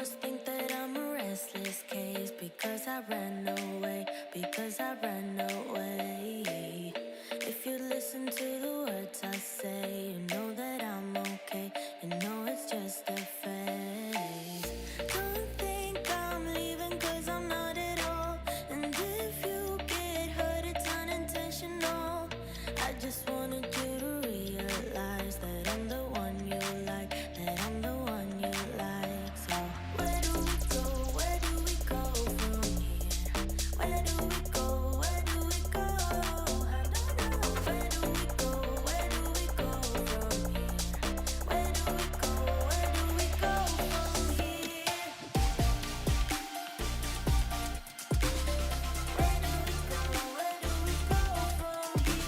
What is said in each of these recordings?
must think that I'm a restless case because I ran away, because I ran away. If you listen to the words I say, you know that I'm okay, you know it's just a phase. Don't think I'm leaving cause I'm not at all. And if you get hurt it's unintentional. I just wanted you to realize that I'm the one you like, that I'm the one you like. So where do we go, where do we go from here? Where do we go, where do we go? I don't know. Where do we go, where do we go from here? Where do we go, where do we go from here? Where do we go, where do we go from here?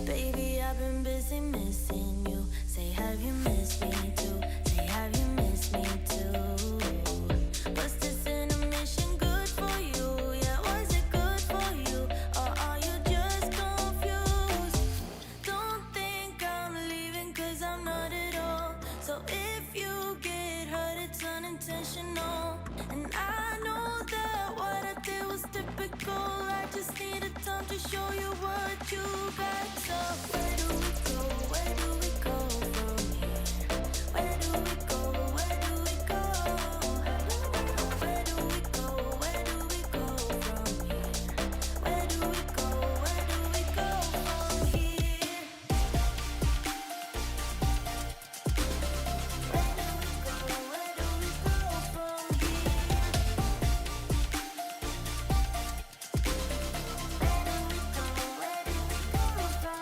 Baby, I've been busy missing you. Say, have you missed me too? Say, have you missed me too? Was this intermission good for you? Yeah, was it good for you? Or are you just confused? Don't think I'm leaving cause I'm not at all. So if you get hurt it's unintentional. And I know that what I did was typical. I just needed time to show you what you got. So where do we go, where do we go from here? Where do we go, where do we go? Where do we go, where do we go from here? Where do we go, where do we go from here? Where do we go, where do we go from here? Where do we go, where do we go from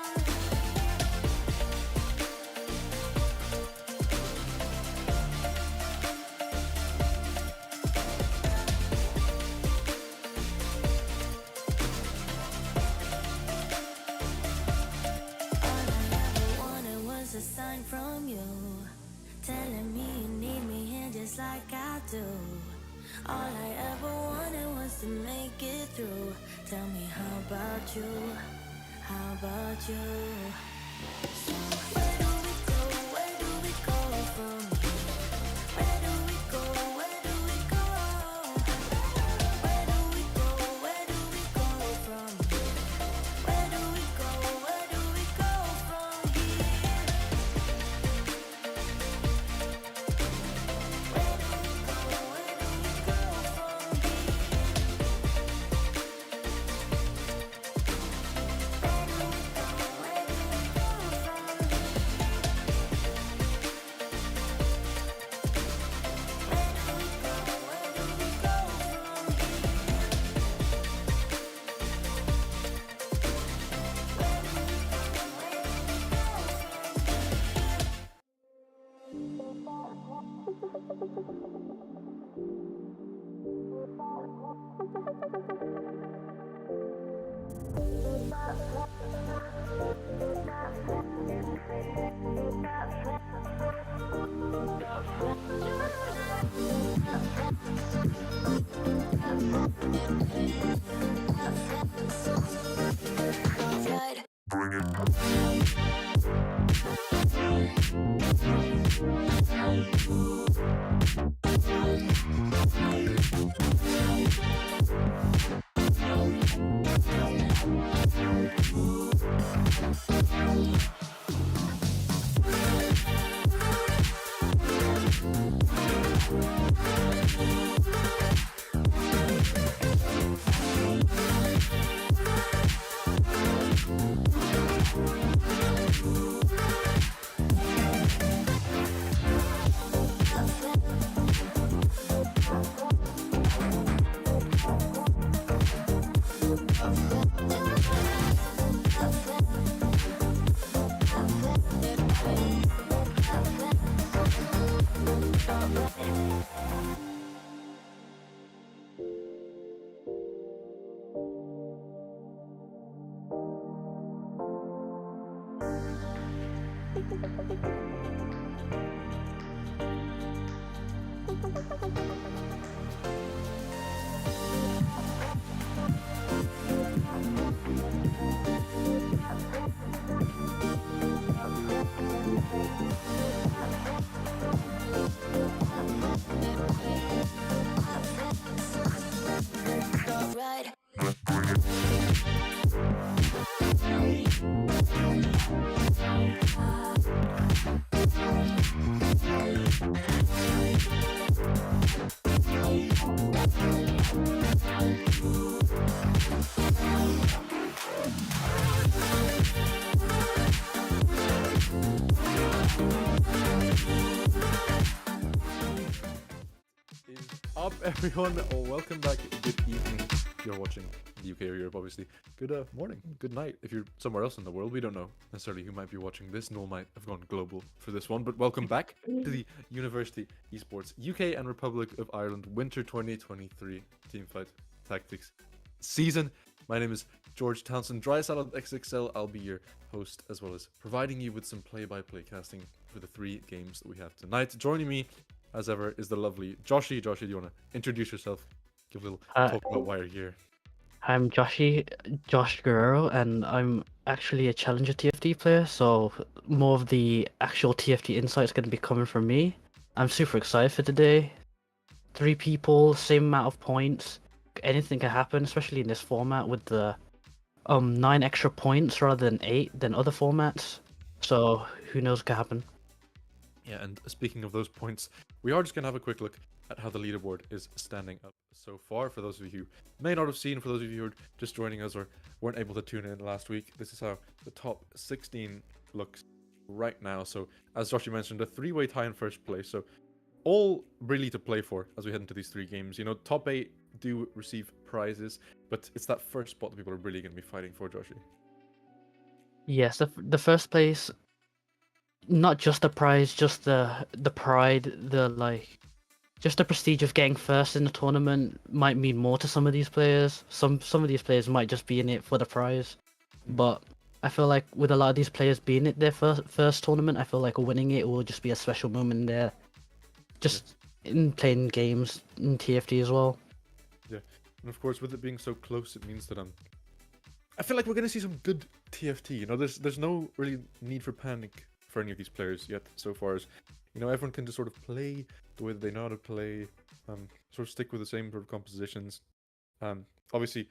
All I ever wanted was a sign from you, telling me you need me here just like I do. All I ever wanted was to make it through. Tell me, how about you? How about you? So where do we go? Where do we go from here? Where do we go? Where do we go? Where do we go? Where do we go from here? Where do we go? Where do we go from here? Where do we go? Where do we go from here? Where do we go? Where do we go from here? Where do we go? Where do we go from here? Is up, everyone? Welcome back. Good evening if you're watching the UK or Europe, obviously. Good morning, good night if you're somewhere else in the world. We don't know necessarily who might be watching this. Noel might have gone global for this one, but welcome back to the University Esports UK and Republic of Ireland Winter 2023 Teamfight Tactics season. My name is George Townsend, Dry Salad XXL. I'll be your host, as well as providing you with some play-by-play casting for the 3 games that we have tonight. Joining me as ever is the lovely Joshy. Joshy, do you want to introduce yourself? Give a little talk about why you're here. I'm Josh Guerrero, and I'm actually a Challenger TFT player, so more of the actual TFT insights going to be coming from me. I'm super excited for today. 3 people, same amount of points. Anything can happen, especially in this format with the 9 extra points rather than 8 than other formats. So who knows what can happen. Yeah, and speaking of those points, we are just going to have a quick look at how the leaderboard is standing up so far. For those of you who may not have seen, for those of you who are just joining us or weren't able to tune in last week, this is how the top 16 looks right now. So, as Joshua mentioned, a 3-way tie in first place. So, all really to play for as we head into these 3 games. You know, top 8 do receive prizes, but it's that first spot that people are really going to be fighting for, Joshua. Yes, the first place, not just the prize, just the pride, just the prestige of getting first in the tournament might mean more to some of these players. Some of these players might just be in it for the prize, but I feel like with a lot of these players being at their first tournament, I feel like winning it will just be a special moment there. Just in playing games in TFT as well. Yeah, and of course, with it being so close, it means that I feel like we're going to see some good TFT. You know, there's no really need for panic for any of these players yet, so far as, you know, everyone can just sort of play the way that they know how to play, sort of stick with the same sort of compositions. Obviously,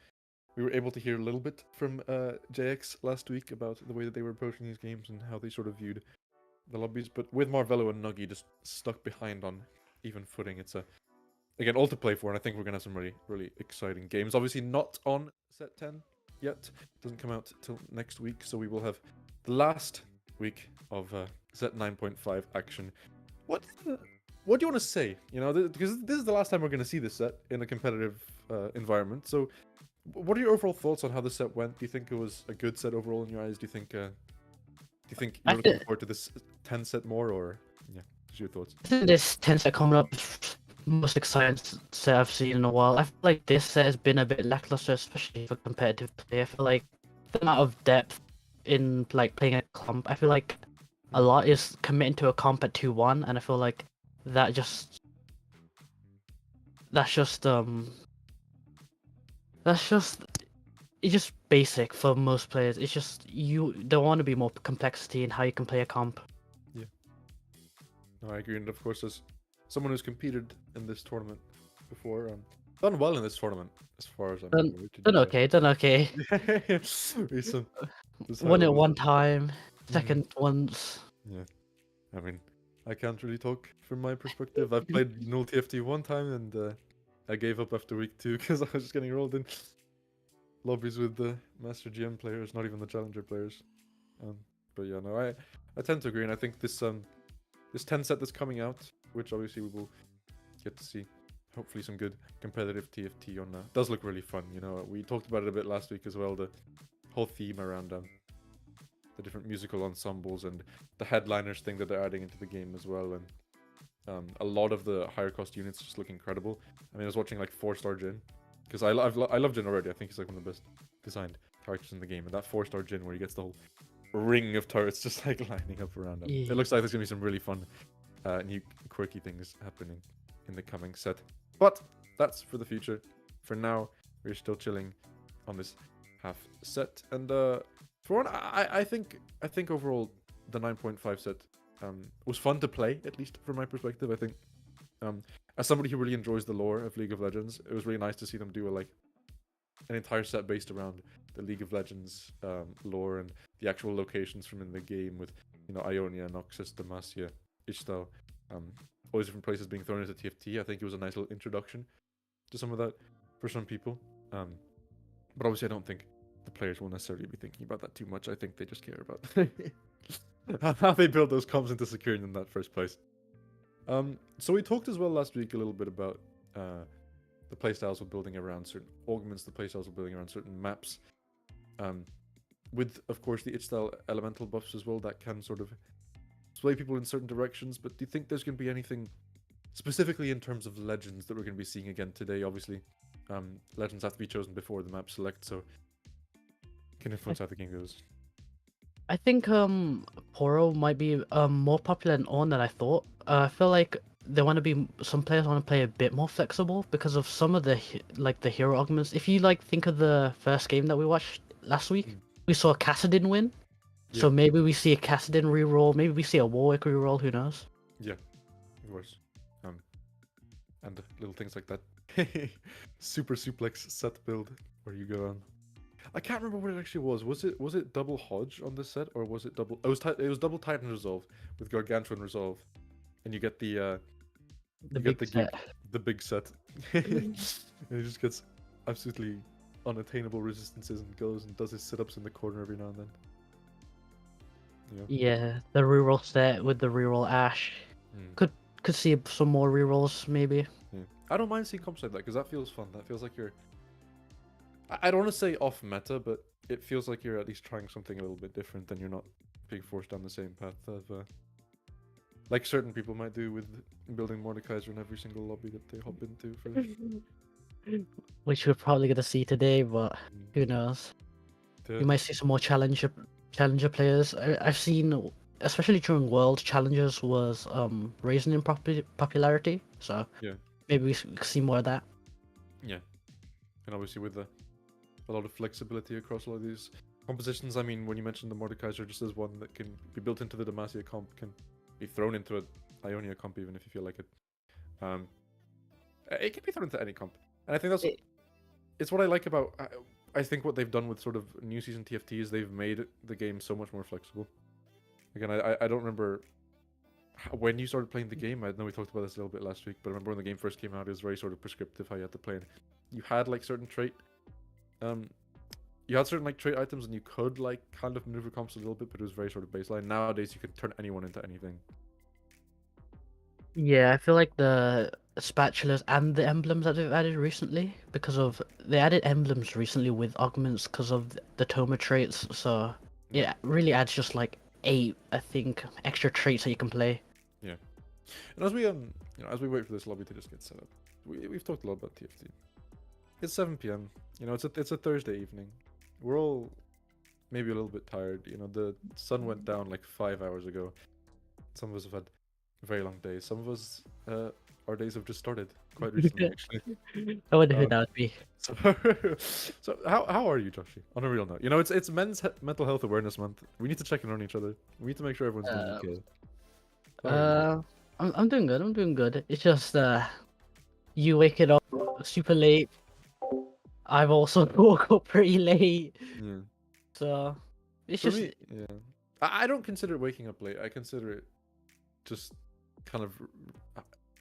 we were able to hear a little bit from JX last week about the way that they were approaching these games and how they sort of viewed the lobbies, but with Marvello and Nuggy just stuck behind on even footing, it's again, all to play for, and I think we're going to have some really, really exciting games. Obviously, not on set 10 yet. Doesn't come out till next week, so we will have the last week of set 9.5 action. What do you want to say? You know, because this is the last time we're going to see this set in a competitive environment. So, what are your overall thoughts on how the set went? Do you think it was a good set overall in your eyes? Do you think you're looking forward to this 10 set more, or yeah? What's your thoughts? I think this 10 set coming up is the most exciting set I've seen in a while. I feel like this set has been a bit lackluster, especially for competitive play. I feel like the amount of depth in like playing a comp, I feel like a lot is committing to a comp at 2-1, and I feel like that's just it's just basic for most players. It's just you don't want to be more complexity in how you can play a comp. Yeah. No, I agree, and of course, as someone who's competed in this tournament before, done well in this tournament as far as I'm aware. Done okay. Recent. Won it one time, second once. Yeah, I mean, I can't really talk from my perspective. I've played null TFT one time, and I gave up after week 2 because I was just getting rolled in lobbies with the Master GM players, not even the Challenger players. But yeah, no, I tend to agree, and I think this 10 set that's coming out, which obviously we will get to see, hopefully some good competitive TFT on that. Does look really fun. You know, we talked about it a bit last week as well. The whole theme around the different musical ensembles and the headliners thing that they're adding into the game as well, and a lot of the higher cost units just look incredible. I mean, I was watching like 4-star Jin, because I love Jin already. I think he's like one of the best designed characters in the game, and that 4-star Jin where he gets the whole ring of turrets just like lining up around him. Yeah. It looks like there's gonna be some really fun, new quirky things happening in the coming set. But that's for the future. For now, we're still chilling on this half set, and for one, I think overall the 9.5 set was fun to play, at least from my perspective. I think as somebody who really enjoys the lore of League of Legends, it was really nice to see them do an entire set based around the League of Legends lore and the actual locations from in the game, with, you know, Ionia, Noxus, Demacia, Ishtar, all these different places being thrown into TFT. I think it was a nice little introduction to some of that. for some people. But obviously, I don't think the players will necessarily be thinking about that too much. I think they just care about how they build those comps into securing in that first place. So we talked as well last week a little bit about the playstyles we're building around certain augments, the playstyles we're building around certain maps. With, of course, the itch-style elemental buffs as well, that can sort of sway people in certain directions. But do you think there's going to be anything specifically in terms of legends that we're going to be seeing again today? Obviously, legends have to be chosen before the map select, so can influence how the game goes. I think Poro might be more popular in On than I thought. I feel like some players want to play a bit more flexible because of some of the the hero augments. If you think of the first game that we watched last week, we saw Kassadin win. Yeah. So maybe we see a Kassadin reroll, maybe we see a Warwick reroll, who knows? Yeah, of course. And little things like that. Super suplex set build where you go on. I can't remember what it actually was. Was it double Hodge on this set, or was it double? It was double Titan Resolve with Gargantuan Resolve, and you get the big set. the big set, and he just gets absolutely unattainable resistances and goes and does his sit-ups in the corner every now and then. Yeah, the reroll set with the reroll Ash. Could see some more rerolls maybe. Yeah. I don't mind seeing comps like that because that feels fun. That feels like you're. I don't want to say off meta, but it feels like you're at least trying something a little bit different than you're not being forced down the same path of like certain people might do with building Mordekaiser in every single lobby that they hop into first. Which we're probably gonna see today, but who knows? You might see some more challenger players. I've seen, especially during World, challengers was raising in popularity. So yeah, maybe we see more of that. Yeah, and obviously with a lot of flexibility across all of these compositions. I mean, when you mentioned the Mordekaiser, just as one that can be built into the Demacia comp, can be thrown into an Ionia comp even if you feel like it. It can be thrown into any comp, and I think it's what I like about. I think what they've done with sort of new season TFT is they've made the game so much more flexible. Again, I don't remember when you started playing the game. I know we talked about this a little bit last week, but I remember when the game first came out, it was very sort of prescriptive how you had to play it. You had certain trait, you had certain trait items, and you could kind of maneuver comps a little bit, but it was very sort of baseline. Nowadays, you can turn anyone into anything. Yeah, I feel like the spatulas and the emblems that they've added recently, they added emblems recently with augments because of the Toma traits, so it really adds just 8, I think, extra traits that you can play. Yeah, and as we as we wait for this lobby to just get set up, we've talked a lot about TFT. It's 7 p.m. It's a Thursday evening. We're all maybe a little bit tired. The sun went down 5 hours ago. Some of us have had very long days. Some of us, our days have just started quite recently, actually. I wonder who that would be. So how are you, Joshy? On a real note, it's Men's Mental Health Awareness Month. We need to check in on each other. We need to make sure everyone's doing okay. I'm doing good. I'm doing good. It's just you waking up super late. I've also woke up pretty late. Yeah. So it's For just me, yeah. I don't consider it waking up late. I consider it just kind of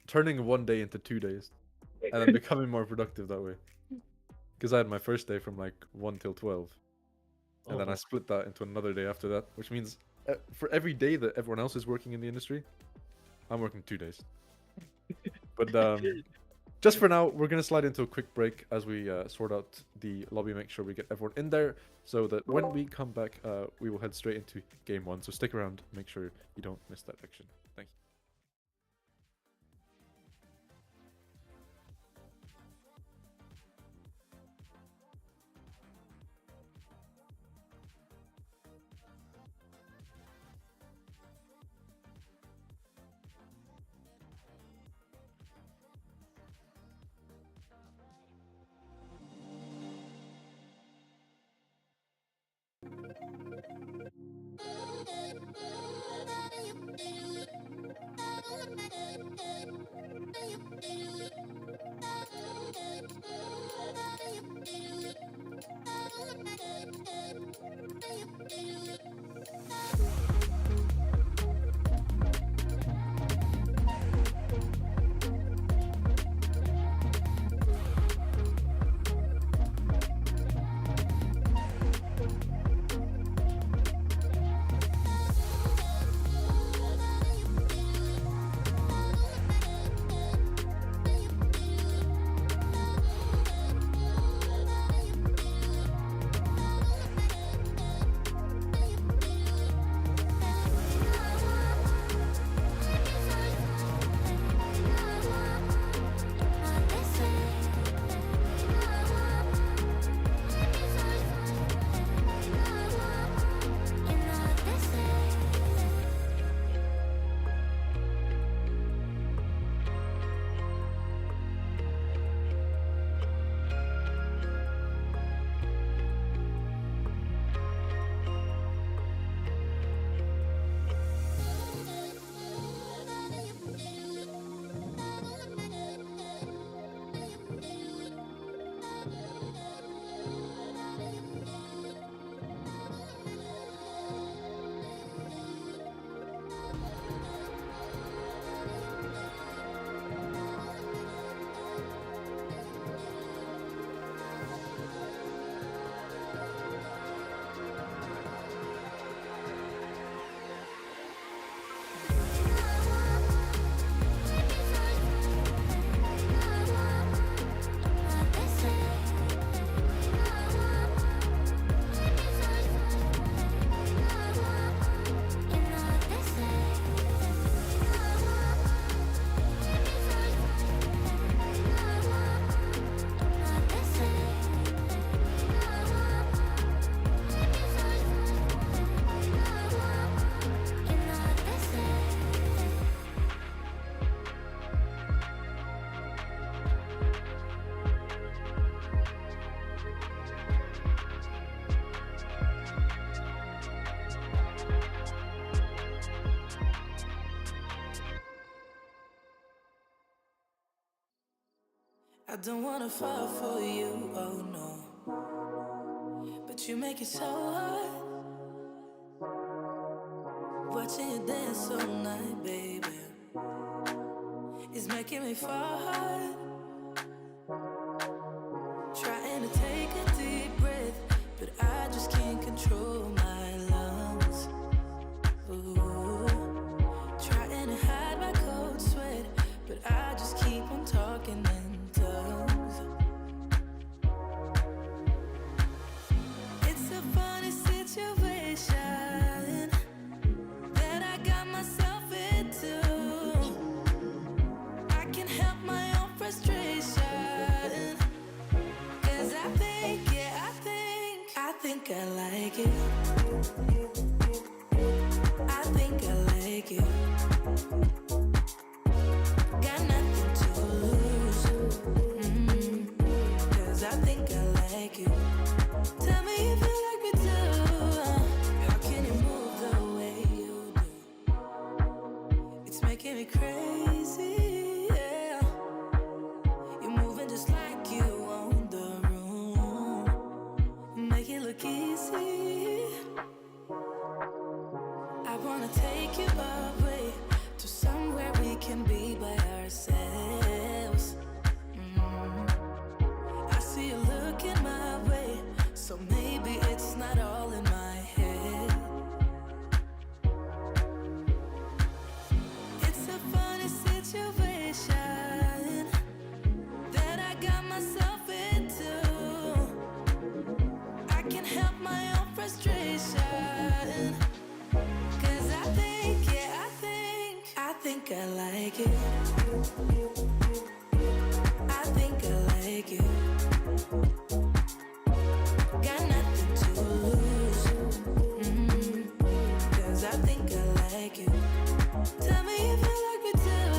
turning one day into 2 days and then becoming more productive that way. Because I had my first day from 1 till 12, and then I split that into another day after that, which means for every day that everyone else is working in the industry, I'm working 2 days. But just for now, we're going to slide into a quick break as we sort out the lobby, make sure we get everyone in there, so that when we come back, we will head straight into game 1. So stick around, make sure you don't miss that action. Thank you. I don't wanna fall for you, oh no. But you make it so hard. Watching you dance all night, baby, is making me fall hard. Trying to take a deep breath, but I just can't control my lungs. Ooh. Trying to hide my cold sweat, but I just keep on talking in tongues. It's a funny situation that I got myself into. I can't help my own frustration. 'Cause I think, yeah, I think I like it. I think I like it. Got nothing to lose. 'Cause I think I like it. Tell me if you like me too. How can you move the way you do? It's making me crazy, yeah. You're moving just like you own the room. Make it look easy. I wanna take you away to somewhere we can be by ourselves. I see you looking my way, so maybe it's not all in my head. It's a funny situation that I got myself into. I can't help my own frustration. 'Cause I think, yeah, I think I like it. I think I like it. Got nothing to lose. 'Cause I think I like it. Tell me if you like me too.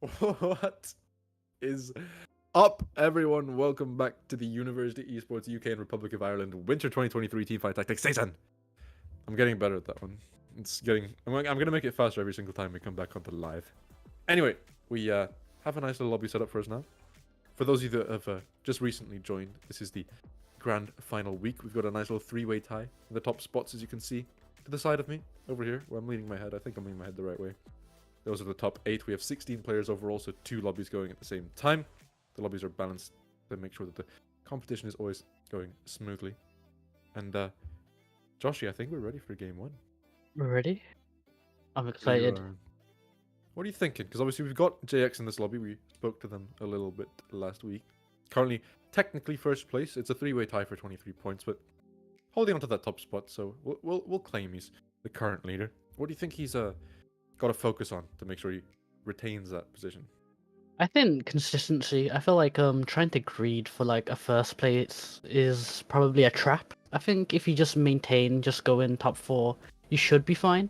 What is up, everyone? Welcome back to the University Esports UK and Republic of Ireland Winter 2023 Teamfight Tactics season. I'm getting better at that one. I'm gonna make it faster every single time we come back onto live. Anyway, we have a nice little lobby set up for us now. For those of you that have just recently joined, this is the grand final week. We've got a nice little three-way tie in the top spots, as you can see to the side of me over here, where I'm leaning my head. I think I'm leaning my head the right way. Those are the top 8. We have 16 players overall, so 2 lobbies going at the same time. The lobbies are balanced to make sure that the competition is always going smoothly. And Joshy, I think we're ready for game 1. We're ready? I'm You excited. are- What are you thinking? Because obviously we've got JX in this lobby. We spoke to them a little bit last week. Currently, technically first place. It's a 3-way tie for 23 points, but holding on to that top spot. So we'll claim he's the current leader. What do you think he's got to focus on to make sure he retains that position? I think consistency. I feel like trying to greed for like a first place is probably a trap. I think if you just maintain, just go in top 4, you should be fine.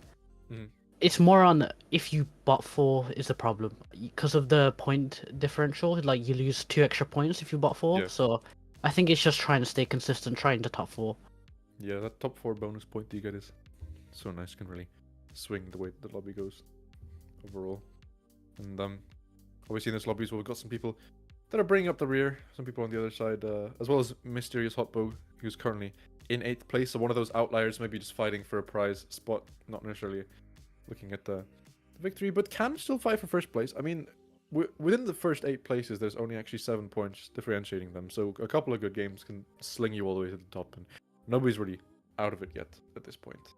Mhm. It's more on if you bot 4 is the problem because of the point differential. Like you lose 2 extra points if you bot 4. Yeah. So I think it's just trying to stay consistent, trying to top 4. Yeah, that top 4 bonus point you get is so nice. Can really swing the way the lobby goes overall. And obviously in this lobby as well, we've got some people that are bringing up the rear. Some people on the other side, as well as Mysterious Hotbow, who's currently in 8th place. So one of those outliers, maybe just fighting for a prize spot, not necessarily looking at the victory, but can still fight for first place. I mean, within the first 8 places, there's only actually 7 points differentiating them. So a couple of good games can sling you all the way to the top, and nobody's really out of it yet at this point.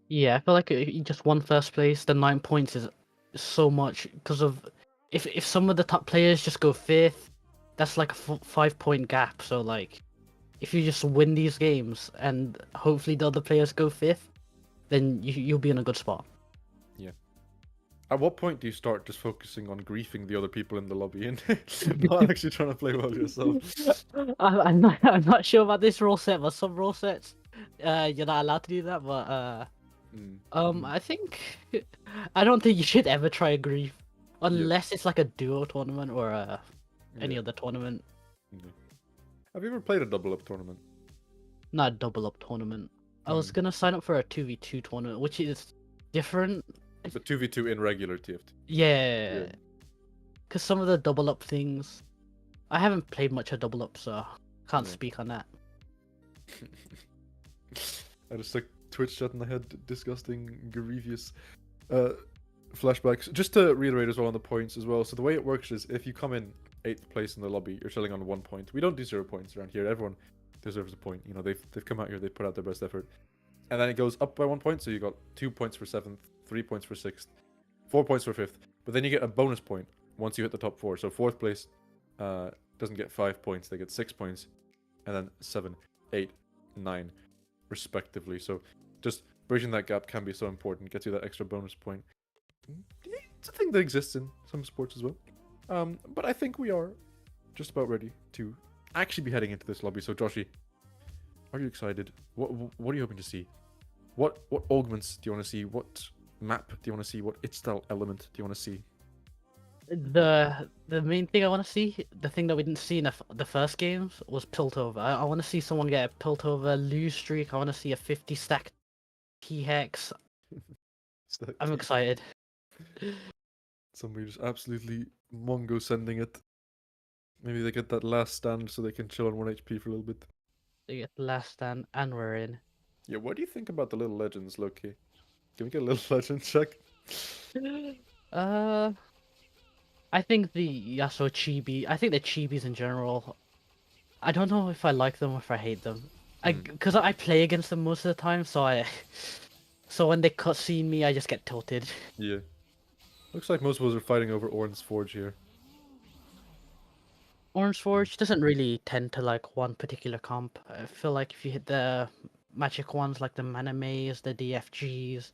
Yeah, I feel like you just won first place. The 9 points is so much because of if some of the top players just go 5th, that's like a 5-point gap. So like, if you just win these games and hopefully the other players go 5th, then you'll be in a good spot. At what point do you start just focusing on griefing the other people in the lobby and not actually trying to play well yourself? I'm not sure about this rule set, but some rule sets, you're not allowed to do that. But I think I don't think you should ever try a grief unless it's like a duo tournament or any Yeah. other tournament. Have you ever played a double up tournament? Not a double up tournament. I was gonna sign up for a 2v2 tournament, which is different. It's a 2v2 in regular TFT. Yeah, because some of the double up things, I haven't played much of double up, so can't Yeah. speak on that. I just like Twitch chat in the head, disgusting, grievous flashbacks. Just to reiterate as well on the points as well. So the way it works is if you come in 8th place in the lobby, you're chilling on 1 point. We don't do 0 points around here. Everyone deserves a point. You know, they've come out here, they've put out their best effort. And then it goes up by 1 point, so you got 2 points for 7th, 3 points for 6th, 4 points for 5th. But then you get a bonus point once you hit the top 4. So 4th place doesn't get 5 points, they get 6 points. And then 7, 8, 9, respectively. So just bridging that gap can be so important, gets you that extra bonus point. It's a thing that exists in some sports as well. But I think we are just about ready to actually be heading into this lobby. So Joshy, are you excited? What are you hoping to see? What augments do you want to see? What map do you want to see? What itch-style element do you want to see? The main thing I want to see, the thing that we didn't see in the first games, was Piltover. I want to see someone get a Piltover lose streak. I want to see a 50 stack T-Hex. I'm excited. Somebody just absolutely Mongo sending it. Maybe they get that last stand so they can chill on 1 HP for a little bit. They get the last stand, and we're in. Yeah, what do you think about the little legends, Loki? Can we get a little legend check? I think the Yasuo Chibi. I think the Chibis in general. I don't know if I like them or if I hate them. Because I play against them most of the time, so when they cutscene me, I just get tilted. Yeah. Looks like most of us are fighting over Orin's Forge here. Orange Forge doesn't really tend to like one particular comp. I feel like if you hit the magic ones like the Mana Maze, the DFGs,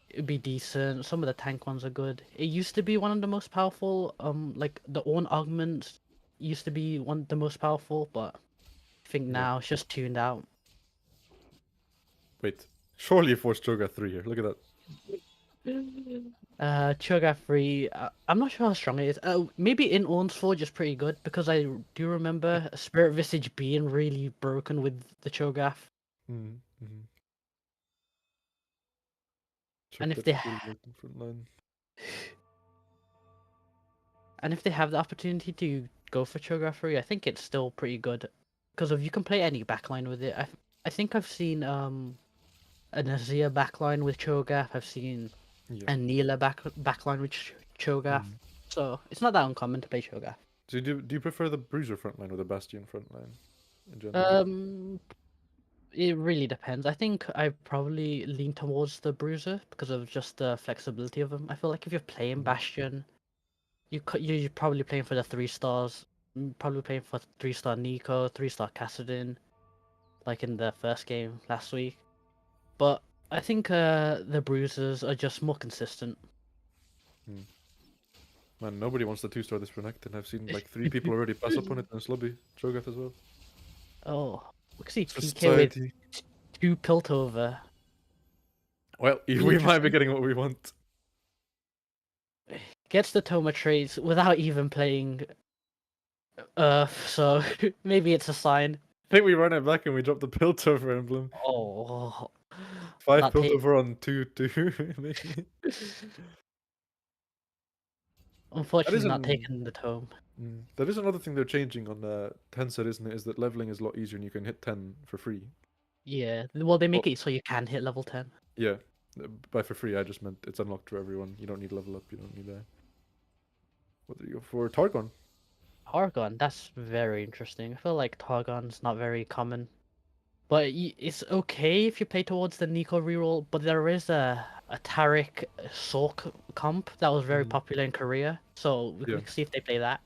it'd be decent. Some of the tank ones are good. It used to be one of the most powerful. Like the Ornn augments used to be one of the most powerful, but I think now it's just tuned out. Wait, surely you forced Cho'Gath 3 here. Look at that. Cho'Gath 3, I'm not sure how strong it is. Maybe in Orn's Forge is pretty good because I do remember Spirit Visage being really broken with the Cho'Gath. Mm-hmm. Check And if that they still working front line. and if they have the opportunity to go for Cho'Gath 3, I think it's still pretty good because if you can play any backline with it. I think I've seen an Azir backline with Cho'Gath. I've seen Yeah. a Neela backline with Cho'Gath. Mm. So it's not that uncommon to play Cho'Gath. So do you prefer the Bruiser front line or the Bastion front line in general? Um, It really depends. I think I probably lean towards the Bruiser because of just the flexibility of them. I feel like if you're playing Mm. Bastion, you're probably playing for the 3 stars. Probably playing for 3-star Nico, 3-star Kassadin, like in the first game last week. But I think the Bruisers are just more consistent. Mm. Man, nobody wants the 2-star this Renekton. I've seen like 3 people already pass up on it in this lobby. Cho'Gath as well. Oh, we can see PK with Society. 2 Piltover. Well, Pretty we might be interesting. getting what we want. Gets the Toma traits without even playing Earth, so maybe it's a sign. I think we run it back and we drop the Piltover emblem. Oh, 5 not take. Piltover on 2-2. Maybe. That is Unfortunately, not an taking the tome. that is another thing they're changing on the 10 set, isn't it? Is that leveling is a lot easier and you can hit 10 for free. Yeah, well, they Oh, make it so you can hit level 10. yeah. By for free, I just meant it's unlocked for everyone. You don't need level up. You don't need what do you go for? Targon. Targon, that's very interesting. I feel like Targon's not very common. But it's okay if you play towards the Nico reroll, but there is a Taric Sork comp that was very Mhm. popular in Korea, so we Yeah. can see if they play that.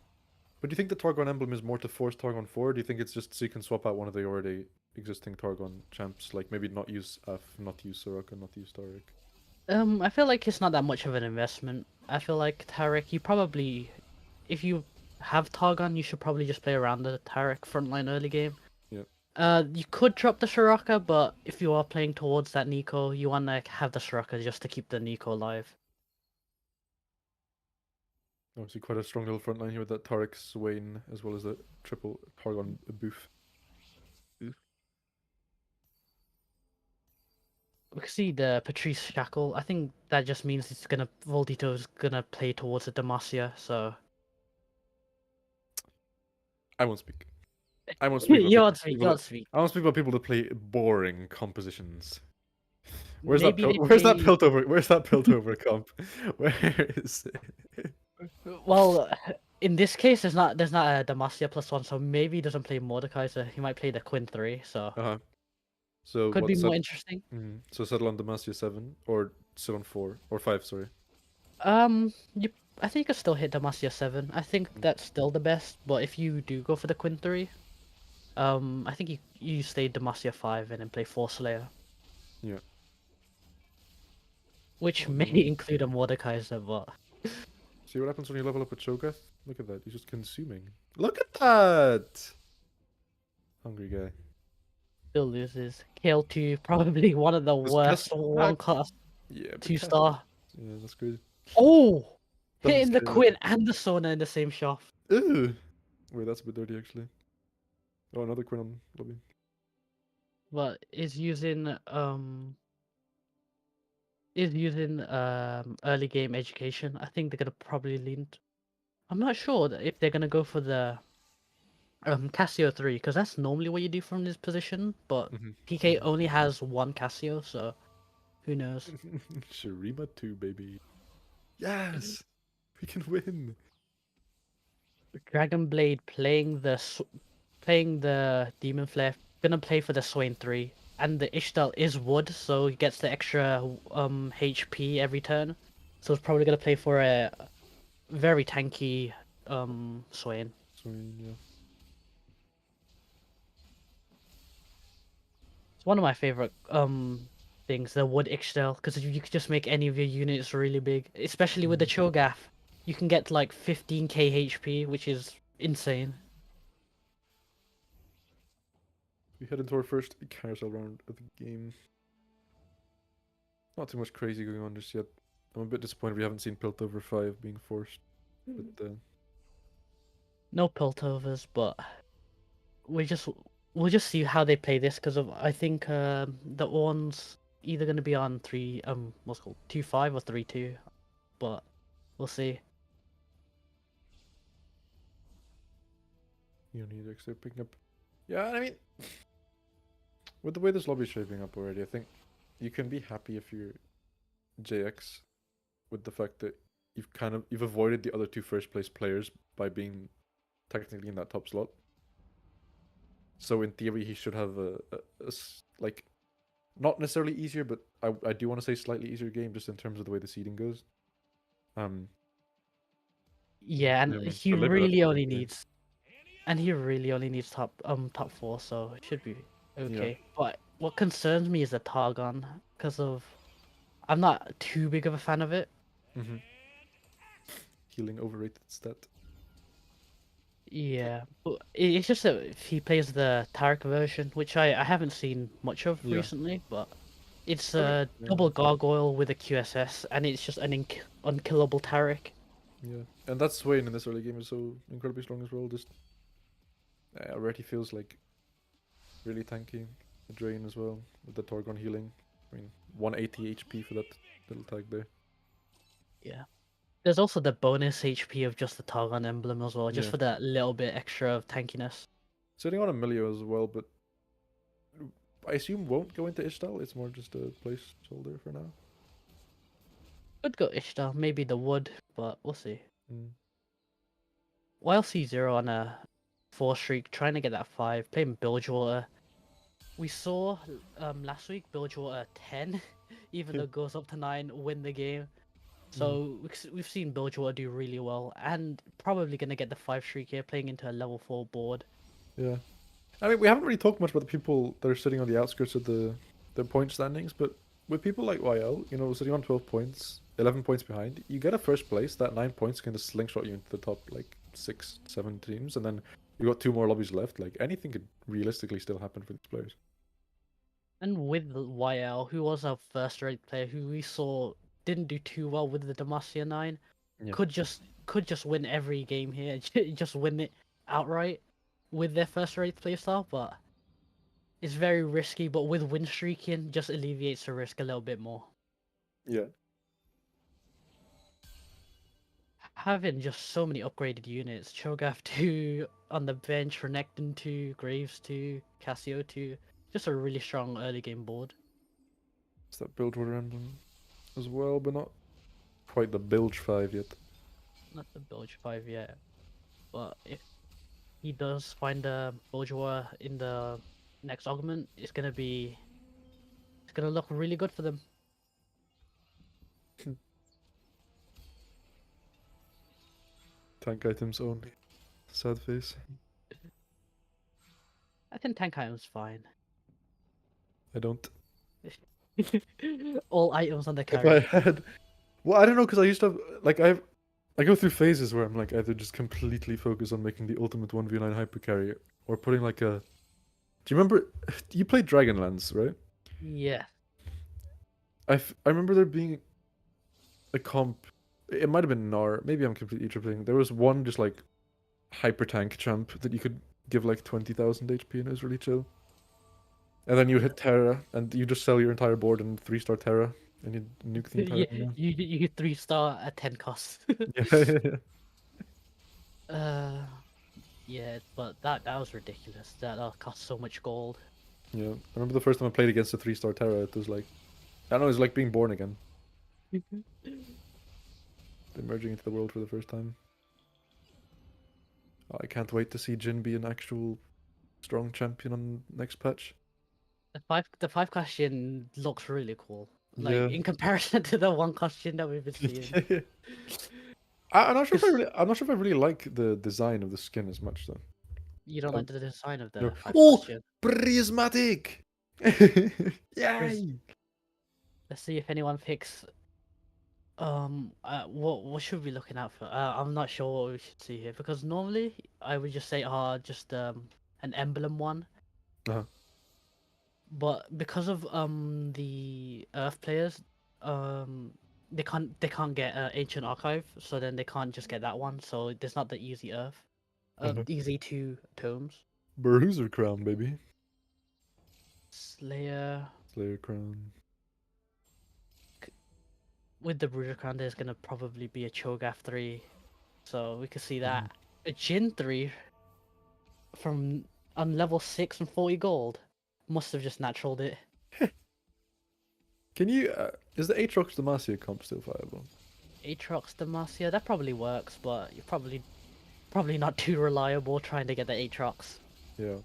But do you think the Targon emblem is more to force Targon forward? Do you think it's just so you can swap out one of the already existing Targon champs? Like maybe not use F, not use Soraka, not use Taric? I feel like it's not that much of an investment. I feel like Taric, you probably, if you have Targon, you should probably just play around the Taric frontline early game. Yeah. You could drop the Shiraka, but if you are playing towards that Nico, you wanna have the Shiraka just to keep the Nico alive. Obviously quite a strong little front line here with that Taric Swain as well as the triple Targon boof. We can see the Patrice Shackle. I think that just means it's gonna Voltito's gonna play towards the Demacia, so I won't speak. I won't speak about you people, want speak, you want speak. I won't speak about people that play boring compositions. Maybe they Where's that play. Piltover? Where's that Piltover comp? Where is it? Well, in this case, there's not a Demacia +1, so maybe he doesn't play Mordekaiser. He might play the Quinn 3, so Uh-huh. So could be what more set? interesting. So settle on Demacia 7 or sit on 4 or 5, sorry. You, I think you could still hit Demacia 7. I think Mm. that's still the best, but if you do go for the Quinn 3, I think you stay Demacia 5 and then play Force Slayer, Yeah. which Oh, may no. include a Mordekaiser, but See what happens when you level up with Cho'Gath? Look at that. He's just consuming. Look at that! Hungry guy. still loses. KL2, probably one of the This cast worst one back. class Yeah, but cast. 2-star. Yeah, that's crazy. Oh! Doesn't Hitting the scare me. Quinn and the Sona in the same shot. Ew. Wait, that's a bit dirty actually. Oh, another Quinn on lobby. But is using early game education. I think they're gonna probably lean. I'm not sure if they're gonna go for the Casio 3 because that's normally what you do from this position. But PK only has one Casio, so who knows? Shurima 2, baby. Yes! We can win! Dragon Blade playing the Demon Flare, gonna play for the Swain 3. And the Ishtal is wood, so he gets the extra HP every turn. So it's probably gonna play for a very tanky Swain. So, yeah. It's one of my favorite things, the wood Ishtal, because you could just make any of your units really big. Especially with the Cho'Gath. You can get like 15k HP, which is insane. We head into our first carousel round of the game. Not too much crazy going on just yet. I'm a bit disappointed we haven't seen Piltover 5 being forced. But No Piltovers, but we just we'll just see how they play this because of I think the Orn's either going to be on what's it called 2-5 or 3-2, but we'll see. Unitex, they're picking up. Yeah, I mean, with the way this lobby's shaping up already, I think you can be happy if you're JX with the fact that you've avoided the other two first place players by being technically in that top slot. So in theory, he should have like not necessarily easier, but I do want to say slightly easier game just in terms of the way the seeding goes. Yeah, and Yeah, he deliver that really top only game. needs, top 4, so it should be okay. But what concerns me is the Targon, because of I'm not too big of a fan of it. Mm-hmm. Healing overrated stat. Yeah, but it's just that if he plays the Tarek version, which I haven't seen much of Yeah. recently, but it's I mean, a yeah. double gargoyle with a QSS, and it's just an unkillable Tarek. Yeah, and that Swain in this early game is so incredibly strong as well. Just already feels like really tanky. The drain as well with the Torgon healing. I mean, 180 HP for that little tag there. Yeah. There's also the bonus HP of just the Targon emblem as well, just Yeah. for that little bit extra of tankiness. Sitting on a Emilio as well, but I assume won't go into Ishtal. It's more just a placeholder for now. Could go Ishtar, maybe the Wood, but we'll see. Mm. While C0 on a 4 streak, trying to get that 5, playing Bilgewater. We saw last week Bilgewater 10, even though it goes up to 9, win the game. So we've seen Bilgewater do really well, and probably going to get the 5 streak here, playing into a level 4 board. Yeah. I mean, we haven't really talked much about the people that are sitting on the outskirts of the point standings, but with people like YL, you know, sitting on 12 points, 11 points behind, you get a first place, that 9 points can just slingshot you into the top, like, 6, 7 teams, and then you got 2 more lobbies left. Like, anything could realistically still happen for these players. And with YL, who was our first rate player, who we saw didn't do too well with the Demacia 9, Yeah. could just win every game here, just win it outright with their first rate playstyle, but it's very risky. But with win streaking, just alleviates the risk a little bit more. Yeah. Having just so many upgraded units, Cho'Gath 2 on the bench, Renekton 2, Graves 2, Cassio 2, just a really strong early game board. It's that Bilgewater emblem as well, but not quite the Bilge 5 yet. Not the Bilge 5 yet, but if he does find a Bilgewater in the next augment, it's gonna look really good for them. Tank items only. Sad face. I think tank items fine. I don't. All items on the If carry. I had, well, I don't know, because I used to have, like, I go through phases where I'm like either just completely focused on making the ultimate 1v9 hyper carry, or putting like a. Do you remember? You played Dragonlance, right? Yeah. I remember there being a comp. It might have been Gnar. Maybe I'm completely tripping. There was one just like hyper tank champ that you could give like 20,000 HP and it was really chill. And then you hit Terra and you just sell your entire board and 3-star Terra and you nuke the entire thing. You 3-star at 10 cost. Yeah. Yeah, but that was ridiculous. That cost so much gold. Yeah. I remember the first time I played against a 3-star Terra, it was like, I don't know, it was like being born again. Emerging into the world for the first time. Oh, I can't wait to see Jin be an actual strong champion on next patch. The 5 costume looks really cool. Like Yeah. in comparison to the 1 costume that we've been seeing. I'm not sure if I really like the design of the skin as much though. You don't like the design of the No. 5 Oh, costume. prismatic! Yay! Let's see if anyone picks. What should we be looking out for? I'm not sure what we should see here because normally I would just say, just an emblem one. Uh-huh. But because of the Earth players, they can't get Ancient Archive, so then they can't just get that one. So there's not the easy Earth, Uh-huh. easy 2 tomes. Bruiser Crown, baby. Slayer Slayer Crown. with the Bruiser Crown, there's gonna probably be a Cho'Gath 3, so we could see Mhm. that. A Jin 3 from on level 6 and 40 gold must have just naturaled it. Can you? Is the Aatrox Demacia comp still viable? Aatrox Demacia, that probably works, but you're probably not too reliable trying to get the Aatrox. Yeah.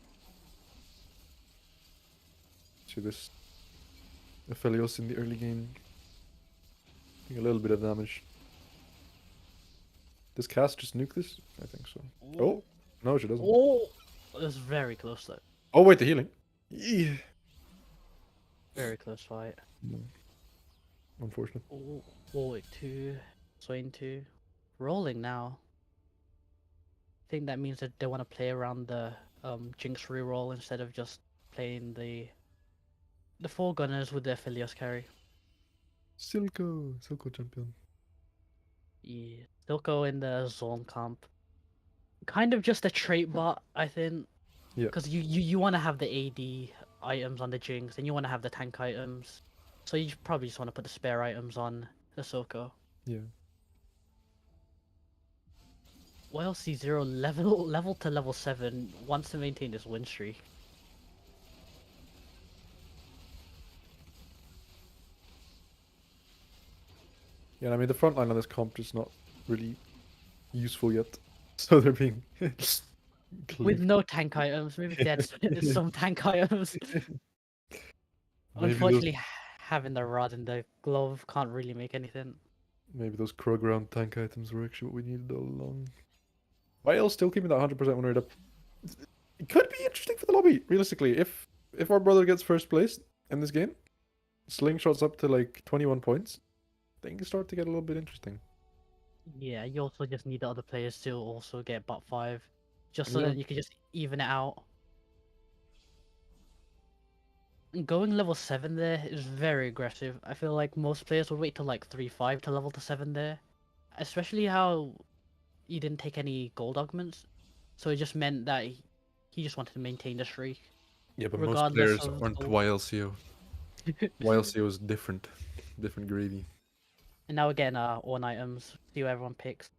See this Aphelios in the early game. Doing a little bit of damage. Does Cass just nuke this? I think so. Oh, no, she doesn't. Oh, it was very close though. Oh, wait, the healing. Yeah. Very close fight. No. Unfortunate. Oh, forward 2, Swain 2, rolling now. I think that means that they want to play around the Jinx reroll instead of just playing the four gunners with their Philios carry. Silco champion. Yeah, Silco in the Zorn comp. Kind of just a trait bot, I think. Yeah. Because you want to have the AD items on the Jinx, and you want to have the tank items. So you probably just want to put the spare items on the Silco. Yeah. YLC0 level to level 7 wants to maintain this win streak. Yeah, I mean, the front line on this comp is not really useful yet. So they're being With cleaved. no tank items, maybe they had some tank items. Maybe Unfortunately, having the rod and the glove can't really make anything. maybe those Kroground tank items were actually what we needed all along. YL still keeping that 100% win rate up. It could be interesting for the lobby, realistically. If our brother gets first place in this game, slingshots up to like 21 points, things start to get a little bit interesting. Yeah, you also just need the other players to also get bot 5, just so Yeah. that you can just even it out. And going level 7 there is very aggressive. I feel like most players would wait till like 3-5 to level to 7 there. Especially how he didn't take any gold augments. So it just meant that he just wanted to maintain the streak. Yeah, but most Regardless players of aren't gold. YLCO. YLCO is different. Different gravy. And now we're getting on items. See what everyone picks.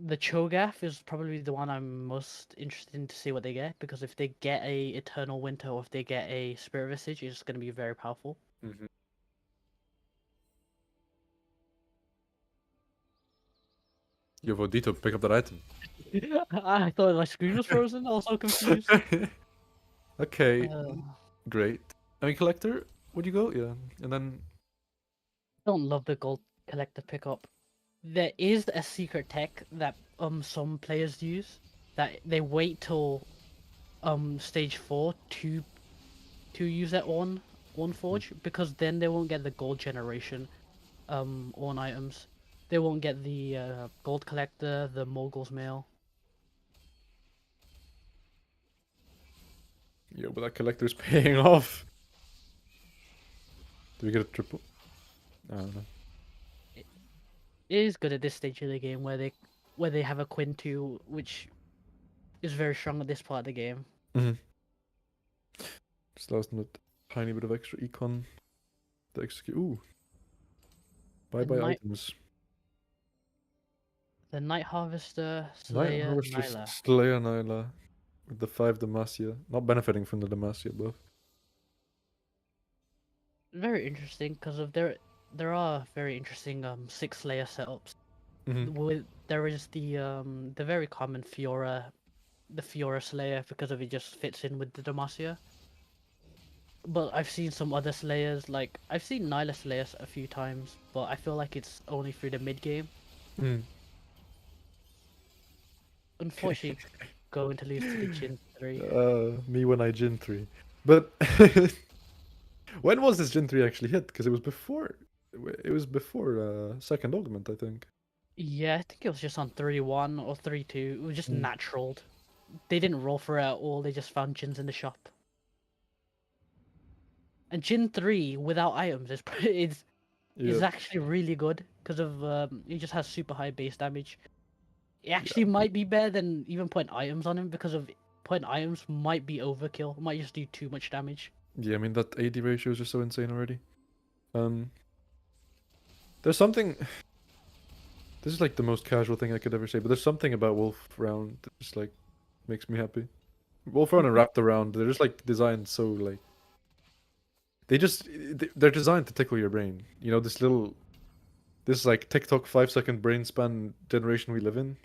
The Cho'Gath is probably the one I'm most interested in to see what they get, because if they get a Eternal Winter or if they get a Spirit Visage, it's going to be very powerful. Mm-hmm. Yo, Vodito, pick up that item. I thought my screen was frozen. I was so confused. Okay, Uh, great. I mean, collector, would you go? Yeah, and then don't love the gold collector pickup. There is a secret tech that some players use, that they wait till stage 4 to use that on Forge, because then they won't get the gold generation on items. They won't get the gold collector, the Mogul's mail. yo, but that collector's paying off. Do we get a triple? I don't know. It is good at this stage of the game where they have a Quinn 2, which is very strong at this part of the game. Mm-hmm. Just allows them a tiny bit of extra econ to execute. Ooh. Bye bye items. The Night Harvester, Night Slayer, Harvester, Nyla. Slayer Nyla. With the 5 Demacia. Not benefiting from the Demacia buff. Very interesting, because of there are very interesting 6 Slayer setups. Mm-hmm. There is the very common Fiora, the Fiora Slayer, because of it just fits in with the Demacia. But I've seen some other Slayers, like I've seen Nyla Slayers a few times, but I feel like it's only through the mid game. Mm. Unfortunately, going to lose to the Jin 3. Me when I Jin 3. But when was this Jin 3 actually hit? Because it was before. It was before second augment, I think. Yeah, I think it was just on 3-1 or 3-2. It was just naturaled. They didn't roll for it at all. They just found Jins in the shop. And Jin 3 without items is is Yeah. actually really good because of it just has super high base damage. It Yeah. actually might be better than even putting items on him because of putting items might be overkill. Might just do too much damage. Yeah, I mean that AD ratio is just so insane already. Um, there's something. This is like the most casual thing I could ever say, but there's something about Wolf Round that just like makes me happy. Wolf Round and Wrapped Around, they're just like designed so like they're designed to tickle your brain. You know, this like TikTok 5 second brain span generation we live in.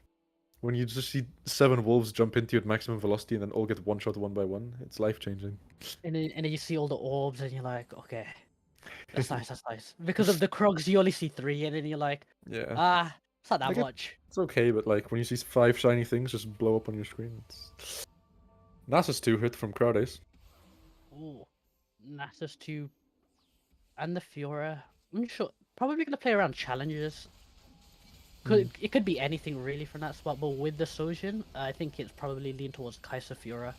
When you just see 7 wolves jump into you at maximum velocity and then all get one shot one by one, it's life changing. And then you see all the orbs and you're like, okay, that's nice, that's nice. Because of the Krogs, you only see 3, and then you're like, Yeah. it's not that Like much. it's okay, but like when you see 5 shiny things just blow up on your screen, it's Nasus 2 hit from Crowd Ace. Ooh, Nasus 2 and the Fiora. I'm sure probably gonna play around challenges. It could be anything really from that spot, but with the Sojin, I think it's probably lean towards Kai'Sa Fiora.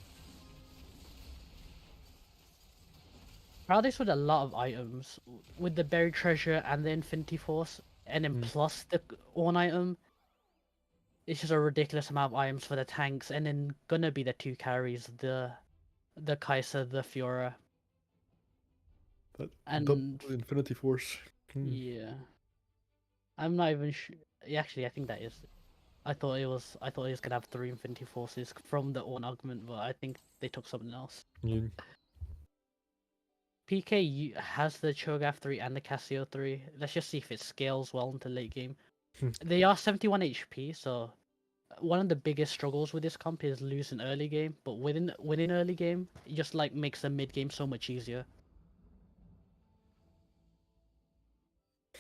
Nowadays with a lot of items, with the buried treasure and the Infinity Force, and then plus the Ornn item, it's just a ridiculous amount of items for the tanks, and then gonna be the 2 carries, the Kai'Sa, the Fiora. That And double Infinity Force. yeah, I'm not even sure. Actually, I think that is. I thought it was. I thought it was gonna have 3 Infinity Forces from the Ornn augment, but I think they took something else. Yeah. PK has the Cho'Gath 3 and the Cassio 3. Let's just see if it scales well into late game. They are 71 HP, so one of the biggest struggles with this comp is losing early game, but winning early game, it just like makes the mid game so much easier.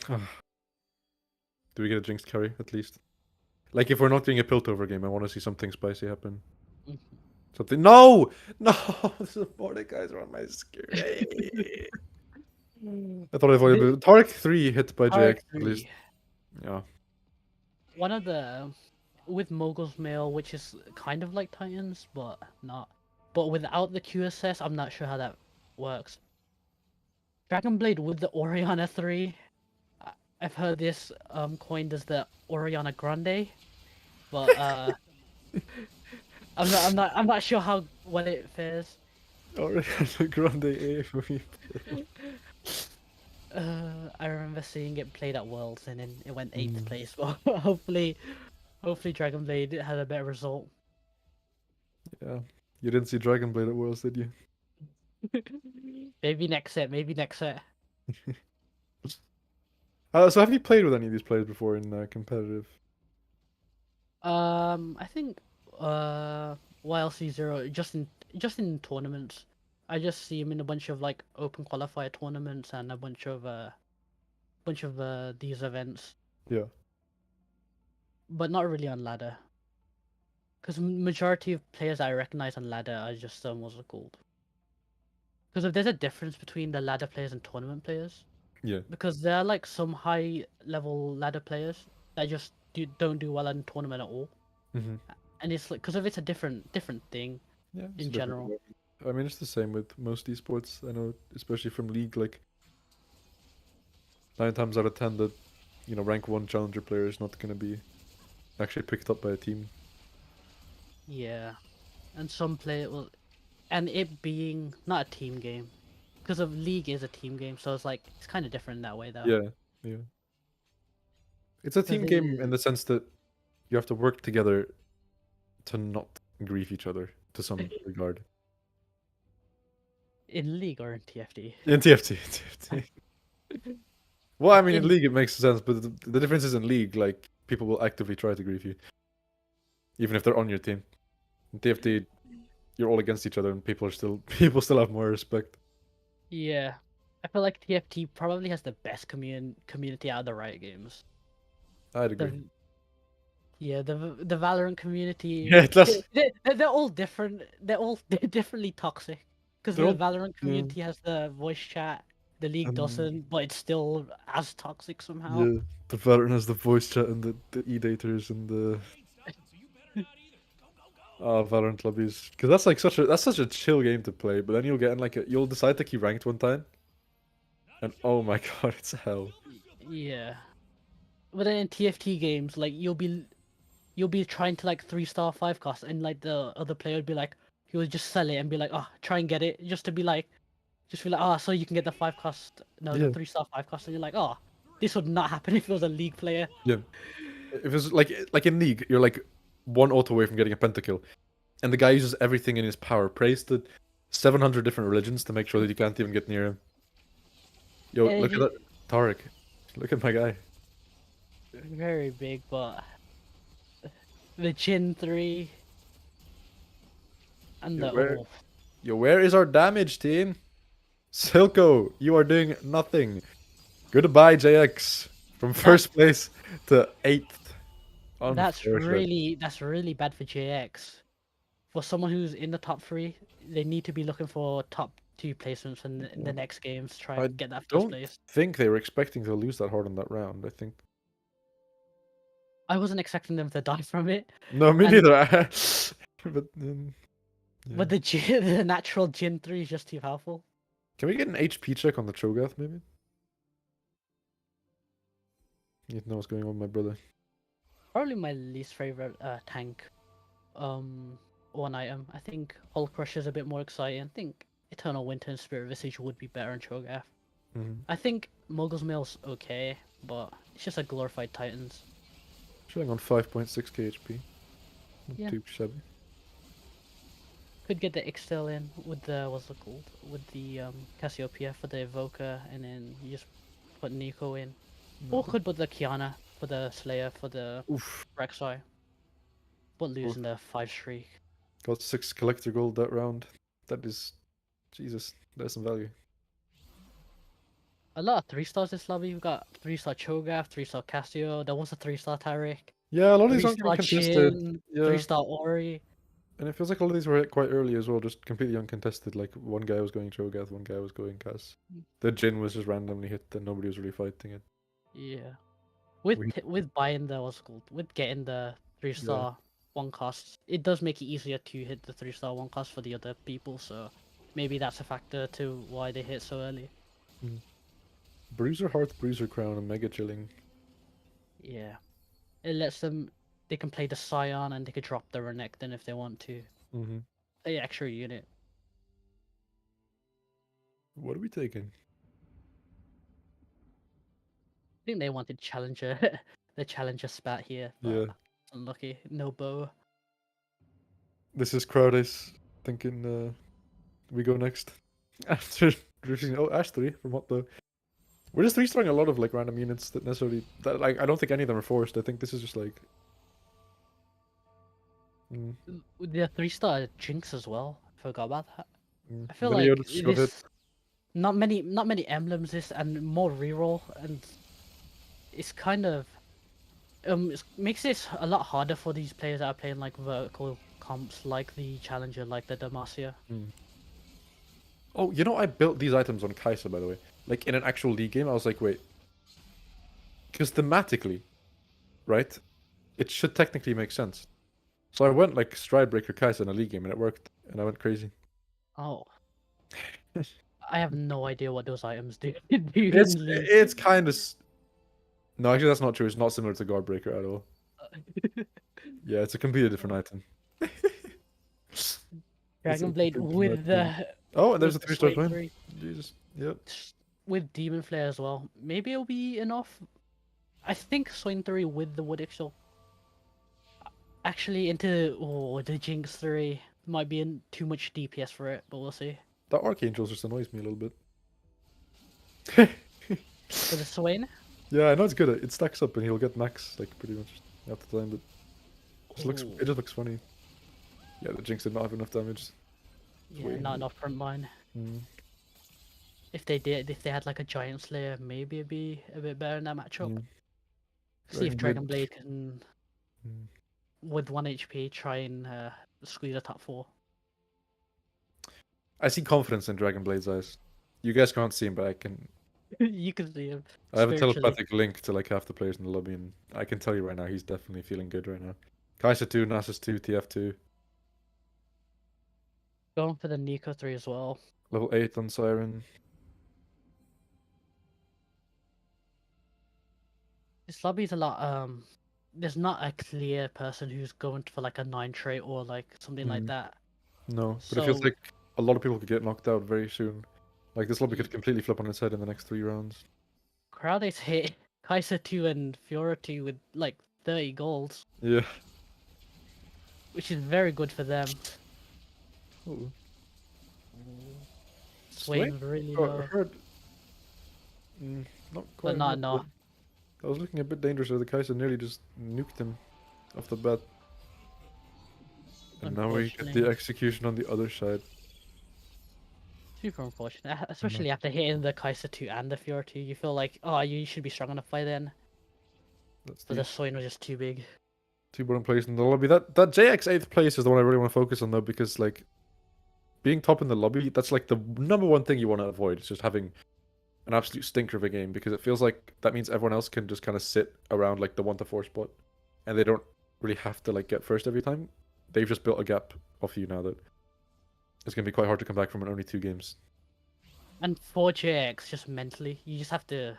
Do we get a Jinx carry at least? Like if we're not doing a Piltover game, I want to see something spicy happen. Something. No! No! The Mordekaiser on my screen. I thought I avoided Tark 3 hit by Arc JX at 3. least. Yeah. One of the with Mogul's Mail, which is kind of like Titans, but not. But without the QSS, I'm not sure how that works. Dragon Blade with the Oriana 3. I've heard this coined as the Oriana Grande, but I'm not sure how well it fares. Oriana Grande A for me. I remember seeing it played at Worlds and then it went 8th place. But hopefully Dragon Blade had a better result. Yeah. You didn't see Dragon Blade at Worlds, did you? Maybe next set. So have you played with any of these players before in competitive? I think YLC0 just in tournaments. I just see him in a bunch of like open qualifier tournaments and a bunch of these events, Yeah. but not really on ladder. Because majority of players I recognize on ladder are just what's it called? Because if there's a difference between the ladder players and tournament players, Yeah. because there are like some high level ladder players that just don't do well in tournament at all, and it's like because of it's a different thing. Yeah. In it's a different general. environment. I mean, it's the same with most esports. I know, especially from League, like 9 times out of 10 that, rank 1 challenger player is not going to be actually picked up by a team. Yeah, and some play well, and it being not a team game, because of League is a team game, so it's like it's kind of different in that way though. Yeah, yeah. It's a team game in the sense that you have to work together to not grief each other to some regard. In League or in TFT? In TFT. Well, I mean, in League it makes sense, but the difference is in League, like, people will actively try to grief you. Even if they're on your team. In TFT, you're all against each other and people still have more respect. Yeah, I feel like TFT probably has the best community out of the Riot games. I'd agree. The Valorant community. Yeah, it does. They're all different. They're differently toxic. Because the Valorant community has the voice chat, the League doesn't, but it's still as toxic somehow. Yeah, the Valorant has the voice chat and the e-daters and the Valorant lobbies. Because that's like such a chill game to play, but then you'll get in like you'll decide to keep ranked one time, and oh my god, it's hell. Yeah. But then in TFT games, like you'll be trying to like 3-star 5 cost, and like the other player would be like, he would just sell it and be like, oh, try and get it, just to be like, oh, so you can get the 5 cost, no, the Yeah, 3-star 5 cost, and you're like, oh, this would not happen if it was a league player. yeah. If it's like in League, you're like one auto away from getting a pentakill, and the guy uses everything in his power, prays to 700 different religions to make sure that you can't even get near him. Yo, And look at that, Tarek. Look at my guy. very big, but the Jin 3 and Yo, the where, oh, yo, where is our damage, team? Silco, you are doing nothing. Goodbye, JX. From first place to 8th. Unfortunate. that's really bad for JX. For someone who's in the top 3, they need to be looking for top 2 placements in the next games to try I and get that first don't place. think they were expecting to lose that hard on that round. I think. I wasn't expecting them to die from it. No, me And neither. But yeah. but the the natural Jin 3 is just too powerful. Can we get an HP check on the Cho'Gath, maybe? You know what's going on, my brother. Probably my least favorite tank one item. I think Hull Crush is a bit more exciting. I think Eternal Winter and Spirit Visage would be better in Cho'Gath. Mm-hmm. I think Mogul's Mill's okay, but it's just a glorified Titans. Showing on 5.6k HP. Not Yeah. too shabby. Could get the Ixtal in with the what's it called? With the Cassiopeia for the Evoker, and then you just put Nico in. Or could put the Kiana for the Slayer for the Oof. Rek'Sai. But losing the 5 streak. Got 6 collector gold that round. That is, Jesus, that's some value. A lot of 3-stars this lobby. We've got 3-star Cho'Gath, 3-star Cassio. There was a 3-star Taric. Yeah, a lot of these aren't getting 3-star contested. Jhin, Yeah. 3-star Ori. And it feels like a lot of these were quite early as well, just completely uncontested. Like one guy was going Cho'Gath, one guy was going Cass. The Jin was just randomly hit and nobody was really fighting it. Yeah. We- With buying the what's it called? With getting the 3-star 1 cost, it does make it easier to hit the 3-star 1 cost for the other people, so maybe that's a factor to why they hit so early. Bruiser Hearth, Bruiser Crown, and Mega Chilling. Yeah. It lets them, they can play the Scion and they could drop the Renekton if they want to. Mm-hmm. The extra unit. What are we taking? I think they wanted Challenger, the Challenger spat here, but Yeah. unlucky. No bow. This is Crowdace thinking we go next. After drifting. Oh, Ash 3 from what the. We're just 3-starring a lot of like random units that necessarily. That, like, I don't think any of them are forced. I think this is just like. With the 3-star Jinx as well. Forgot about that. I feel Video like just got hit. this not many emblems this and more reroll, and it's kind of it makes this a lot harder for these players that are playing like vertical comps like the Challenger, like the Demacia. Oh, you know, I built these items on Kai'Sa, by the way. Like, in an actual League game, I was like, wait. Because thematically, right, it should technically make sense. So I went, like, Stridebreaker Kai'Sa in a League game, and it worked. And I went crazy. Oh, I have no idea what those items do. It's kind of... No, actually, that's not true. It's not similar to Guardbreaker at all. Yeah, it's a completely different item. Dragon Blade with the Oh, and there's a with the 3-star Sway twin. Jesus. Yep. with Demon Flare as well. Maybe it'll be enough. I think Swain 3 with the Wood Ixtal. Actually, into the Jinx 3 might be in too much DPS for it, but we'll see. That Archangel just annoys me a little bit. For the Swain? Yeah, I know it's good. It stacks up and he'll get max like pretty much half the time, but it just looks funny. Yeah, the Jinx did not have enough damage. Yeah, not enough front line. Mm. If they had like a Giant Slayer, maybe it'd be a bit better in that matchup. Mm. See if Dragon Dragon Blade can, with 1 HP, try and squeeze a top 4. I see confidence in Dragon Blade's eyes. You guys can't see him, but I can. You can see him. I have a spiritually. telepathic link to like half the players in the lobby, and I can tell you right now he's definitely feeling good right now. Kai'Sa 2, Nasus 2, TF2, Going for the Nico 3 as well. level 8 on Siren. This lobby's a lot. There's not a clear person who's going for like a 9 trait or like something like Mm, that. no, but it feels So like a lot of people could get knocked out very soon. Like this lobby y- could completely flip on its head in the next 3 rounds. Crowd's hit Kaiser 2 and Fiora 2 with like 30 goals, Yeah. which is very good for them. Oh, Swain? Swaying really Oh, I low, heard. Not but quite not enough. enough. That was looking a bit dangerous. The Kaiser nearly just nuked him off the bat. And now we get Unfortunately, the execution on the other side. super unfortunate, No. especially after hitting the Kaiser 2 and the Fiora 2. You feel like, oh, you should be strong enough by then, That's but the the Swain was just too big. two bottom place in the lobby. That JX 8th place is the one I really want to focus on though, because like being top in the lobby, that's like the number one thing you want to avoid. It's just having an absolute stinker of a game, because it feels like that means everyone else can just kind of sit around like the 1 to 4 spot, and they don't really have to like get first every time. They've just built a gap off you now that it's gonna be quite hard to come back from in only 2 games. And for JX, just mentally, you just have to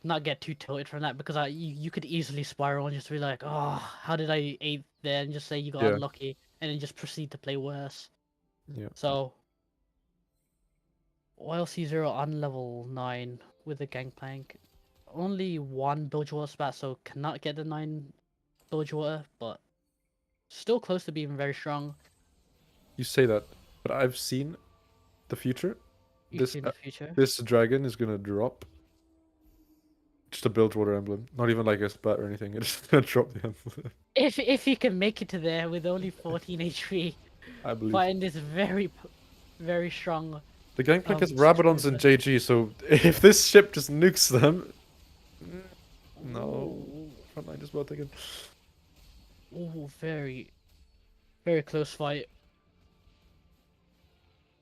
not get too tilted from that, because you could easily spiral and just be like, oh, how did I aim there, and just say you got Yeah. unlucky, and then just proceed to play worse. Yeah. So, while C0 on level 9 with the Gangplank, only one Bilgewater spat, so cannot get the 9 Bilgewater, but still close to being very strong. You say that, but I've seen the future. You've seen the future. This dragon is gonna drop just a Bilgewater emblem, not even like a spat or anything. It's just gonna drop the emblem. If he can make it to there with only 14 HP, I believe. fighting this very strong. The Gangplank has situation Rabadons and JG, so if this ship just nukes them, no, frontline just well taken. Oh, very close fight.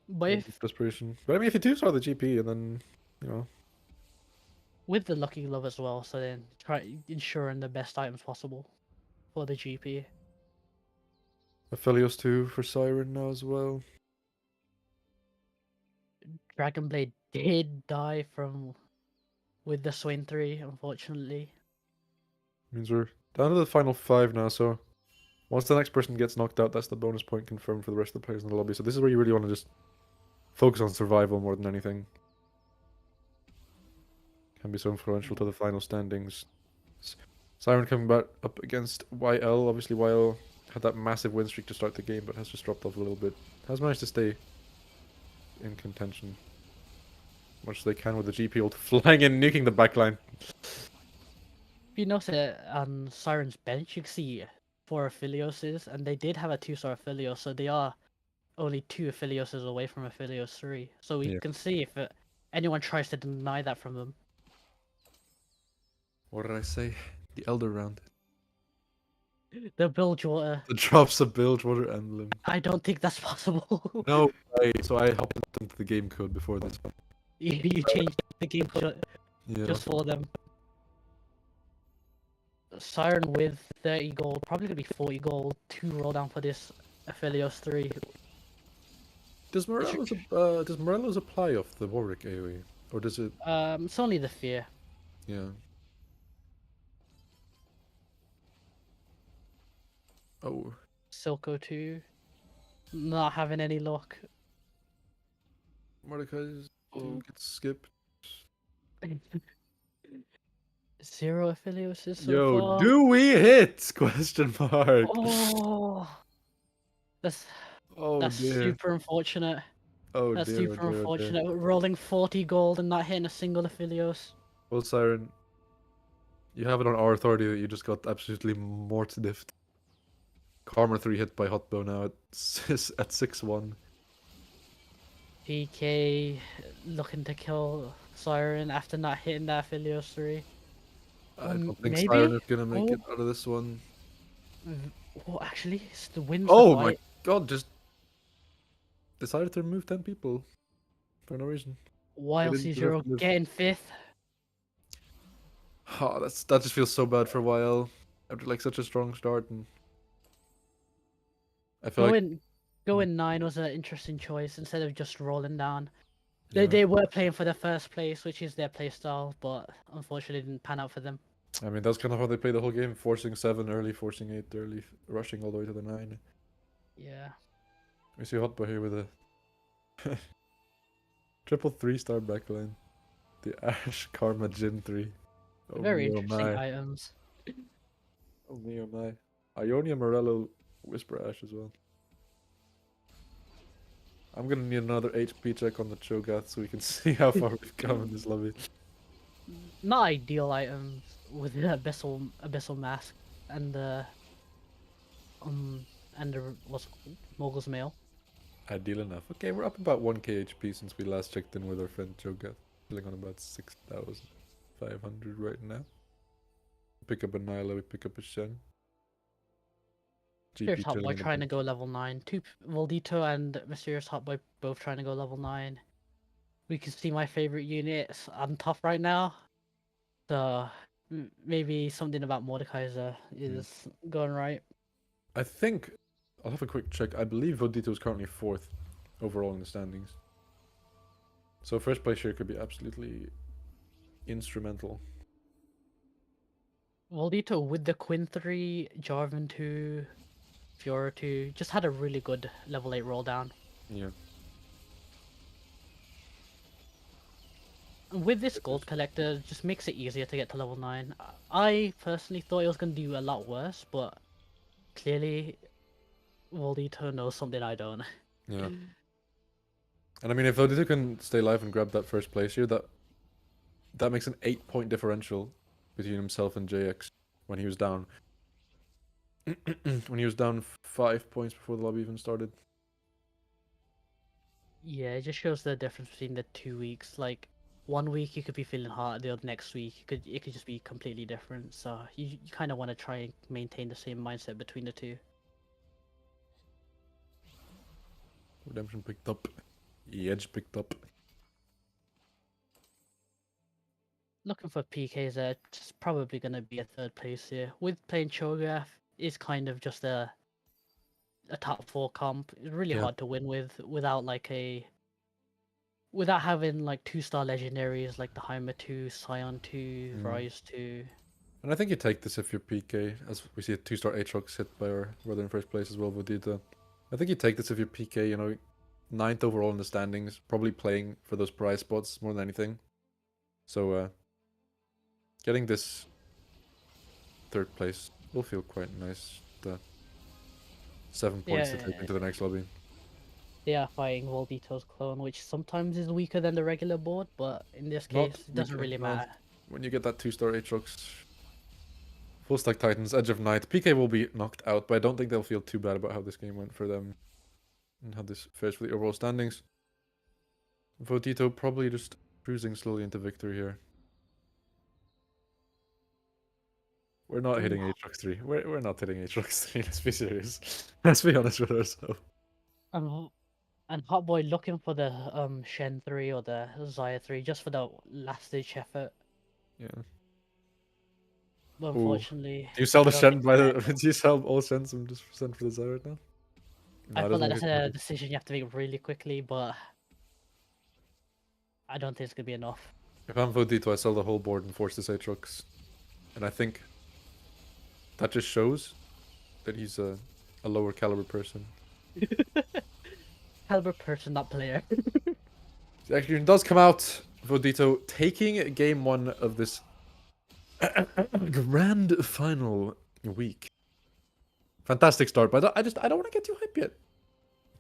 But if Desperation. But I mean, if you do start the GP and then, you know, with the lucky glove as well, so then try ensuring the best items possible for the GP. Aphelios 2 for Siren now as well. Dragonblade did die from with the Swain 3, unfortunately. Means we're down to the final 5 now, so once the next person gets knocked out, that's the bonus point confirmed for the rest of the players in the lobby. So this is where you really want to just focus on survival more than anything. Can be so influential to the final standings. Siren coming back up against YL. Obviously, YL had that massive win streak to start the game, but has just dropped off a little bit. Has managed to stay in contention much as they can with the GP ult flying in, nuking the backline. If you notice on Siren's bench, you can see 4 Aphelioses, and they did have a 2-star Aphelios, so they are only 2 Aphelioses away from Aphelios 3. So we Yeah. can see if anyone tries to deny that from them. What did I say? The Elder Round. The Bilgewater, The drops of Bilgewater emblem. I don't think that's possible. No, so I hopped into the game code before this. You changed the game code Yeah. just for them. Siren with 30 gold, probably gonna be 40 gold, 2 roll down for this Aphelios 3. Does Morello's apply off the Warwick AoE? Or does it? It's only the fear. Yeah. Oh. Silco 2, not having any luck. Mordecai's team gets skipped. 0 Aphelioses so Yo, far. do we hit? Question mark. Oh, that's Oh that's dear. super unfortunate. Oh That's dear. super unfortunate. Rolling 40 gold and not hitting a single Aphelios. Well, Siren, you have it on our authority that you just got absolutely mortified. Karma 3 hit by Hotbow now at 6-1. PK looking to kill Siren after not hitting that Aphelios 3. I don't think Maybe? Siren is gonna make it Oh. out of this one. Oh, actually, it's the wins Oh the my fight. god, just decided to remove 10 people for no reason. While didn't deserve C0 to live. getting 5th. Oh, that just feels so bad for YL after like such a strong start, and I feel like Going 9 was an interesting choice instead of just rolling down. yeah. They were playing for the first place, which is their playstyle, but unfortunately didn't pan out for them. I mean, that's kind of how they play the whole game, forcing 7 early, forcing 8 early, rushing all the way to the 9. Yeah. We see Hotboy here with a triple 3-star backline. The Ash Karma Jin 3. Oh Very me, oh interesting my. items. Oh me, oh my. Ionia Morello Whisper Ash as well. I'm gonna need another HP check on the Cho'Gath so we can see how far we've come in this lobby. Not ideal items with the abyssal mask and the what's it called? Mogul's mail. Ideal enough. Okay, we're up about 1k HP since we last checked in with our friend Cho'Gath. Feeling on about 6,500 right now. Pick up a Nyla, we pick up a Shen. Mysterious GP chilling Hotboy in the trying to back. go level 9. Valdito and Mysterious Hotboy both trying to go level 9. We can see my favorite units. I'm tough right now. So maybe something about Mordekaiser is going right. I think I'll have a quick check. I believe Vodito is currently 4th overall in the standings. So first place here could be absolutely instrumental. Valdito with the Quinn 3, Jarvan 2, Fiora 2, just had a really good level 8 roll down. Yeah. And with this gold collector, just makes it easier to get to level 9. I personally thought it was going to do a lot worse, but clearly Valdito knows something I don't. Yeah. And I mean, if Vodito can stay alive and grab that first place here, that makes an 8-point differential between himself and JX when he was down. When he was down 5 points before the lobby even started. Yeah, it just shows the difference between the 2 weeks. Like, 1 week you could be feeling hot, the other next week it could just be completely different. So you kind of want to try and maintain the same mindset between the two. Redemption picked up. Edge picked up. Looking for PKs there, just probably going to be a 3rd place here. With playing Cho'Gath, is kind of just a top 4 comp. It's really Yeah. hard to win without without having like 2-star legendaries like the Heimer 2, Scion 2, Rise 2. And I think you take this if you're PK, as we see a 2-star Aatrox hit by our brother in first place as well, Vodito. I think you take this if you're PK, you know, 9th overall in the standings, probably playing for those prize spots more than anything. So, getting this 3rd place will feel quite nice. The 7 points to take into the next lobby. They are fighting Valdito's clone, which sometimes is weaker than the regular board, but in this case, it doesn't really matter. When you get that 2-star Aatrox, full stack Titans, Edge of Night, PK will be knocked out, but I don't think they'll feel too bad about how this game went for them and how this fares for the overall standings. Vodito probably just cruising slowly into victory here. We're not hitting Aatrox 3. We're not hitting Aatrox 3, let's be serious. Let's be honest with ourselves. And Hotboy looking for the Shen 3 or the Xayah 3 just for the last ditch effort. Yeah. But unfortunately, Do you sell the I don't Shen think by they're- the? Do you sell all Shens and just send for the Xayah right now? I No, it feel like doesn't that's look a decision you have to make really quickly, but I don't think it's gonna be enough. If I'm Vodito, I sell the whole board and force this Aatrox. And I think that just shows that he's a lower caliber person. Caliber person, not player. The execution does come out. Vodito taking game 1 of this grand final week. Fantastic start, but I don't want to get too hype yet.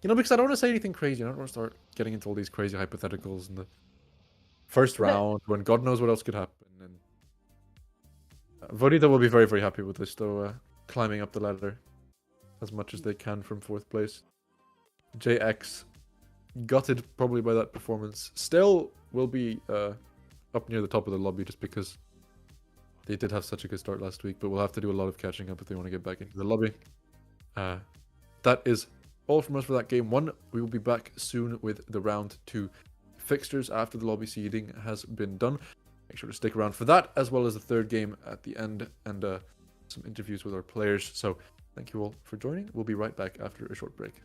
You know, because I don't want to say anything crazy. I don't want to start getting into all these crazy hypotheticals in the first round when God knows what else could happen. And Vodito will be very, very happy with this, though, climbing up the ladder as much as they can from 4th place. JX, gutted probably by that performance, still will be up near the top of the lobby just because they did have such a good start last week, but we'll have to do a lot of catching up if they want to get back into the lobby. That is all from us for that game 1. We will be back soon with the round 2 fixtures after the lobby seeding has been done. Make sure to stick around for that, as well as the 3rd game at the end and some interviews with our players. So thank you all for joining. We'll be right back after a short break.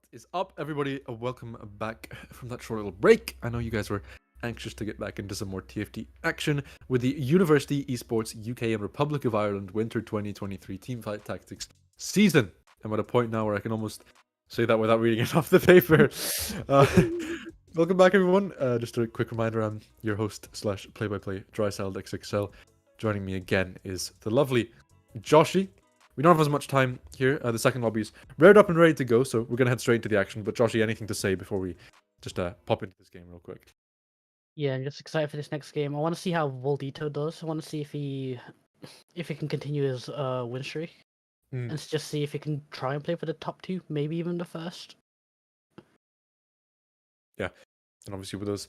What is up, everybody? Welcome back from that short little break. I know you guys were anxious to get back into some more TFT action with the University Esports UK and Republic of Ireland Winter 2023 Teamfight Tactics season. I'm at a point now where I can almost say that without reading it off the paper. Welcome back, everyone. Just a quick reminder, I'm your host slash play-by-play Dryseld XXL. Joining me again is the lovely Joshy. We don't have as much time here. The second lobby is reared up and ready to go, so we're going to head straight into the action. But Joshy, anything to say before we just pop into this game real quick? Yeah, I'm just excited for this next game. I want to see how Voldito does. I want to see if he can continue his win streak, Mm. and just see if he can try and play for the top two, maybe even the first. Yeah, and obviously with those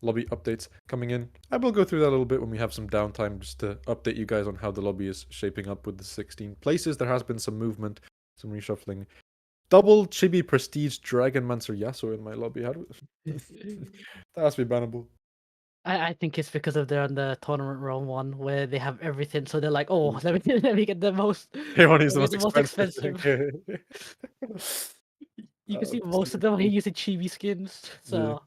lobby updates coming in, I will go through that a little bit when we have some downtime, just to update you guys on how the lobby is shaping up with the 16 places. There has been some movement, some reshuffling. Double Chibi Prestige Dragon Mancer Yasuo in my lobby. How do that has to be bannable. I think it's because of they're on the tournament round one where they have everything, so they're like, oh, let me get the most. Hey, one is the Let me most get expensive. You can see most of them are using chibi skins, so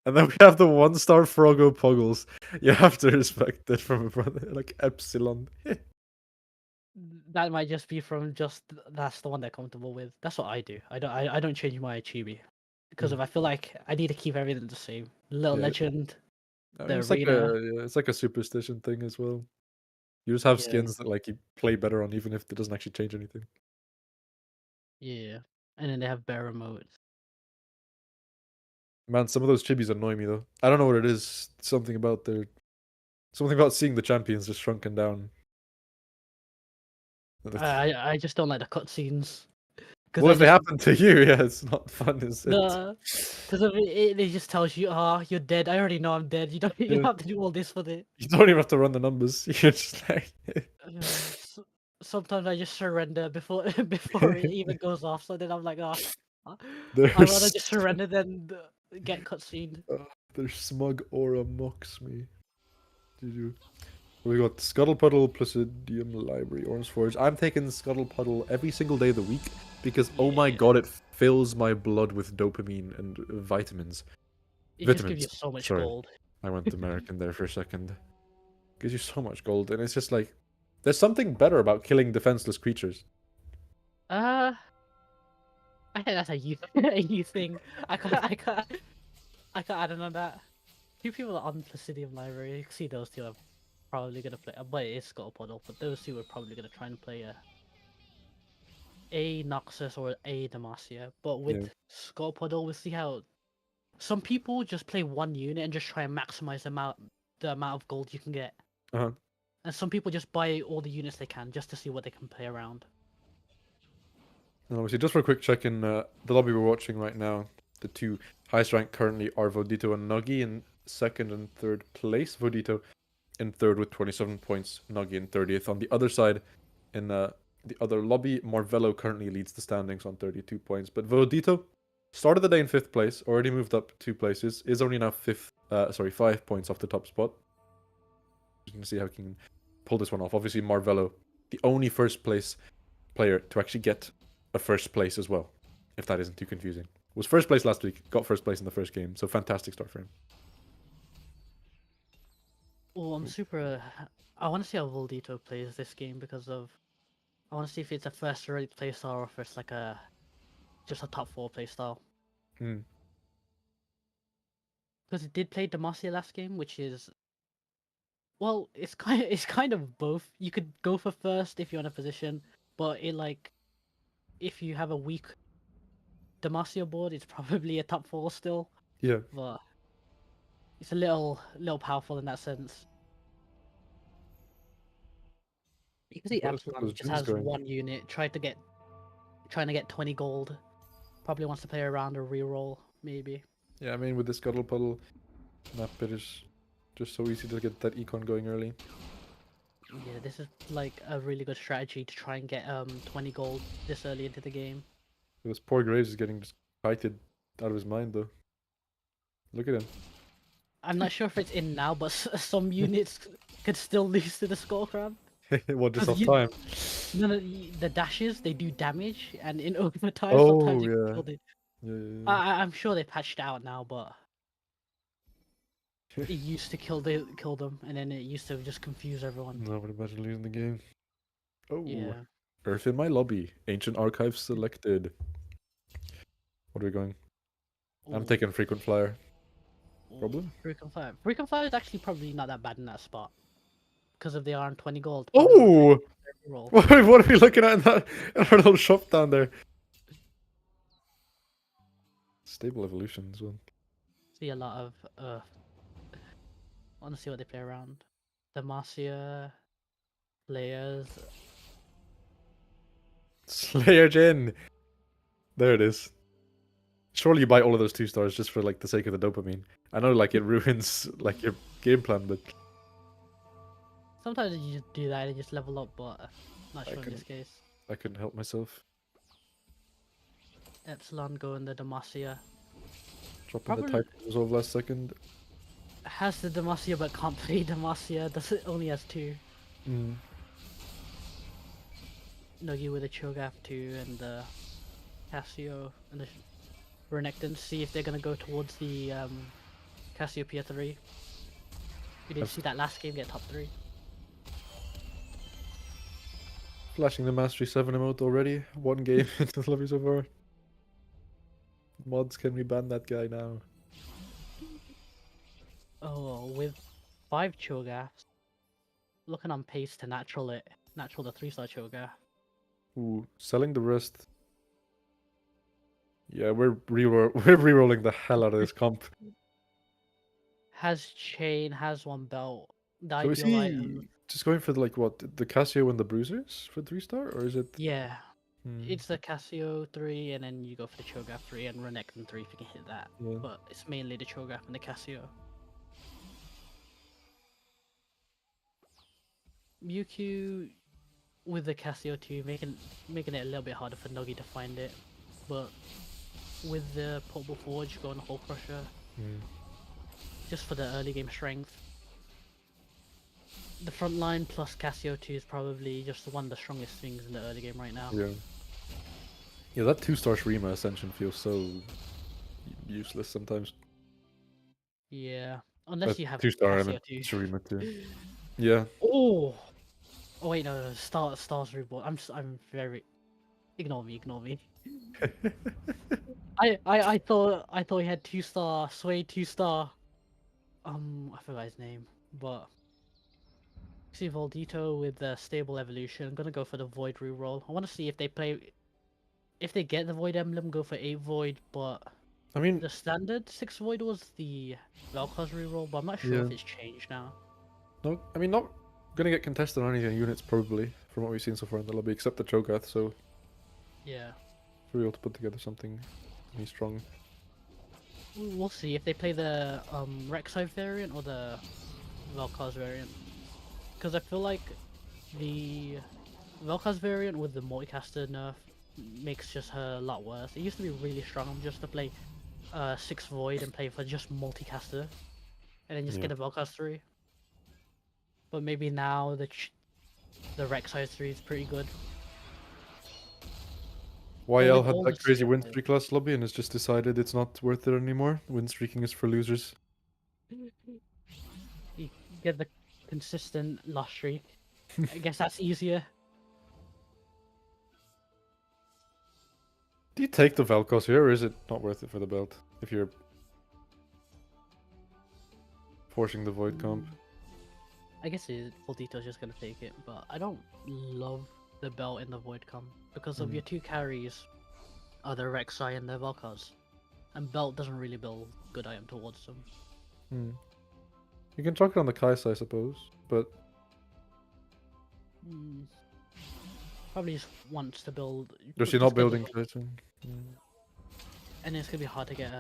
And then we have the 1-star Froggo Puggles. You have to respect it from a brother like Epsilon. that might just be from that's the one they're comfortable with. That's what I do. I don't change my chibi because Mm. if I feel like I need to keep everything the same. Little Yeah. Legend, I mean, the it's like arena. it's like a superstition thing as well. You just have Yeah, skins that like you play better on, even if it doesn't actually change anything. yeah, and then they have better remotes. Man, some of those chibis annoy me though. I don't know what it is. Something about seeing the champions just shrunken down. I just don't like the cutscenes because Well, I if they just happen to you, yeah, it's not fun, is it? the because of it just tells you, you're dead. I already know I'm dead. You don't Yeah. have to do all this for it. You don't even have to run the numbers. You're just like, Sometimes I just surrender before before it even goes off. So then I'm like, I'd rather there's just surrender than get cutscene. their smug aura mocks me. Did you? We got Scuttle Puddle, Placidium Library, Orange Forge. I'm taking Scuttle Puddle every single day of the week because, oh my Yeah. god, it fills my blood with dopamine and vitamins. It just gives you Vitamins. so much Sorry, gold. I went American there for a second. Gives you so much gold, and it's just like, there's something better about killing defenseless creatures. I think that's a youth a youth thing. I don't know that. Two people are on Placidium Library. You can see those two are probably gonna play. But it is Skull Puddle, but those two are probably gonna try and play a Noxus or a Demacia. But with Yeah. Skull Puddle, we'll see how some people just play one unit and just try and maximize the amount of gold you can get. Uh-huh. And some people just buy all the units they can just to see what they can play around. And obviously, just for a quick check in the lobby we're watching right now, the two highest ranked currently are Vodito and Nuggy in second and third place. Vodito in third with 27 points, Nuggy in 30th. On the other side, in the other lobby, Marvello currently leads the standings on 32 points. But Vodito started the day in 5th place, already moved up 2 places, is only now 5 points off the top spot. You can see how he can pull this one off. Obviously, Marvello, the only first place player to actually get a first place as well, if that isn't too confusing. Was first place last week, got first place in the first game, so fantastic start for him. Well, I'm super. I want to see how Voldito plays this game because of. I want to see if it's a first rate playstyle or if it's like just a top 4 playstyle. Hmm. Because it did play Demacia last game, which is. Well, it's kind of both. You could go for first if you're in a position, but if you have a weak Demacia board, it's probably a top 4 still. Yeah. But it's a little powerful in that sense. You can see Let's get Epsilon those just bins has going. one unit, trying to get 20 gold. Probably wants to play around a reroll, maybe. Yeah, I mean, with the Scuttle Puddle map, it is just so easy to get that econ going early. Yeah, this is like a really good strategy to try and get 20 gold this early into the game. This poor Graves is getting just kited out of his mind, though. Look at him. I'm not sure if it's in now, but some units could still lose to the Skull Crab. What, just Because off time? No, the dashes, they do damage, and in overtime Oh, sometimes you can yeah. kill it. Yeah. I'm sure they patched it out now, but it used to kill them, and then it used to just confuse everyone. No, but imagine losing the game. Oh, Yeah. Earth in my lobby. Ancient archives selected. What are we going? I'm Ooh, taking frequent flyer. ooh. Problem? Frequent Fire. Frequent Fire is actually probably not that bad in that spot because of the RN 20 gold. Oh! Roll. What are we looking at in that in our little shop down there? Stable evolution as well. See a lot of I want to see what they play around. Demacia players. Slayer Jin. There it is. Surely you buy all of those 2 stars just for like the sake of the dopamine. I know like it ruins like your game plan, but Sometimes you just do that and just level up, but not sure in this case. I couldn't help myself. Epsilon go in the Demacia. Dropping the Probably type resolve last second. has the Demacia but can't play Demacia. Does it only has 2. Mm. Nogi with a Cho'Gath 2 and the Casio and the Renekton. See if they're gonna go towards the Cassiopeia 3. We did see that last game get top 3. Flashing the Mastery 7 emote already. 1 game into the lobby so far. Mods, can we ban that guy now? Oh, with 5 Cho'Gaths. Looking on pace to natural the 3-star Cho'Gath. Ooh, selling the rest. Yeah, we're re-rolling the hell out of this comp. Has chain, has 1 belt. The So is ideal he item. just going for like what the Casio and the Bruisers for 3-star, or is it? Yeah. Hmm, It's the Casio 3 and then you go for the Cho'Gath 3 and Renekton 3 if you can hit that. yeah. But it's mainly the Cho'Gath and the Casio. Mewtwo with the Casio 2 making it a little bit harder for Nuggy to find it. But with the Portable Forge going Hole Crusher, Hmm. just for the early game strength. The front line plus Casio 2 is probably just one of the strongest things in the early game right now. Yeah. Yeah, that 2-star Shurima Ascension feels so useless sometimes. Yeah. Unless you have 2-star, I Casio meant 2. Shurima too. Yeah. Oh! Oh wait, no, Stars Reborn. I'm very... Ignore me. I thought he had 2-star, Sway 2-star. I forgot his name, but... See Voldito with the stable evolution. I'm gonna go for the Void reroll. I want to see if they play... If they get the Void Emblem, go for 8 Void, but... I mean, The standard 6 Void was the Vel'Koz reroll, but I'm not sure yeah. if it's changed now. No, I mean, not gonna get contested on any units probably from what we've seen so far in the lobby, except the Cho'Gath. So Yeah. we're able to put together something really strong. We'll see if they play the Rek'Sai variant or the Vel'Koz variant. Because I feel like the Vel'Koz variant with the multicaster nerf makes just her a lot worse. It used to be really strong just to play 6 Void and play for just multicaster. And then just get a Vel'Koz 3. But maybe now the Rek'Sai 3 is pretty good. YL had all that the crazy win CFs. streak last lobby and has just decided it's not worth it anymore. Win streaking is for losers. You get the consistent loss streak. I guess that's easier. Do you take the Vel'Koz here, or is it not worth it for the belt if you're forcing the Void comp? I guess Voldito's just gonna take it, but I don't love the belt in the Void Com because of your 2 carries are the Rek'Sai and the Vel'Koz. And belt doesn't really build good item towards them. Hmm. You can chuck it on the Kaisa, I suppose, but Probably just wants to build. does she just not get the building Void. Kaisa? And it's gonna be hard to get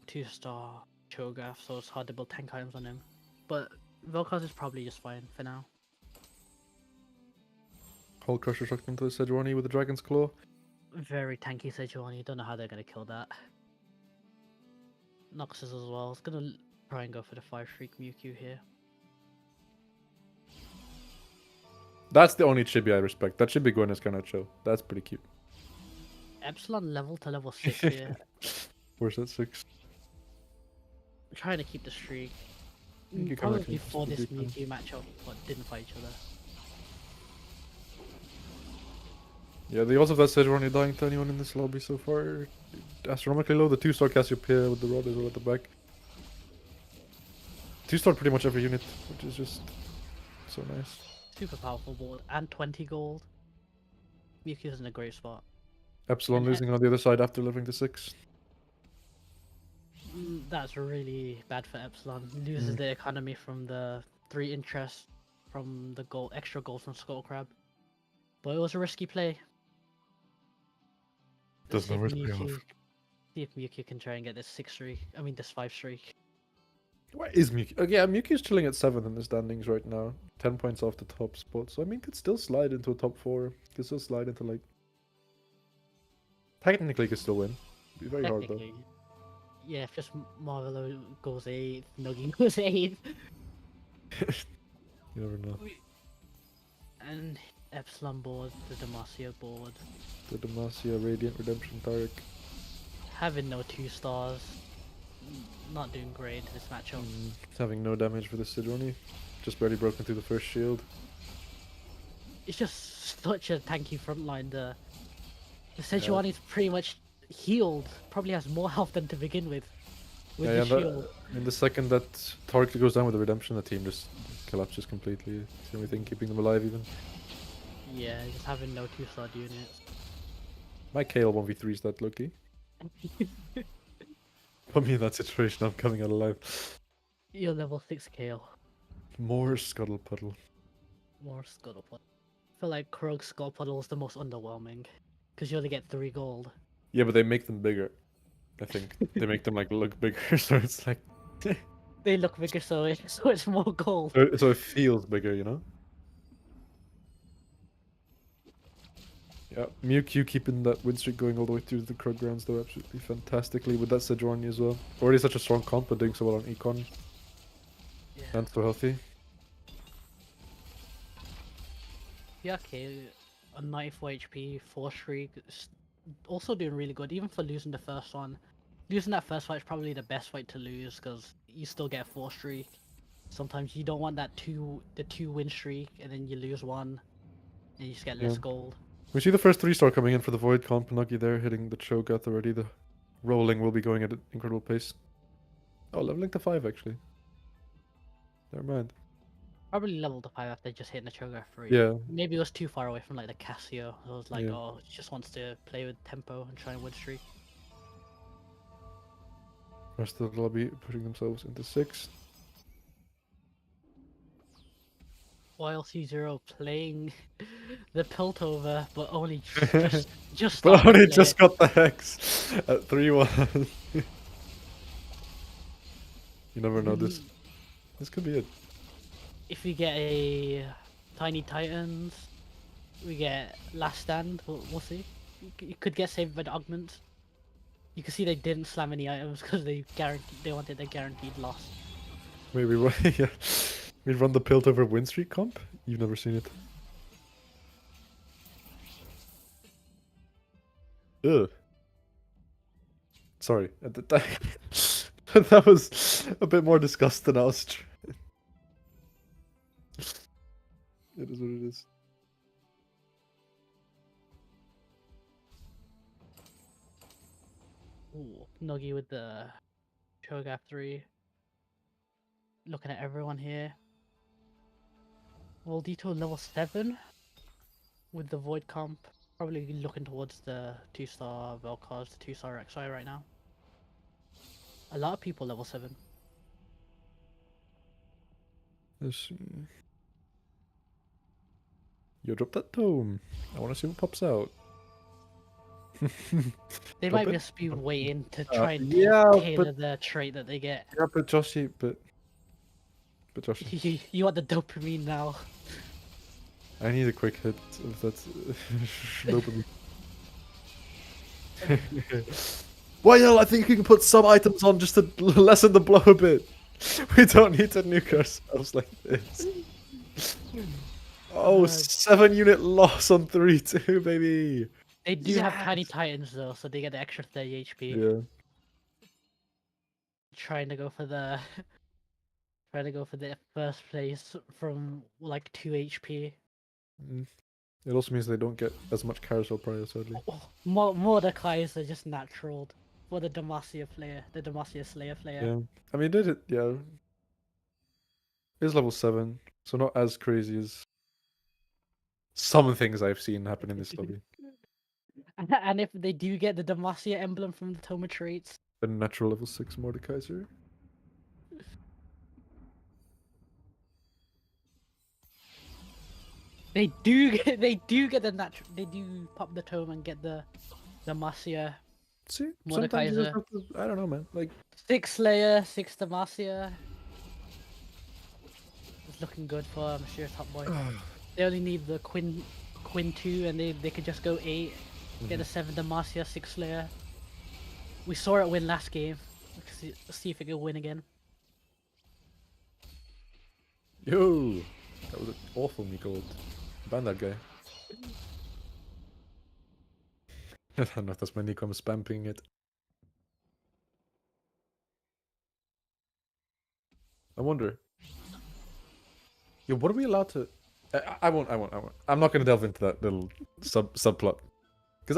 2-star Cho'Gath, so it's hard to build tank items on him. But Vel'Koz is probably just fine for now. Hole Crusher chucked into the Sejuani with the Dragon's Claw. Very tanky Sejuani, don't know how they're gonna kill that. Noxus as well. It's gonna try and go for the 5 Shriek Mewtwo here. That's the only chibi I respect. That chibi Gwen is kind of chill. That's pretty cute. Epsilon level to level 6 here. Where's that 6? Trying to keep the streak. think you can Probably actually before this dispute them. Mewtwo matchup, but didn't fight each other. Yeah, the odds of that Sejuani dying to anyone in this lobby so far are astronomically low. The 2-star Cassiopeia with the rod as well at the back. 2-star pretty much every unit, which is just so nice. Super powerful board and 20 gold. Mewtwo's in a great spot. Epsilon And losing on the other side after living to 6. That's really bad for Epsilon. Loses Mm. the economy from the 3 interest from the gold, extra gold from Skull Crab. But it was a risky play. Does See no if risk pay off. see if Mewtwo can try and get this 6 streak. I mean, this 5 streak. Where is Mewtwo? Oh, yeah, Mewtwo's chilling at 7 in the standings right now. 10 points off the top spot. So, I mean, could still slide into a top 4. Could still slide into, like... Technically, could still win. Be very hard, though. Technically. Yeah, if just Marvelo goes 8th, Nuggy goes 8th. You never know. And Epsilon board, the Demacia board. The Demacia, Radiant, Redemption, Tarek. Having no 2 stars. Not doing great in this matchup. Having no damage for the Sidroni. Just barely broken through the first shield. It's just such a tanky front line. The Sejuani is pretty much healed. Probably has more health than to begin with. With the shield. In the second that Tarek goes down with the Redemption, the team just collapses completely. It's the only thing keeping them alive, even. Yeah, just having no 2-star units. My Kale 1v3 is that lucky. Put me in that situation, I'm coming out alive. You're level 6 Kale. More Scuttle Puddle. More Scuttlepuddle. I feel like Krog Scuttlepuddle is the most underwhelming. Because you only get 3 gold. Yeah, but they make them bigger. I think. They make them like look bigger, so it's like... They look bigger, so it's more gold. So it feels bigger, you know? Yeah, Mewtwo keeping that win streak going all the way through the Krug rounds, though, absolutely fantastically with that Sejuani as well. Already such a strong comp, but doing so well on Econ. Yeah. And so healthy. Yeah, okay. A 94 HP, 4 streak. Also doing really good, even for losing the first one. Losing that first fight is probably the best fight to lose, because you still get a 4 streak. Sometimes you don't want that the 2 win streak, and then you lose one, and you just get less Yeah. gold. We see the first 3-star coming in for the Void comp. Nuggy there hitting the Cho'Gath already. The rolling will be going at an incredible pace. Oh, leveling to 5 actually. Never mind. Probably leveled to 5 after just hitting the Cho'Gath 3. Yeah. Maybe it was too far away from like the Casio. I was like, Yeah. oh, it just wants to play with tempo and try and win streak. Rest of the lobby pushing themselves into 6. While C0 playing the Piltover, but only just But started to only play just it. got the Hex at 3-1. You never know this. This could be it. If we get a Tiny Titans, we get Last Stand. We'll see. You could get saved by the augment. You can see they didn't slam any items because they wanted a guaranteed loss. Maybe yeah. We run the Piltover win streak comp? You've never seen it. Ugh. Sorry. At the time, that was a bit more disgust than I was trying. It is what it is. Ooh, Nuggy with the Cho'Gath 3. Looking at everyone here. Voldito level 7 with the Void comp. Probably looking towards the 2-star Vel'Koz, the 2-star XI right now. A lot of people level 7. Let's see. Yo, drop that tome. I want to see what pops out. They Drop might it. just be waiting to Uh, try and yeah, tailor the trait that they get. Yeah, but Joshy, but Joshy. You want the dopamine now. I need a quick hit of that dopamine. Well, I think you can put some items on just to lessen the blow a bit. We don't need to nuke ourselves like this. Oh, 7-unit loss on 3-2, baby. They do have Tiny Titans though, so they get the extra 30 HP. Yeah. trying to go for the trying to go for the first place from like 2 HP. It also means they don't get as much carousel prior, sadly. Mordecai's are just natural for the Demacia player, the Demacia Slayer player. Yeah. I mean, did it? Yeah. It's level 7, so not as crazy as some things I've seen happen in this lobby. And if they do get the Demacia emblem from the Toma traits, The natural level 6 Mordekaiser. they do get the natural. They do pop the Toma and get the Demacia See, sometimes you just Mordekaiser. have to, I don't know, man. Like, 6 Slayer, 6 Demacia. It's looking good for Monsieur Top Boy. They only need the Quinn 2, and they could just go 8, get a 7 Demacia, 6 Slayer. We saw it win last game. Let's see if it can win again. yo, that was an awful Miko. Ban that guy. I don't know if that's my Nico, I'm spamming it. I wonder. Yo, what are we allowed to... I won't. I'm not gonna delve into that little subplot. Because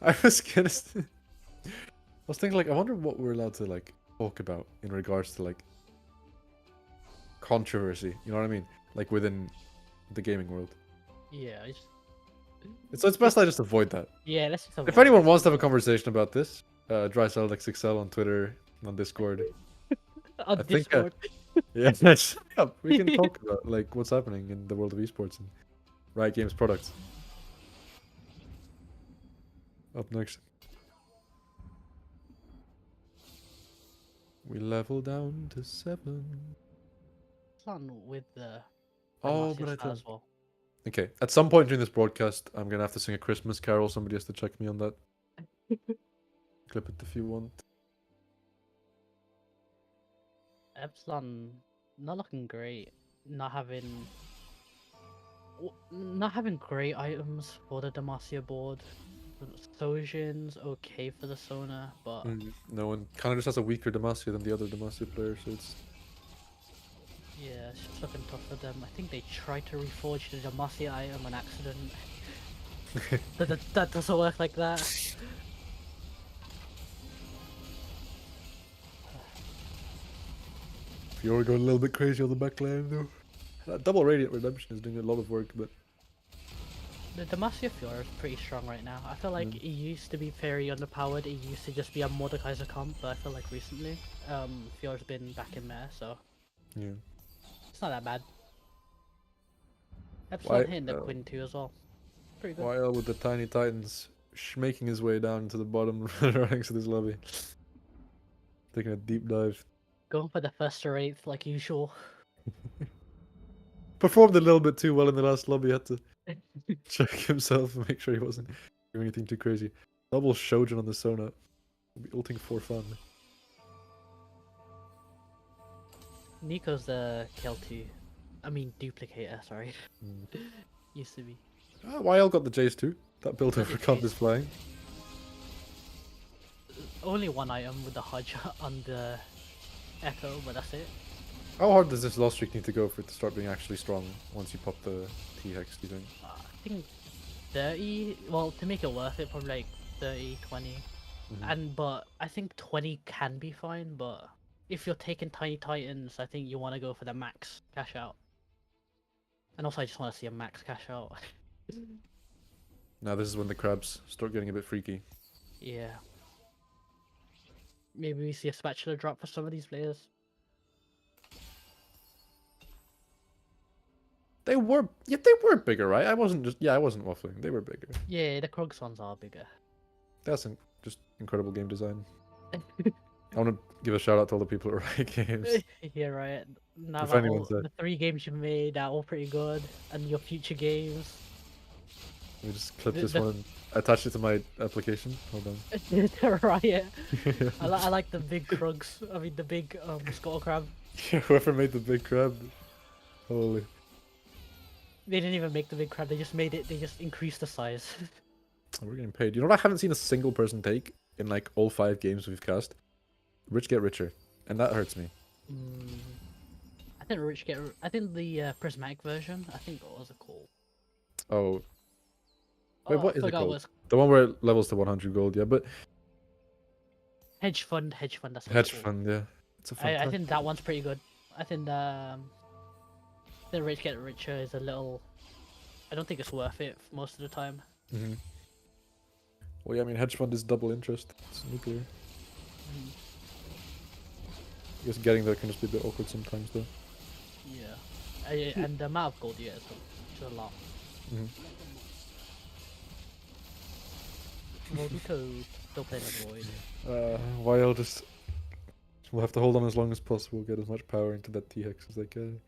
I was thinking, like, I wonder what we're allowed to, like, talk about in regards to, like, controversy. You know what I mean? Like, within the gaming world. Yeah. So it's best I just avoid that. Yeah, let's just If anyone wants to have a conversation about this, DrySalXXL on Twitter, on Discord. on I think, Discord. Yeah, we can talk about, like, what's happening in the world of esports and Riot Games products. Up next. We level down to 7. It's on with the Oh, Demacia but I style as don't. well. Okay, at some point during this broadcast, I'm gonna have to sing a Christmas carol. Somebody has to check me on that. Clip it if you want. Epsilon not looking great. Not having great items for the Demacia board. Sojin's okay for the Sona, but No one kind of just has a weaker Demacia than the other Demacia player, so it's... yeah, it's just looking tough for them. I think they tried to reforge the Demacia item on accident. that doesn't work like that. Fiora going a little bit crazy on the backline though. That double Radiant Redemption is doing a lot of work, but... The Demacia Fiora is pretty strong right now. I feel like it used to be very underpowered. It used to just be a Mordekaiser comp, but I feel like recently, Fiora's been back in there, so Yeah. it's not that bad. Epsilon Why- hitting the Quinn 2 as well. Pretty good. YL with the Tiny Titans making his way down to the bottom ranks of this lobby. Taking a deep dive. Going for the first or 8th like usual. Performed a little bit too well in the last lobby, had to check himself and make sure he wasn't doing anything too crazy. Double Shojin on the Sona. Will be ulting for fun. Nico's the kill 2. I mean duplicator, sorry. Used to be. YL got the Jace too. That build over comp is flying. Only one item with the Hodge on the Echo, but that's it. How hard does this loss streak need to go for it to start being actually strong once you pop the T-Hex, do you think? I think 30, well, to make it worth it, probably like 30, 20. But I think 20 can be fine, but if you're taking Tiny Titans, I think you want to go for the max cash out. And also I just want to see a max cash out. Now this is when the crabs start getting a bit freaky. Yeah. Maybe we see a spatula drop for some of these players. They were bigger, right? I wasn't waffling. They were bigger. Yeah, the Krugs ones are bigger. That's just incredible game design. I want to give a shout out to all the people at Riot Games. Yeah, right. Now If that anyone's the 3 games you made are all pretty good, and your future games. Let me just clip The- this the- one and attach it to my application. Hold on. Riot. I like the big Krugs. I mean the big Skull Crab. Yeah, whoever made the big crab. Holy. They didn't even make the big crab. They just made it. They just increased the size. We're getting paid. You know what I haven't seen a single person take in like all 5 games we've cast? Rich get richer, and that hurts me. Mm, I think Rich get. I think the prismatic version. I think what was it called? Oh, wait, Oh, what I is it forgot called? what it's The one where it levels to 100 gold, yeah, but hedge fund. Hedge fund. That's what it's hedge called. fund, yeah. It's a I fantastic. think that one's pretty good. I think the Rich get richer is a little. I don't think it's worth it most of the time. Hmm. Well, yeah, I mean, hedge fund is double interest. It's nuclear. Mm, I guess getting there can just be a bit awkward sometimes, though. yeah, and the amount of gold you get is a lot. Hmm. Moldy Toad still playing the void. Why I'll just... We'll have to hold on as long as possible, get as much power into that T-Hex as I can.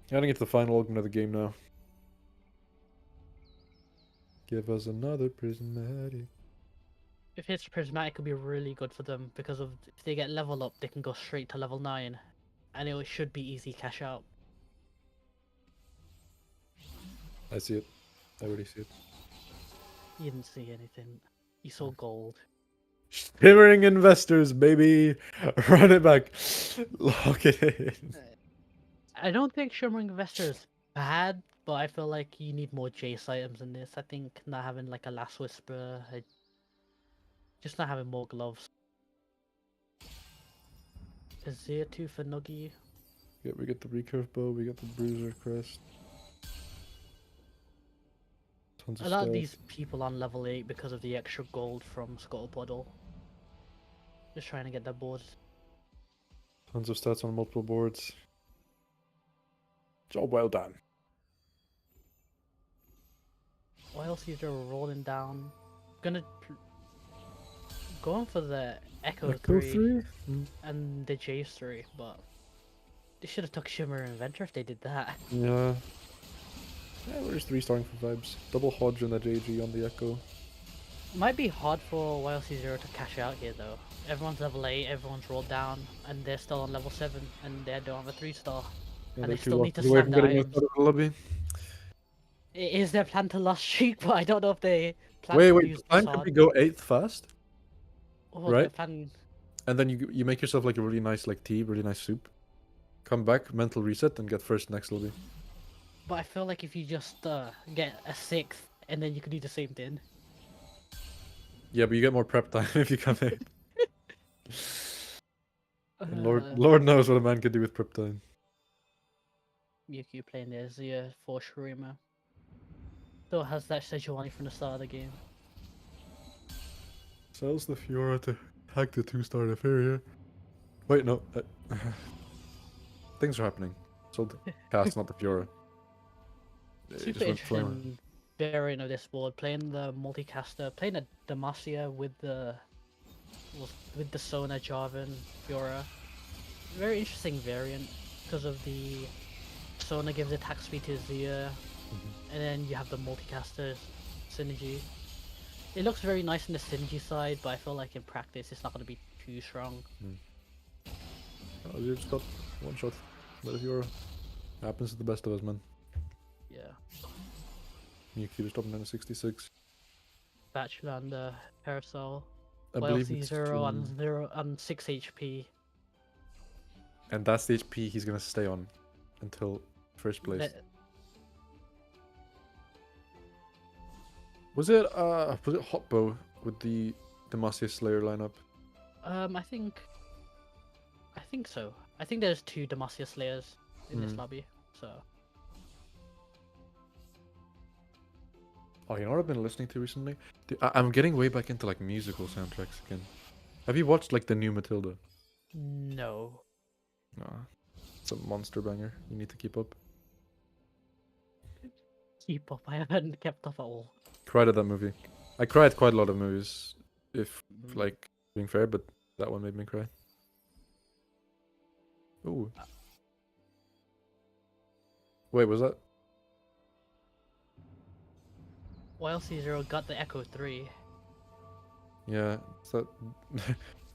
Heading into the final augment of the game now. Give us another prismatic. If it's prismatic, it could be really good for them because of if they get level up, they can go straight to level 9, and it should be easy cash out. I see it. I already see it. You didn't see anything. You saw gold. Shimmering investors, baby! Run it back. Lock it in. I don't think Shimmering Investor is bad, but I feel like you need more Jace items in this. I think not having like a Last Whisper, just not having more gloves. Azir 2 for Nuggy. Yeah, we get the recurve bow, we get the bruiser crest. Tons of A lot of stuff. these people on level 8 because of the extra gold from Scuttle Puddle. Just trying to get their board. Tons of stats on multiple boards. Job well done. Oil Caesar rolling down. Going for the Echo 3 and the Jace 3, but they should have took Shimmer Inventor if they did that. Yeah. Yeah, we're just 3-starring for vibes. Double Hodge and that JG on the Echo. Might be hard for YLC0 to cash out here though. Everyone's level 8, everyone's rolled down, and they're still on level 7, and they don't have a 3-star. Yeah, And they they're 2 still need to losses away slam from their getting items. outside of the lobby. It is their plan to last streak, but I don't know if they plan Wait, to wait, use the plan this could hard. be go 8th fast, Oh, right? the plan... And then you make yourself like a really nice like tea, really nice soup. Come back, mental reset, and get first next lobby. But I feel like if you just get a 6th, and then you could do the same thing. Yeah, but you get more prep time if you come in. And Uh, Lord knows what a man can do with prep time. Mewtwo playing the Azir for Shurima. Still has that Sejuani from the start of the game. Sells the Fiora to hack the 2-star Etheria. Wait, no. Things are happening. Sold the cast, not the Fiora. It Super just went flamer. interesting variant of this board, playing the multicaster, playing a Demacia with the Sona, Jarvan, Fiora. Very interesting variant because of the Sona gives attack speed to Azir, and then you have the multicaster synergy. It looks very nice in the synergy side, but I feel like in practice it's not going to be too strong. Oh, you just got one shot by the Fiora. Happens to the best of us, man. Yeah. Mewtwo is dropping down to 66. Bachelor and Parasol. I believe it's 0 on 6 HP. And that's the HP he's gonna stay on until first place. Was it Hotbow with the Demacia Slayer lineup? I think so. I think there's 2 Demacia Slayers in this lobby, so... Oh, you know what I've been listening to recently? Dude, I'm getting way back into like musical soundtracks again. Have you watched like the new Matilda? No. No, it's a monster banger. You need to keep up. Keep up, I haven't kept up at all. Cried at that movie. I cried quite a lot of movies, if like being fair, but that one made me cry. Ooh. Wait, was that? YLC0 got the Echo 3. Yeah. Is that...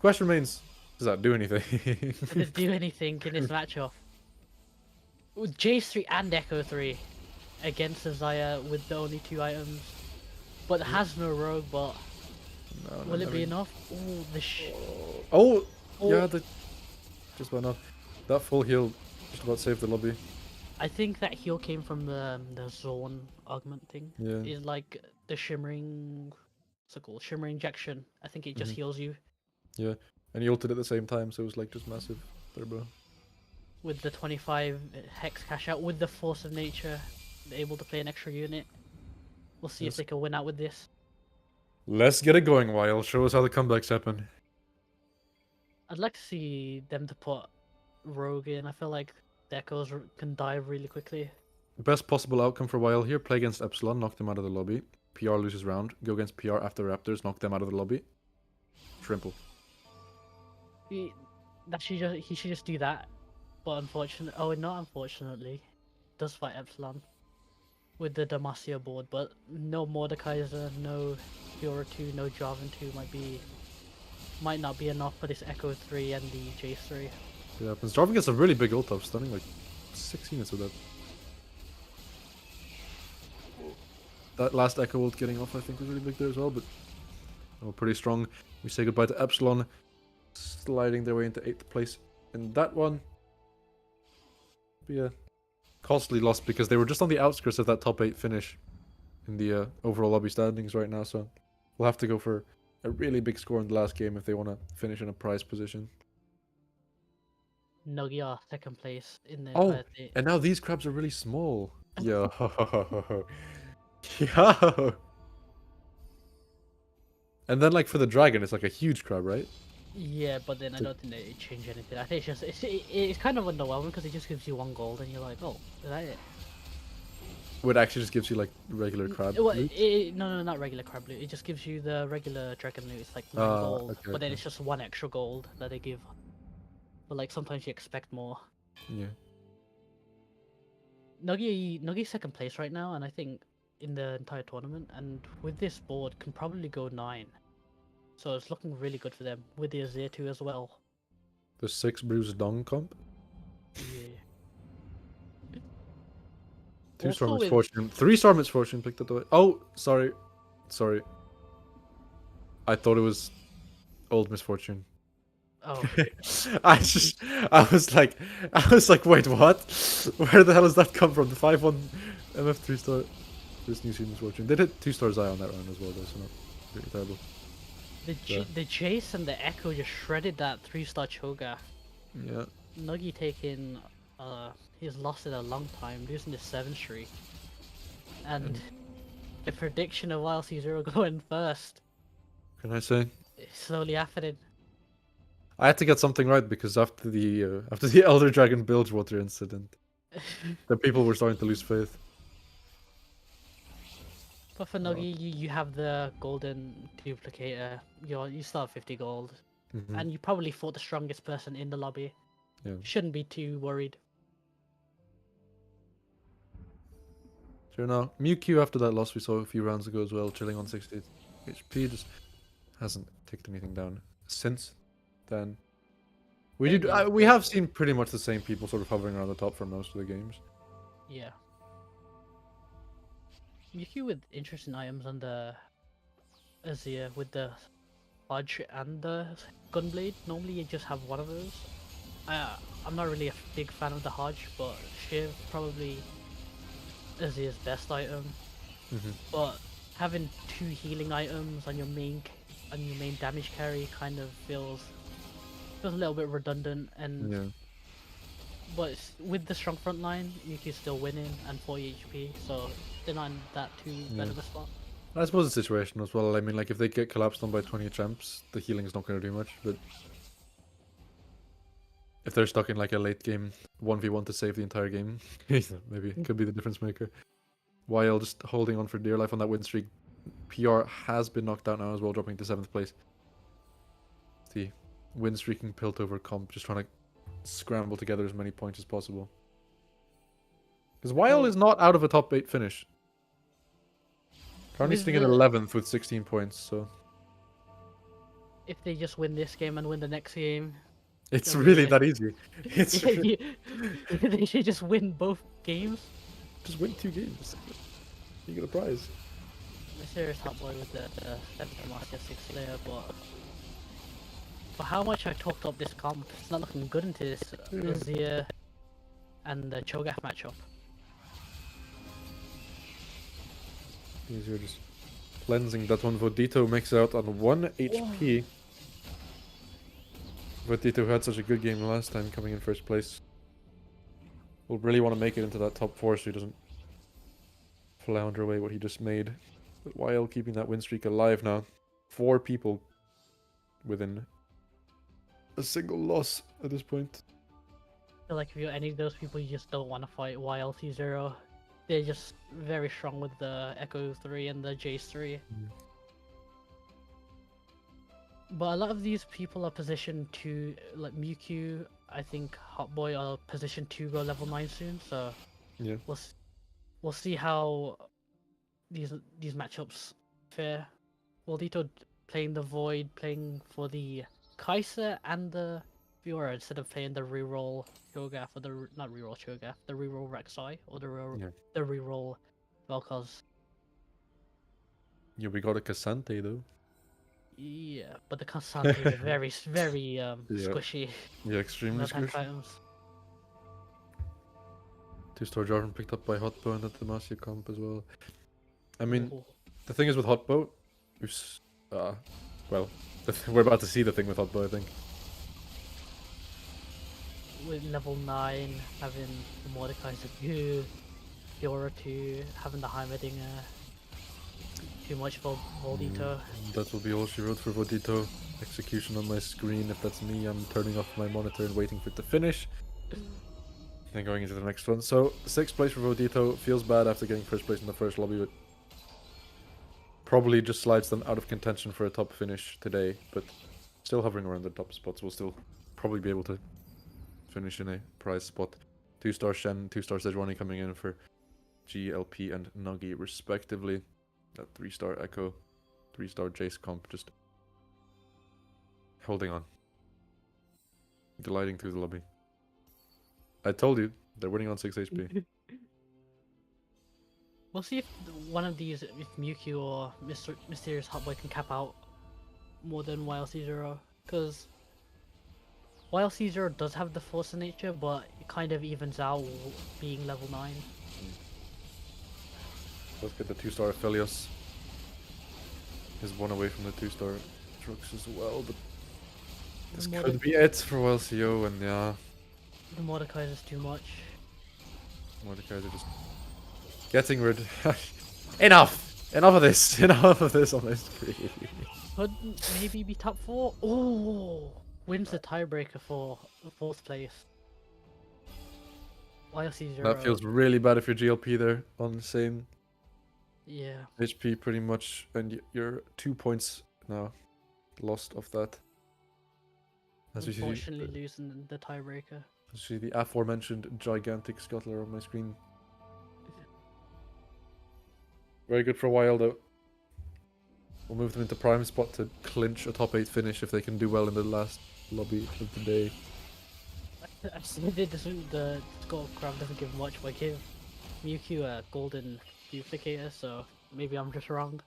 Question remains: does that do anything? Did it do anything in this matchup? Jace 3 and Echo 3 against Azaya with the only 2 items. But it has no rogue, but No, will it be enough? Ooh, Oh, Yeah, that just about not. That full heal just about saved the lobby. I think that heal came from the zone augment thing. Yeah. It's like the shimmering, what's it called? Shimmering injection. I think it just Mhm. heals you Yeah, and he ulted at the same time, so it was like just massive turbo. with the 25 hex cash out with the force of nature. They're able to play an extra unit. We'll see if Yes. they can win out with this. Let's get it going, Wild. Show us how the comebacks happen. I'd like to see them to put Rogue in. I feel like the Echoes can die really quickly. Best possible outcome for Wild here: play against Epsilon, knock them out of the lobby. PR loses round. Go against PR after Raptors, knock them out of the lobby. Trimple. He, he should just do that. But not unfortunately, does fight Epsilon with the Demacia board, but no Mordekaiser, no Fiora 2, no Jarvan 2 might not be enough for this Echo 3 and the Jace 3. It happens. Jarvan gets a really big ult up, stunning like 6 units with that. That last Echo ult getting off, I think, was really big there as well, but pretty strong. We say goodbye to Epsilon, sliding their way into 8th place in that one. Be a costly loss because they were just on the outskirts of that top 8 finish in the overall lobby standings right now, so we'll have to go for a really big score in the last game if they want to finish in a prize position. Nuggy are second place in the Oh, entire thing. and now these crabs are really small. Yo. Yo. And then like for the dragon, it's like a huge crab, right? Yeah, but then I don't think they change anything. I think it's kind of underwhelming because it just gives you 1 gold and you're like, oh, is that it? It actually just gives you like regular crab Well, loot. no, not regular crab loot. It just gives you the regular dragon loot. It's like 9 gold, Okay, but then okay. it's just 1 extra gold that they give. But like sometimes you expect more. Yeah. Nuggy's second place right now, and I think in the entire tournament. And with this board, can probably go 9. So it's looking really good for them with the Azir 2 as well. The 6 Bruce Dong comp. Yeah. 2-star Also with misfortune. 3-star misfortune picked up the way. Oh, sorry. Sorry. I thought it was old misfortune. oh I was like, wait, what? Where the hell does that come from? The 5-1 MF 3-star. This new season misfortune. They did 2-star Zai on that round as well, though, so not really terrible. the Jace and the Echo just shredded that 3-star Cho'Gath. Yeah. Nuggy taking he's lost it a long time, losing the 7 streak. And the prediction of YLC0 going first Can I say? is slowly happening. I had to get something right because after the Elder Dragon Bilgewater incident, the people were starting to lose faith. But for Nuggy, you have the golden duplicator. You still have 50 gold, Mhm. and you probably fought the strongest person in the lobby. Yeah. Shouldn't be too worried. Sure now. Mewtwo after that loss we saw a few rounds ago as well, chilling on 60 HP, just hasn't ticked anything down since then. We have seen pretty much the same people sort of hovering around the top for most of the games. Yeah. Mewtwo with interesting items on the Azir with the Hodge and the Gunblade. Normally you just have one of those. I'm not really a big fan of the Hodge, but Shiv probably Azir's best item. But having 2 healing items on your main damage carry kind of feels a little bit redundant. And Yeah. but with the strong front line, Yuki's still winning and 40 HP, so they're not in that too bad of a spot. I suppose the situation as well. I mean, like if they get collapsed on by 20 champs, the healing's not going to do much. But if they're stuck in like a late game 1v1 to save the entire game, maybe it could be the difference maker. YL just holding on for dear life on that win streak. PR has been knocked out now as well, dropping to 7th place. The win streaking Piltover comp, just trying to scramble together as many points as possible. Because YL is not out of a top 8 finish. Currently sitting at 11th with 16 points, so If they just win this game and win the next game, it's they'll really be that easy. It's they should just win both games. just win 2 games. You get a prize. The serious hot boy with the Master 6 layer, but For how much I talked up this comp, it's not looking good into this Azir and the Cho'Gath matchup. Easier just cleansing that one. Vodito makes out on 1 HP. Vodito had such a good game last time, coming in first place. Will really want to make it into that top 4 so he doesn't flounder away what he just made. But while keeping that win streak alive now, 4 people within a single loss at this point. I feel like if you're any of those people, you just don't want to fight YLT0. They're just very strong with the Echo 3 and the Jace 3. Yeah. But a lot of these people are positioned to, like Mewtwo, I think Hotboy are positioned to go level 9 soon, so Yeah. we'll see how these matchups fare. Waldito playing the Void, playing for the Kai'Sa and the Fiora instead of playing the reroll Cho'Gath, or the not reroll Cho'Gath, the reroll Rek'Sai, or the reroll Vel'Koz. Yeah, we got a Cassante though. Yeah, but the Cassandra is very squishy. Yeah, extremely No tank squishy. items. 2-star Jarvan picked up by Hotbow and the Demacia comp as well. I mean, Ooh. the thing is with Hotbow, well, we're about to see the thing with Hotbow, I think. With level 9, having the Mordekaiser 2, Fiora 2, having the Heimerdinger. Too much for Waldito. That will be all she wrote for Vodito. Execution on my screen. If that's me, I'm turning off my monitor and waiting for it to finish. Then going into the next one. So, 6th place for Vodito. Feels bad after getting first place in the first lobby, but probably just slides them out of contention for a top finish today. But still hovering around the top spots. We'll still probably be able to finish in a prize spot. 2-star Shen, 2-star Sejuani coming in for GLP and Nuggy respectively. That 3-star Echo, 3-star Jace comp, just holding on. Gliding through the lobby. I told you, they're winning on 6 HP. We'll see if one of these, if Mewtwo or Mysterious Hotboy can cap out more than YLC0, because YLC0 does have the Force of Nature, but it kind of evens out being level 9. Let's get the 2-star Aphelios. Is one away from the 2-star Trux as well, but this could be it for YLCO, and yeah. The Mordekaiser is too much. Mordekaiser just getting rid. Enough! Enough of this! Enough of this on my screen. Could maybe be top 4. Oh! Wins the tiebreaker for 4th place. YLC0. That feels really bad if you're GLP there on the same Yeah. HP pretty much, and you're 2 points now lost of that. As we see, Unfortunately losing the tiebreaker. see the aforementioned gigantic scuttler on my screen. Very good for a while though. We'll move them into prime spot to clinch a top 8 finish if they can do well in the last lobby of the day. I see the score graph doesn't give much, but I give Mewtwo a golden duplicator, so maybe I'm just wrong.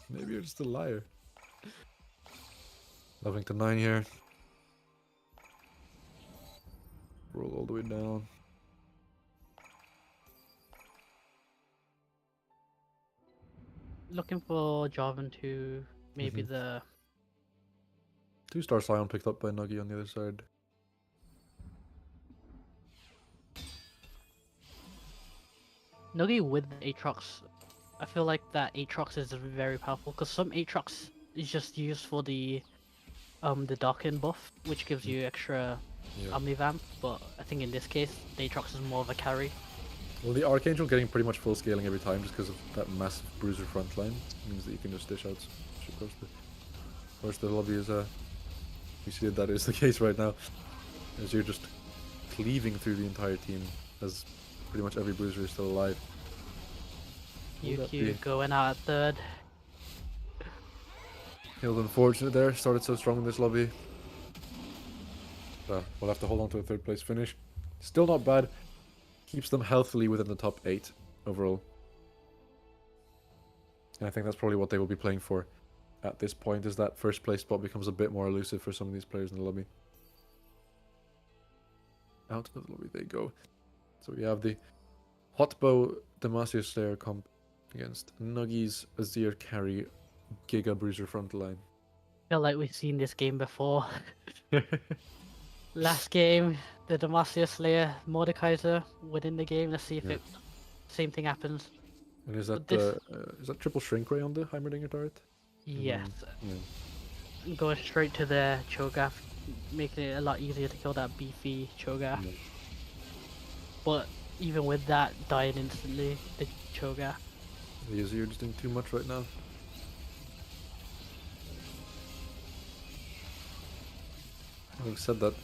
Maybe you're just a liar. Loving to 9 here. Roll all the way down. Looking for Jarvan to maybe the 2-star Scion picked up by Nuggy on the other side. Nuggy with Aatrox. I feel like that Aatrox is very powerful because some Aatrox is just used for the Darken buff, which gives you extra Omnivamp, but I think in this case, the Aatrox is more of a carry. Well, the Archangel getting pretty much full scaling every time just because of that massive bruiser front line means that you can just dish out. Of course, the lobby is you see that is the case right now, as you're just cleaving through the entire team as pretty much every bruiser is still alive. UQ going out at 3rd. Hill unfortunate there, started so strong in this lobby. We'll have to hold on to a 3rd place finish. Still not bad. Keeps them healthily within the top 8 overall. And I think that's probably what they will be playing for at this point, is that first place spot becomes a bit more elusive for some of these players in the lobby. Out of the lobby they go. So we have the Hotbow Demacia Slayer comp against Nuggies Azir Carry Giga Bruiser frontline. Feel like we've seen this game before. Last game, the Demacia Slayer Mordekaiser winning the game. Let's see if Yeah. it same thing happens. And is that this- is that triple shrink ray on the Heimerdinger turret? Yes, Yeah. going straight to the Cho'Gath, making it a lot easier to kill that beefy Cho'Gath. Yeah. But even with that, dying instantly, the Cho'Gath. The Azir just doing too much right now. Having said that,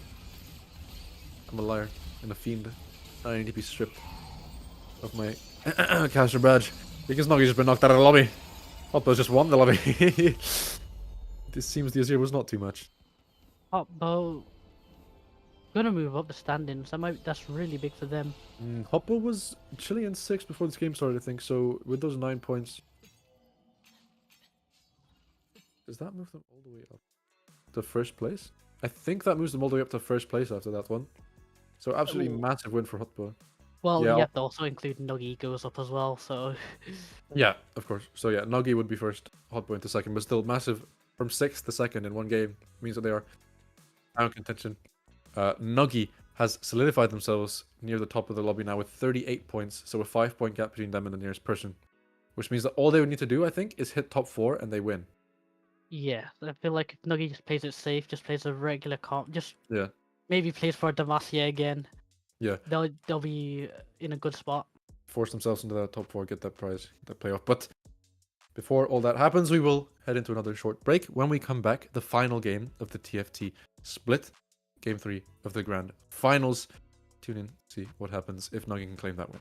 I'm a liar and a fiend. I need to be stripped of my caster badge because Noggy's just been knocked out of the lobby. Hotbow's just won the lobby. This seems the Azir was not too much. Hotbow gonna move up the standings. That's really big for them. Hotbow was chilling in 6th before this game started, I think. So with those 9 points, does that move them all the way up to first place? I think that moves them all the way up to first place after that one. So absolutely Ooh. massive win for Hotbow. Well, Yeah, you have to also include Nuggy goes up as well. So Yeah, of course. So yeah, Nuggy would be first, Hotbow into second, but still massive from 6th to 2nd in one game means that they are out of contention. Nuggy has solidified themselves near the top of the lobby now with 38 points, so a 5-point gap between them and the nearest person, which means that all they would need to do, I think, is hit top 4 and they win. yeah, I feel like if Nuggy just plays it safe, just plays a regular comp, just Yeah. maybe plays for Demacia again. Yeah. They'll be in a good spot. Force themselves into that top 4, get that prize, that playoff. But before all that happens, we will head into another short break. When we come back, the final game of the TFT split, game 3 of the grand finals. Tune in, see what happens if Nuggy can claim that win.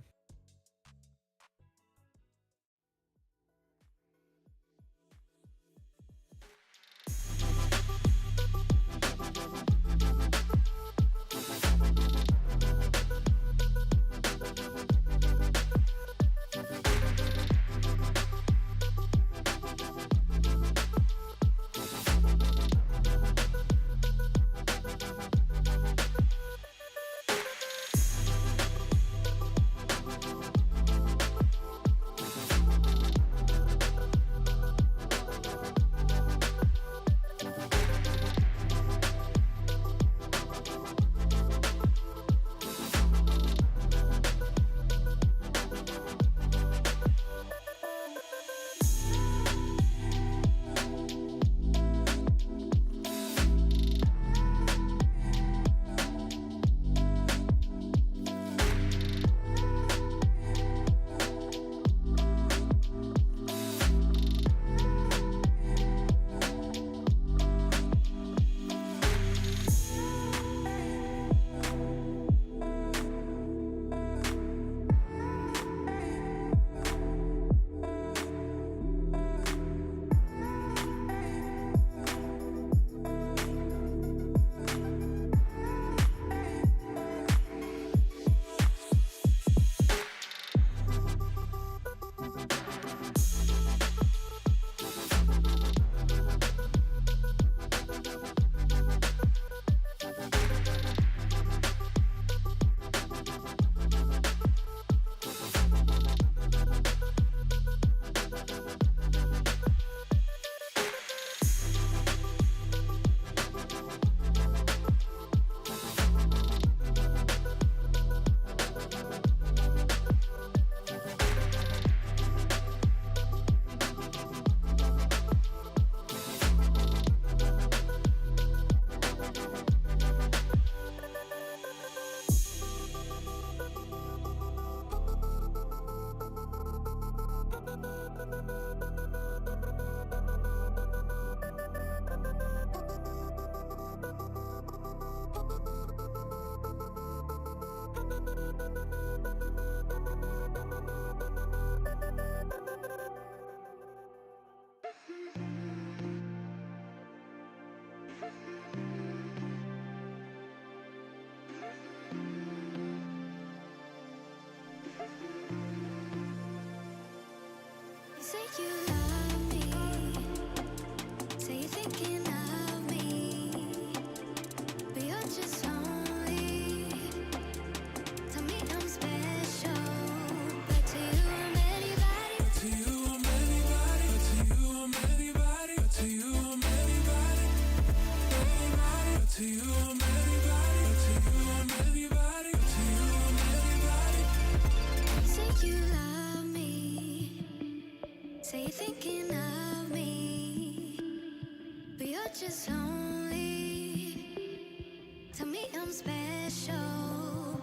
To me, I'm special,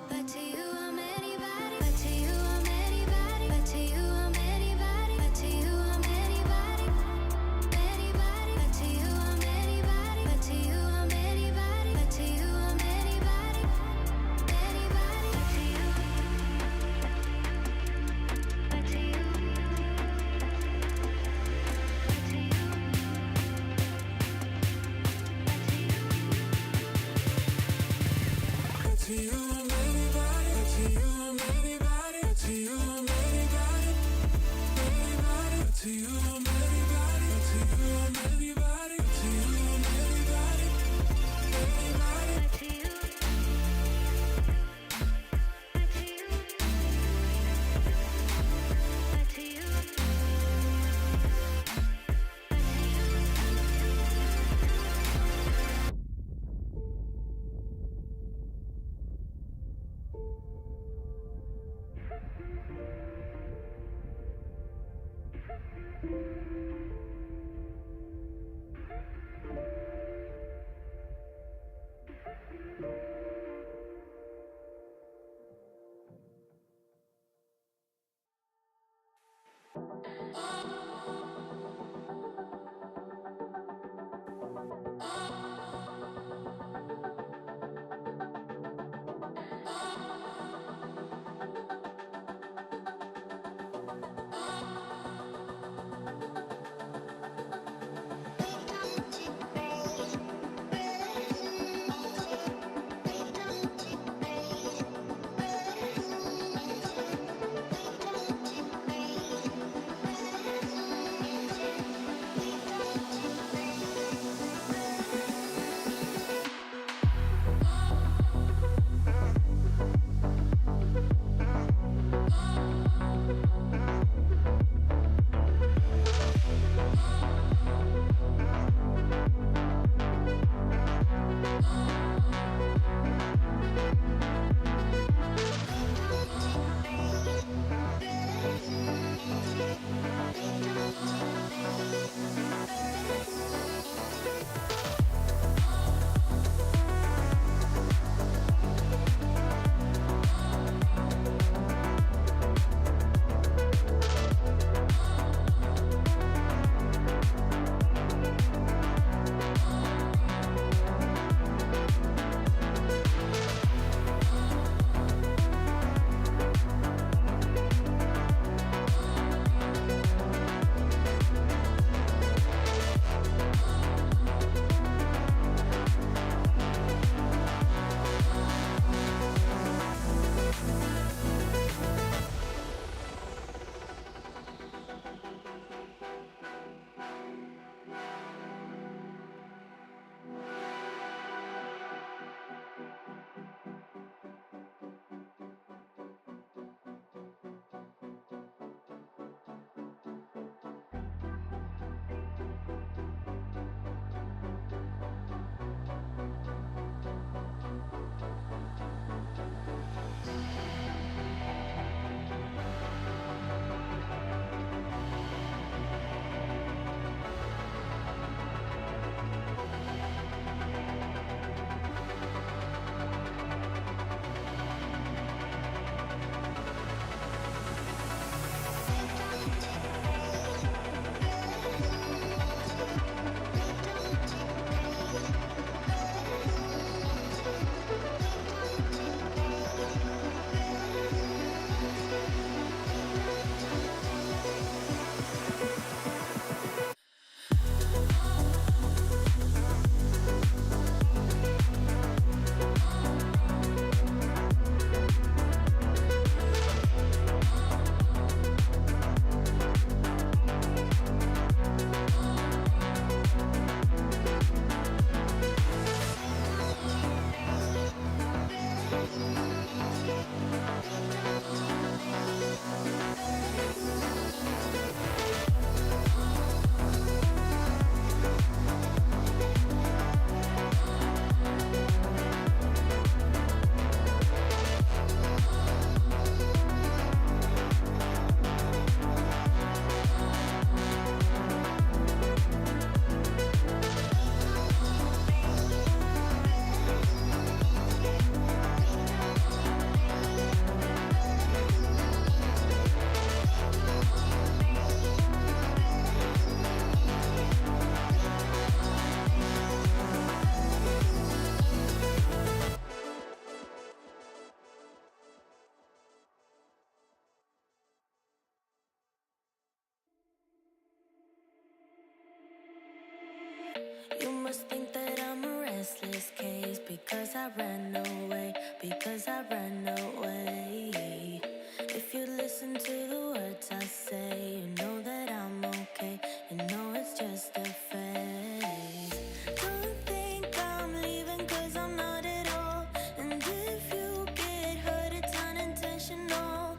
but to you, I'm anybody. But to you, I'm anybody. But to you, I'm anybody. But to you, I'm anybody. Anybody. But to you, I'm anybody. But to you, I'm anybody. But to you, I'm anybody. Anybody. But to you. But to you. But to you. To you, I'm anybody. To you, I'm anybody. To you, I'm anybody. Anybody. To you, I'm anybody. To you, I'm anybody. To you, I'm anybody. Anybody. To you. To you. To you. because I ran away. If you listen to the words I say, you know that I'm okay. You know it's just a phase. Don't think I'm leaving cause I'm not at all. And if you get hurt, it's unintentional.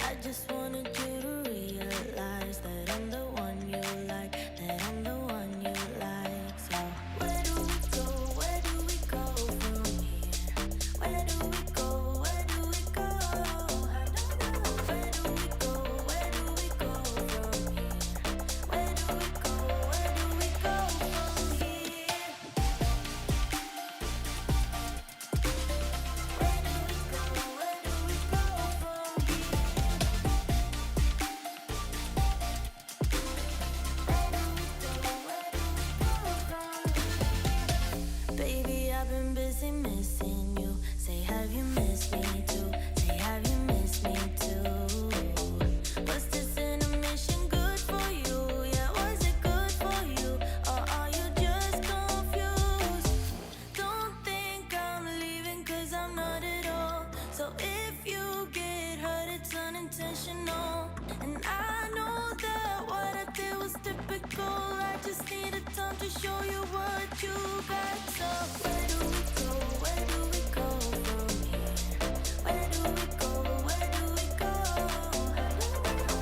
I just wanted you to realize that I'm the one you like, that I'm the one you like. So where do we go? Where do we go from here? Where do we go? Where do we go? I don't know. Where do we go? Where do we go from here? Where do we go? Where do we go from here? Where do we go? Where do we go from here? Baby, I've been busy missing you. Say, have you missed me too? Say, have you missed me too? Was this intermission good for you? Yeah, was it good for you? Or are you just confused? Don't think I'm leaving cause I'm not at all. So if you get hurt, it's unintentional. And I know that what I did was typical. I just needed time to show you what you got. So where do we go? Where do we go from here? Where do we go? Where do we go?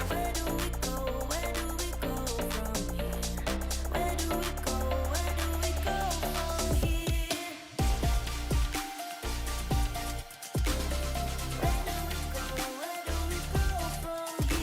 Where do we go? Where do we go from here? Where do we go? Where do we go from here? Where do we go? Where do we go from here?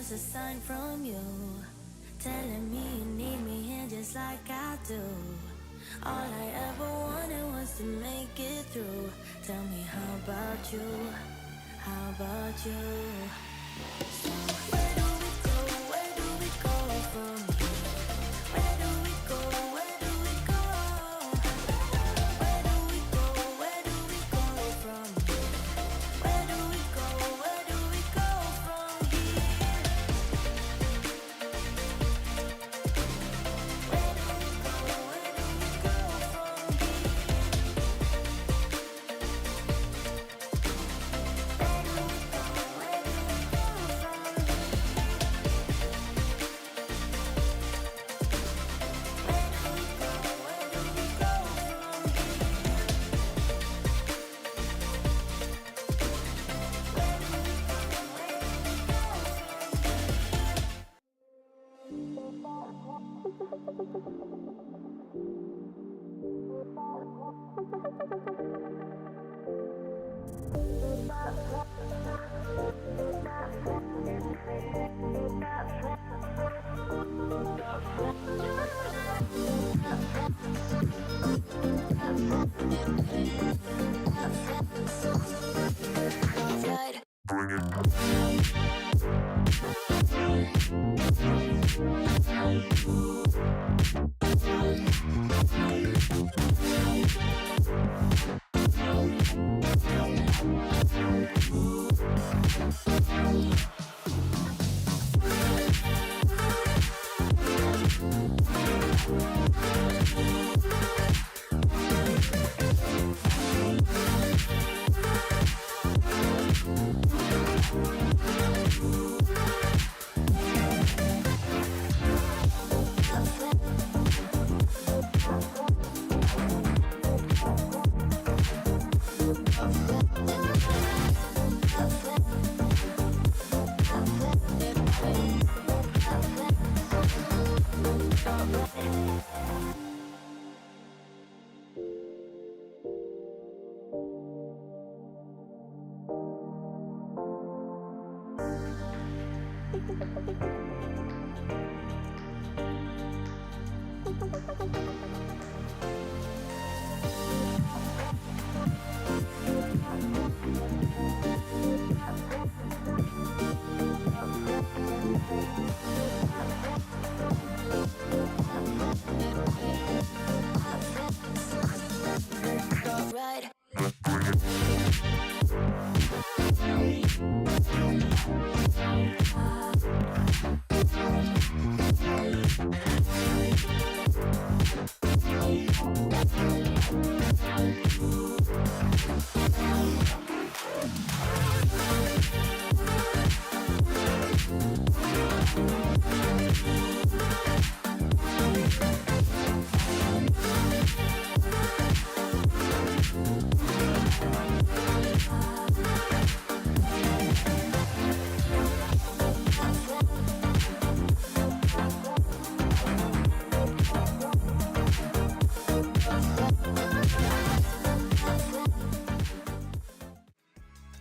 A sign from you telling me you need me here just like I do. All I ever wanted was to make it through. Tell me, how about you? How about you? So where do we go? Where do we go from here? Where do we go? Where do we go? Where do we go? Where do we go from here? Where do we go? Where do we go from here?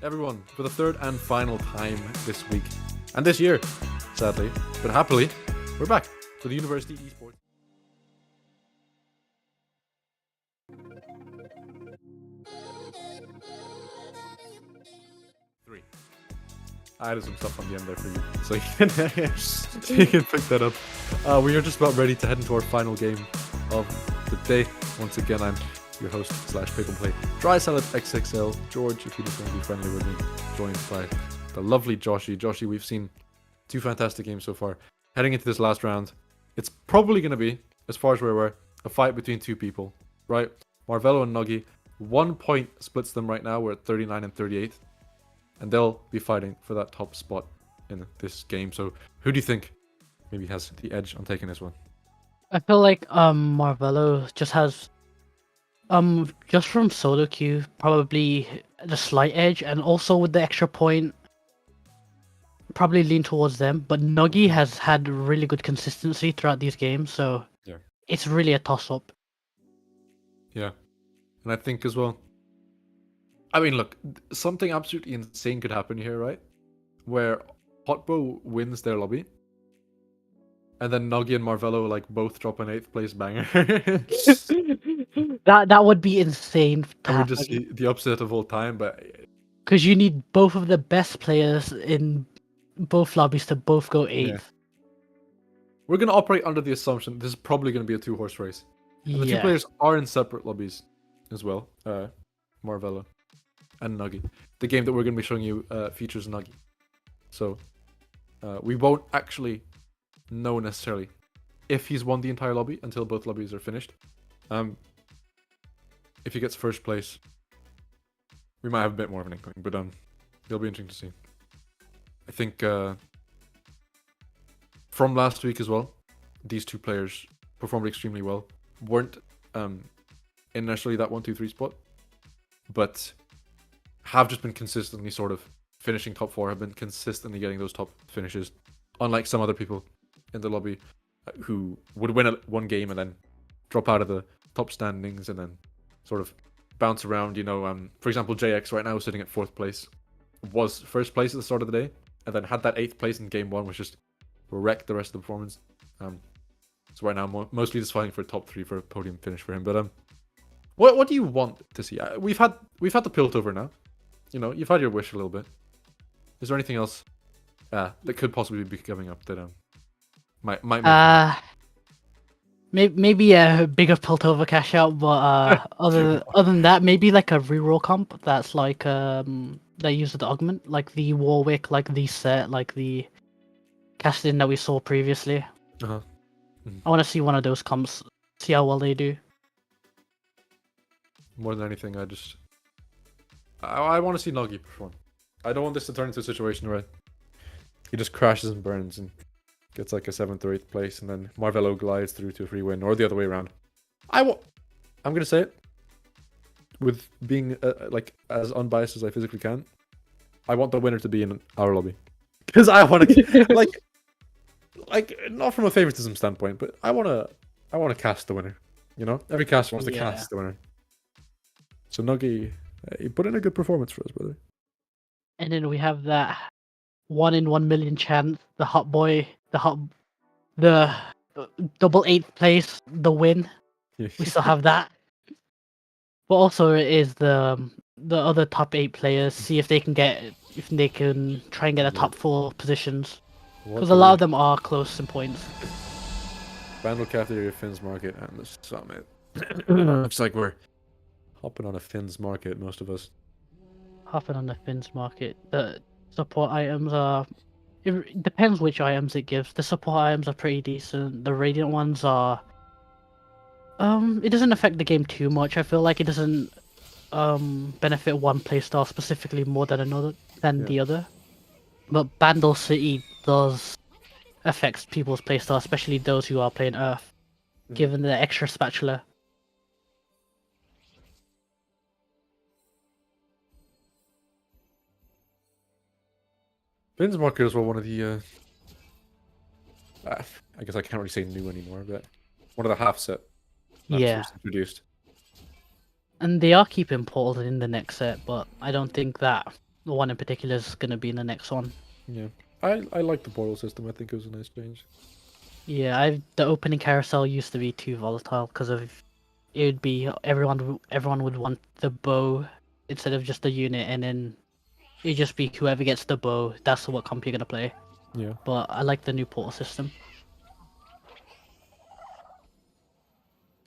Everyone, for the third and final time this week, and this year, sadly, but happily, we're back for the University Esports. Three. I added some stuff on the end there for you, so you can pick that up. We are just about ready to head into our final game of the day. Once again, I'm your host / pick and play Dry Salad XXL George, if you just want to be friendly with me, joined by the lovely Joshy. Joshy, we've seen 2 fantastic games so far. Heading into this last round, it's probably going to be, as far as we're aware, a fight between 2 people, right? Marvello and Nuggy. 1 point splits them right now. We're at 39 and 38, and they'll be fighting for that top spot in this game. So who do you think maybe has the edge on taking this one? I feel like Marvello just has just from solo queue probably the slight edge, and also with the extra point probably lean towards them. But Nuggy has had really good consistency throughout these games, so Yeah. it's really a toss up. Yeah. And I think as well, I mean, look, something absolutely insane could happen here, right? Where Hotbo wins their lobby, and then Nuggy and Marvello like both drop an 8th place banger. That would be insane. And we just see the upset of all time, but Because you need both of the best players in both lobbies to both go 8th. Yeah. We're going to operate under the assumption this is probably going to be a 2-horse race. And the 2 players are in separate lobbies as well, Marvello and Nuggy. The game that we're going to be showing you features Nuggy. So we won't actually know necessarily if he's won the entire lobby until both lobbies are finished. If he gets first place, we might have a bit more of an inkling, but it'll be interesting to see. I think from last week as well, these 2 players performed extremely well. Weren't in necessarily that 1-2-3 spot, but have just been consistently sort of finishing top 4, have been consistently getting those top finishes, unlike some other people in the lobby who would win one game and then drop out of the top standings and then sort of bounce around. You know, for example, JX right now is sitting at 4th place, was first place at the start of the day, and then had that 8th place in game 1, which just wrecked the rest of the performance. So right now, mostly just fighting for top 3 for a podium finish for him. But what do you want to see? We've had the Piltover now. You know, you've had your wish a little bit. Is there anything else that could possibly be coming up that might make maybe a bigger Piltover cash out, but other than that, maybe like a reroll comp that's like that uses the augment, like the Warwick, like the set, like the casting that we saw previously. Uh-huh. I want to see one of those comps, see how well they do. More than anything, I want to see Nuggy perform. I don't want this to turn into a situation where he just crashes and burns and gets like a 7th or 8th place, and then Marvello glides through to a free win, or the other way around. I'm gonna say it with being like as unbiased as I physically can. I want the winner to be in our lobby, because I want to like not from a favoritism standpoint, but I want to cast the winner. You know, every caster wants to cast the winner. So Nuggy, you put in a good performance for us, brother. And then we have that 1 in 1 million chance, the hot boy, the double 8th place, the win. We still have that. But also it is the other top 8 players. See if they can try and get the top 4 positions, because a lot of them are close in points. Bandle Cafeteria, Finn's Market, and the Summit. Looks like we're hopping on a Finn's Market, most of us. Hopping on the Finns market. The support items are It depends which items it gives. The support items are pretty decent. The radiant ones are. It doesn't affect the game too much. I feel like it doesn't benefit one playstyle specifically more than Yeah. the other. But Bandle City does affect people's playstyle, especially those who are playing Earth, Mhm. given the extra spatula. Vin's markers were one of the I guess I can't really say new anymore, but one of the half set maps Yeah, was introduced. and they are keeping Portal in the next set, but I don't think that the one in particular is gonna be in the next one. Yeah. I like the portal system. I think it was a nice change. Yeah, the opening carousel used to be too volatile because of it would be everyone would want the bow instead of just the unit, and then it'd just be whoever gets the bow. That's what comp you're gonna play. Yeah. But I like the new portal system.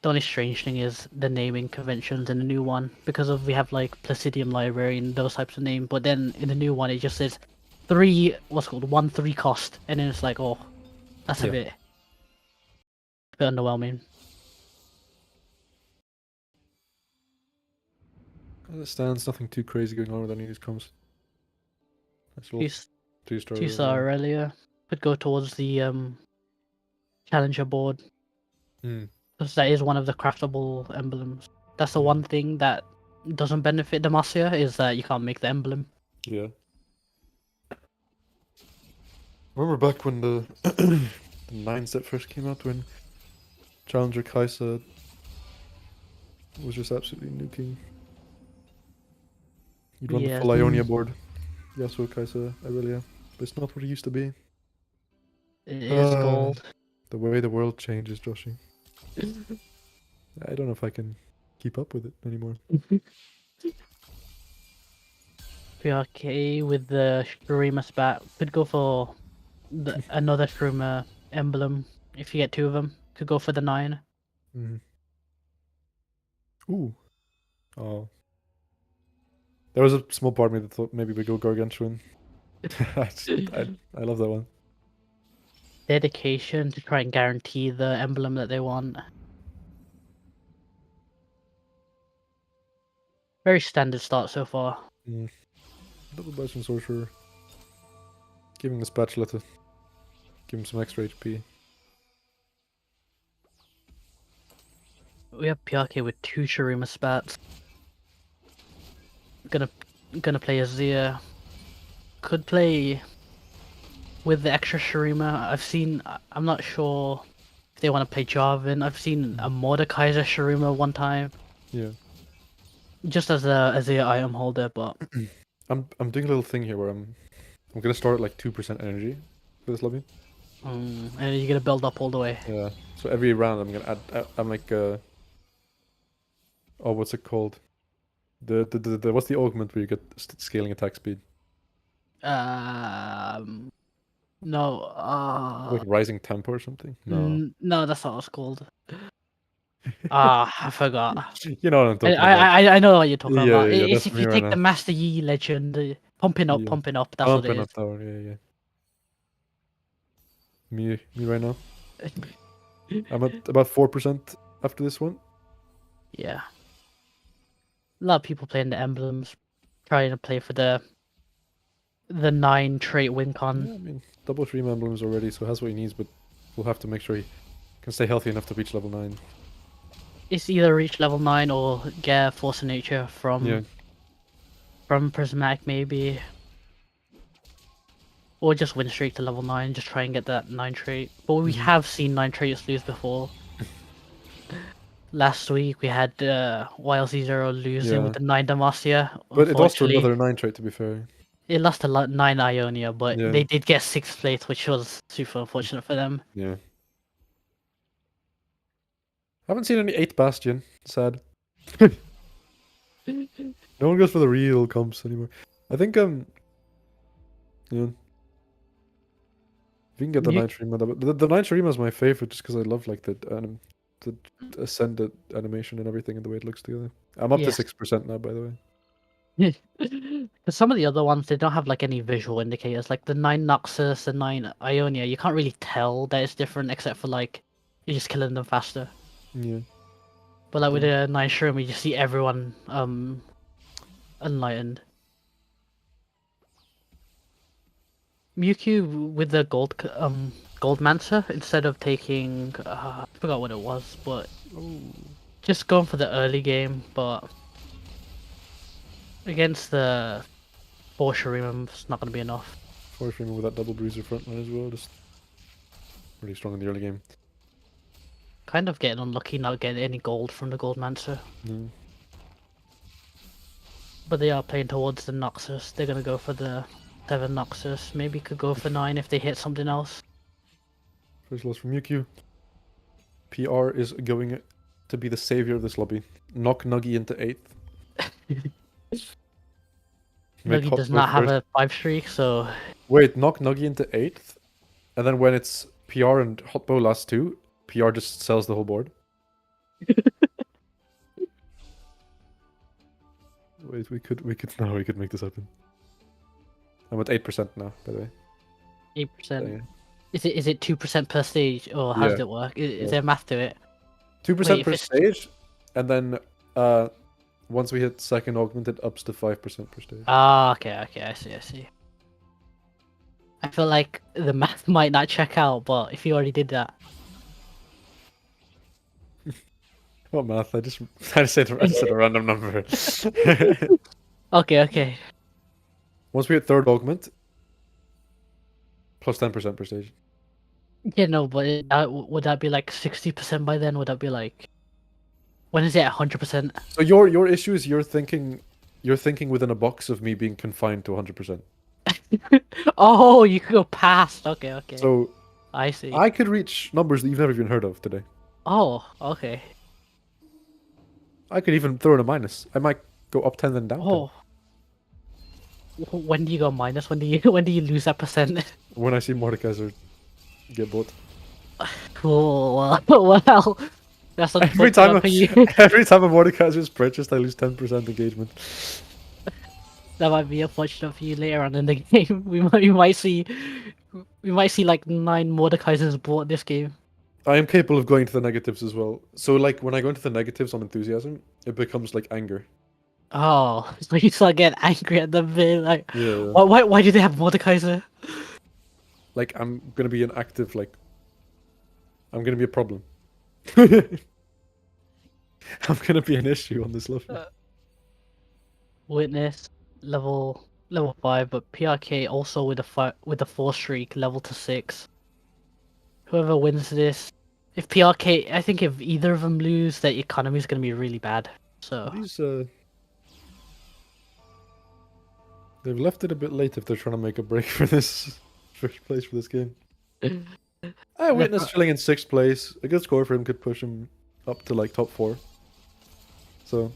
The only strange thing is the naming conventions in the new one because of we have like Placidium Library and those types of name, but then in the new one it just says 1 3 cost, and then it's like, oh, that's Yeah. a bit underwhelming. As it stands, nothing too crazy going on with any of these comps. Nice little Two 2-star. Two-star Aurelia could go towards the challenger board Mm, because that is one of the craftable emblems. That's the Yeah. one thing that doesn't benefit Demacia is that you can't make the emblem. yeah. Remember back when the the 9 set first came out, when Challenger Kaisa was just absolutely nuking. You'd run Yeah, the full Ionia board. Yasuo, Kaisa, Aurelia. But it's not what it used to be. it is Ah, gold. The way the world changes, Joshi. I don't know if I can keep up with it anymore. PRK with the Shurima spat could go for another Shurima emblem if you get 2 of them. Could go for the 9. Mhm. Ooh. Oh. There was a small part of me that thought maybe we go Gargantuan. I love that one. Dedication to try and guarantee the emblem that they want. Very standard start so far. Double Bison Sorcerer. Giving the spatula to give him some extra HP. We have PRK with 2 Shurima spats. Gonna play Azir. Could play with the extra Shurima. I'm not sure if they want to play Jarvan. I've seen a Mordekaiser Shurima one time, Yeah. just as a Azir item holder, but I'm doing a little thing here where I'm gonna start at like 2% energy for this lobby. and you're gonna build up all the way. Yeah. So every round I'm gonna add I'm like oh, what's it called? The what's the augment where you get scaling attack speed? No, Like rising tempo or something? No. no, that's not what it's called. I forgot. You know what I'm talking about. I know what you're talking Yeah, about. yeah, It's that's if me you right take now. the Master Yi legend, pumping Yeah. up. That's what it Pumping is. up tower, yeah. Me right now. I'm at about 4% after this one. Yeah. A lot of people playing the emblems, trying to play for the 9 trait win con. Yeah, I mean, double 3 emblems already, so has what he needs, but we'll have to make sure he can stay healthy enough to reach level 9. It's either reach level 9 or get Force of Nature Yeah. from Prismatic maybe. Or just win straight to level 9, just try and get that 9 trait. But we have seen 9 traits lose before. Last week we had YLC0 losing with the 9 Demacia. But it lost to Unfortunately, another 9 trait, to be fair. it lost to 9 Ionia, but Yeah. they did get 6th place, which was super unfortunate for them. Yeah. Haven't seen any 8 Bastion. Sad. No one goes for the real comps anymore. I think, yeah. If you can get the You- 9 Shurima, the 9 Shurima is my favorite just because I love, like, the ascended animation and everything and the way it looks together. I'm up to Yes. 6% now, by the way. Because some of the other ones, they don't have like any visual indicators. Like the 9 Noxus, the 9 Ionia, you can't really tell that it's different except for like you're just killing them faster. Yeah. But like with Yeah. the 9 Shroom, you just see everyone enlightened. Mewtwo with the gold Mancer, instead of taking I forgot what it was, but just going for the early game, but against the 4 Shuriman, it's not gonna be enough. Force Ring with that double bruiser frontline as well, just really strong in the early game. Kind of getting unlucky not getting any gold from the gold Mancer. Yeah. But they are playing towards the Noxus. They're gonna go for the 7 Noxus. Maybe could go for 9 if they hit something else. First loss from Mewtwo. PR is going to be the savior of this lobby. Knock Nuggy into 8th. Make Nuggy Hot does Bow not have first. a 5 streak, so Wait, knock Nuggy into 8th, and then when it's PR and Hotbow last 2, PR just sells the whole board. Wait, we could make this happen. I'm at 8% now, by the way. 8%. Yeah. Is it 2% per stage, or how does Yeah. it work? Is Yeah. there math to it? 2% Wait, per if it's- stage, and then once we hit second augment, it ups to 5% per stage. Ah, okay, I see. I feel like the math might not check out, but if you already did that, What math? I just said a random number. okay. Once we hit third augment, plus 10% per stage. Yeah, no, but would that be like 60% by then? Would that be like, when is it 100%? So your issue is you're thinking within a box of me being confined to 100%. Oh, you could go past. Okay. So I see. I could reach numbers that you've never even heard of today. Oh, okay. I could even throw in a minus. I might go up 10 then down 10. Oh. When do you go minus? When do you lose that percent? When I see Mordekaiser get bought. Cool. Well, that's Every time, unfortunate for you. every time a Mordekaiser is purchased, I lose 10% engagement. That might be unfortunate for you later on in the game. We might see like 9 Mordekaisers bought this game. I am capable of going to the negatives as well. So like when I go into the negatives on enthusiasm, it becomes like anger. Oh, so you start getting angry at them, being like, Yeah. why do they have Mordekaiser? Like I'm gonna be an active I'm gonna be a problem. I'm gonna be an issue on this level. Witness level 5, but PRK also with a 4 streak level to 6. Whoever wins this, if PRK, I think if either of them lose, their economy is gonna be really bad. So These they've left it a bit late if they're trying to make a break for this first place for this game. I Witness chilling in 6th place. A good score for him could push him up to like top 4. So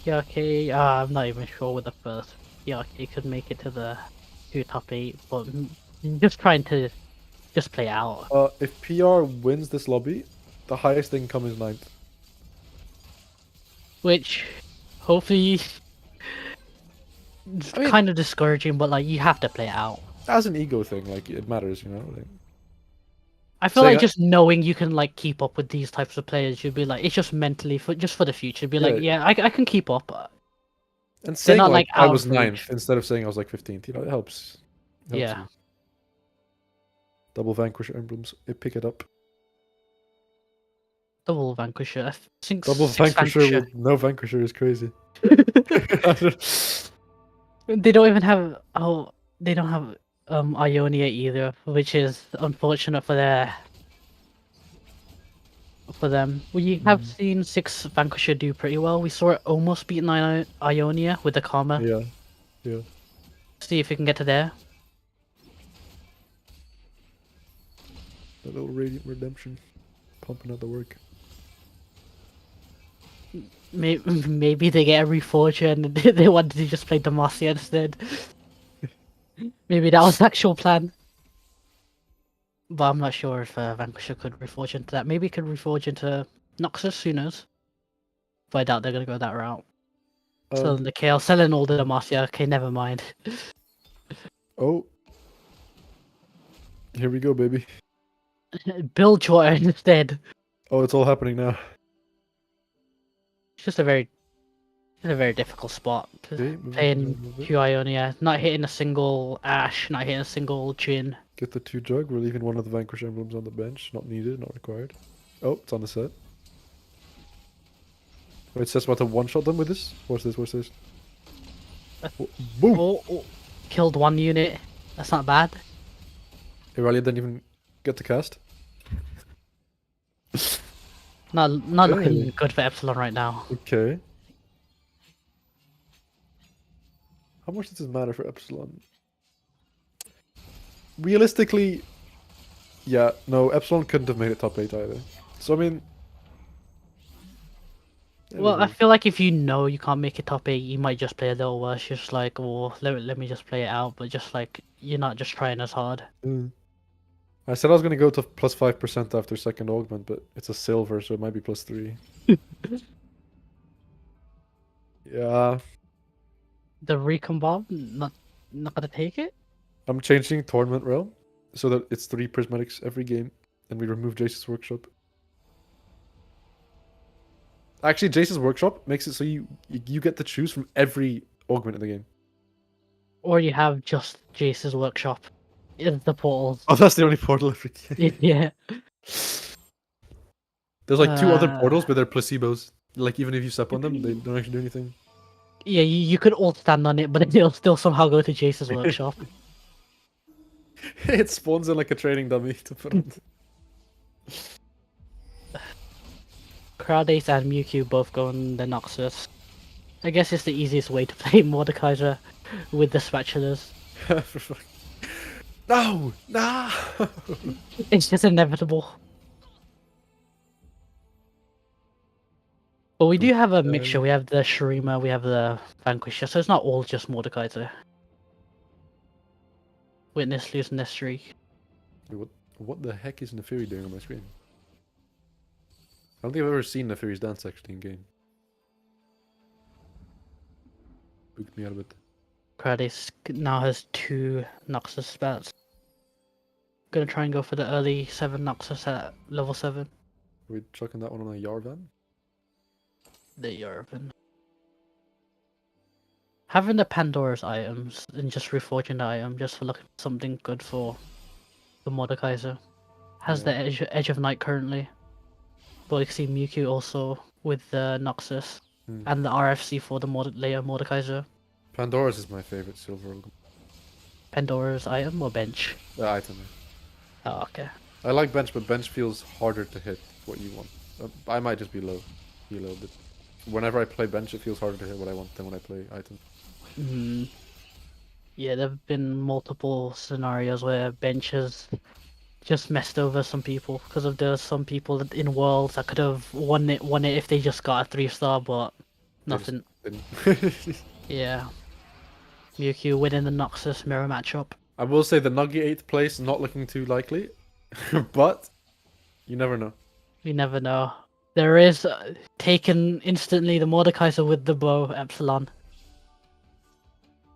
PRK, I'm not even sure with the first. PRK could make it to the top 8, but just trying to just play out. if PR wins this lobby, the highest they can come is 9th. Which, hopefully, it's I mean- kind of discouraging, but like you have to play it out. As an ego thing, like it matters, you know. Like, I feel Saying like just knowing you can like keep up with these types of players, you'd be like, it's just mentally for the future. Be like, yeah, I can keep up. and saying not, like like, I out was of reach. 9th instead of saying I was like 15th, you know, it helps. Yeah. you. Double Vanquisher emblems, pick it up. Double Vanquisher. I think Double 6 Vanquisher with no Vanquisher is crazy. They don't even have. Oh, they don't have Ionia either, which is unfortunate for them. We have seen 6 Vanquisher do pretty well. We saw it almost beat 9 Ionia with the Karma. Yeah. See if we can get to there. A little Radiant Redemption. Pumping out the work. Maybe they get a Reforger and they wanted to just play Demacia instead. Maybe that was the actual plan. But I'm not sure if Vanquisher could Reforge into that. Maybe it could Reforge into Noxus, who knows? But I doubt they're going to go that route. Selling the Kale, selling all the Demacia. Okay, never mind. Oh. Here we go, baby. Build Jordan instead. Oh, it's all happening now. It's just a very difficult spot. Okay, move it, Playing move it. Ionia, not hitting a single Ash, not hitting a single Jhin. Get the 2 jug. We're leaving one of the Vanquish emblems on the bench. Not needed, not required. Oh, it's on the set. Wait, it's just about to one-shot them with this? Watch this, watch this. Oh, boom! Oh, killed one unit. That's not bad. Irelia didn't even get the cast. Not Okay. looking good for Epsilon right now. Okay. How much does this matter for Epsilon? Realistically, yeah, no, Epsilon couldn't have made it top 8 either. So, I mean... Well, I feel like if you know you can't make it top 8, you might just play a little worse. Just like, oh, let me just play it out, but just like, you're not just trying as hard. I said I was going to go to plus 5% after second augment, but it's a silver, so it might be plus 3. Yeah. The recon bomb, not gonna take it? I'm changing Tournament Realm so that it's 3 prismatics every game, and we remove Jace's Workshop. Actually, Jace's Workshop makes it so you get to choose from every augment in the game. Or you have just Jace's workshop in the portals. Oh, that's the only portal every game. Yeah. There's like 2 other portals, but they're placebos. Like, even if you step on them, they don't actually do anything. Yeah, you could all stand on it, but it'll still somehow go to Jace's workshop. It spawns in like a training dummy to put on. Crowdace and Mewtwo both go on the Noxus. I guess it's the easiest way to play Mordekaiser with the spatulas. No! No! It's just inevitable. But we do have a mixture. We have the Shurima, we have the Vanquisher, so it's not all just Mordekaiser. Witness losing their streak. What the heck is Nefiri doing on my screen? I don't think I've ever seen Nefiri's dance actually in game. Spooked me out a bit. Crowdace now has 2 Noxus spells. Gonna try and go for the early 7 Noxus at level 7. Are we chucking that one on a Yarvan? The European. Having the Pandora's items and just reforging the item just for looking for something good for the Mordekaiser. Has the Edge of Night currently. But you can see Mewtwo also with the Noxus and the RFC for the later Mordekaiser. Pandora's is my favorite silver augment. Pandora's item or bench? The item. Oh, okay. I like bench, but bench feels harder to hit what you want. I might just be low. Be a little bit. Whenever I play bench, it feels harder to hit what I want than when I play item. Yeah, there have been multiple scenarios where bench has just messed over some people because of there's some people in Worlds that could have won it if they just got a 3-star, but nothing. Yeah. Mewtwo winning the Noxus mirror matchup. I will say the Nuggy 8th place not looking too likely, but you never know. You never know. There is taken instantly the Mordekaiser with the bow, Epsilon.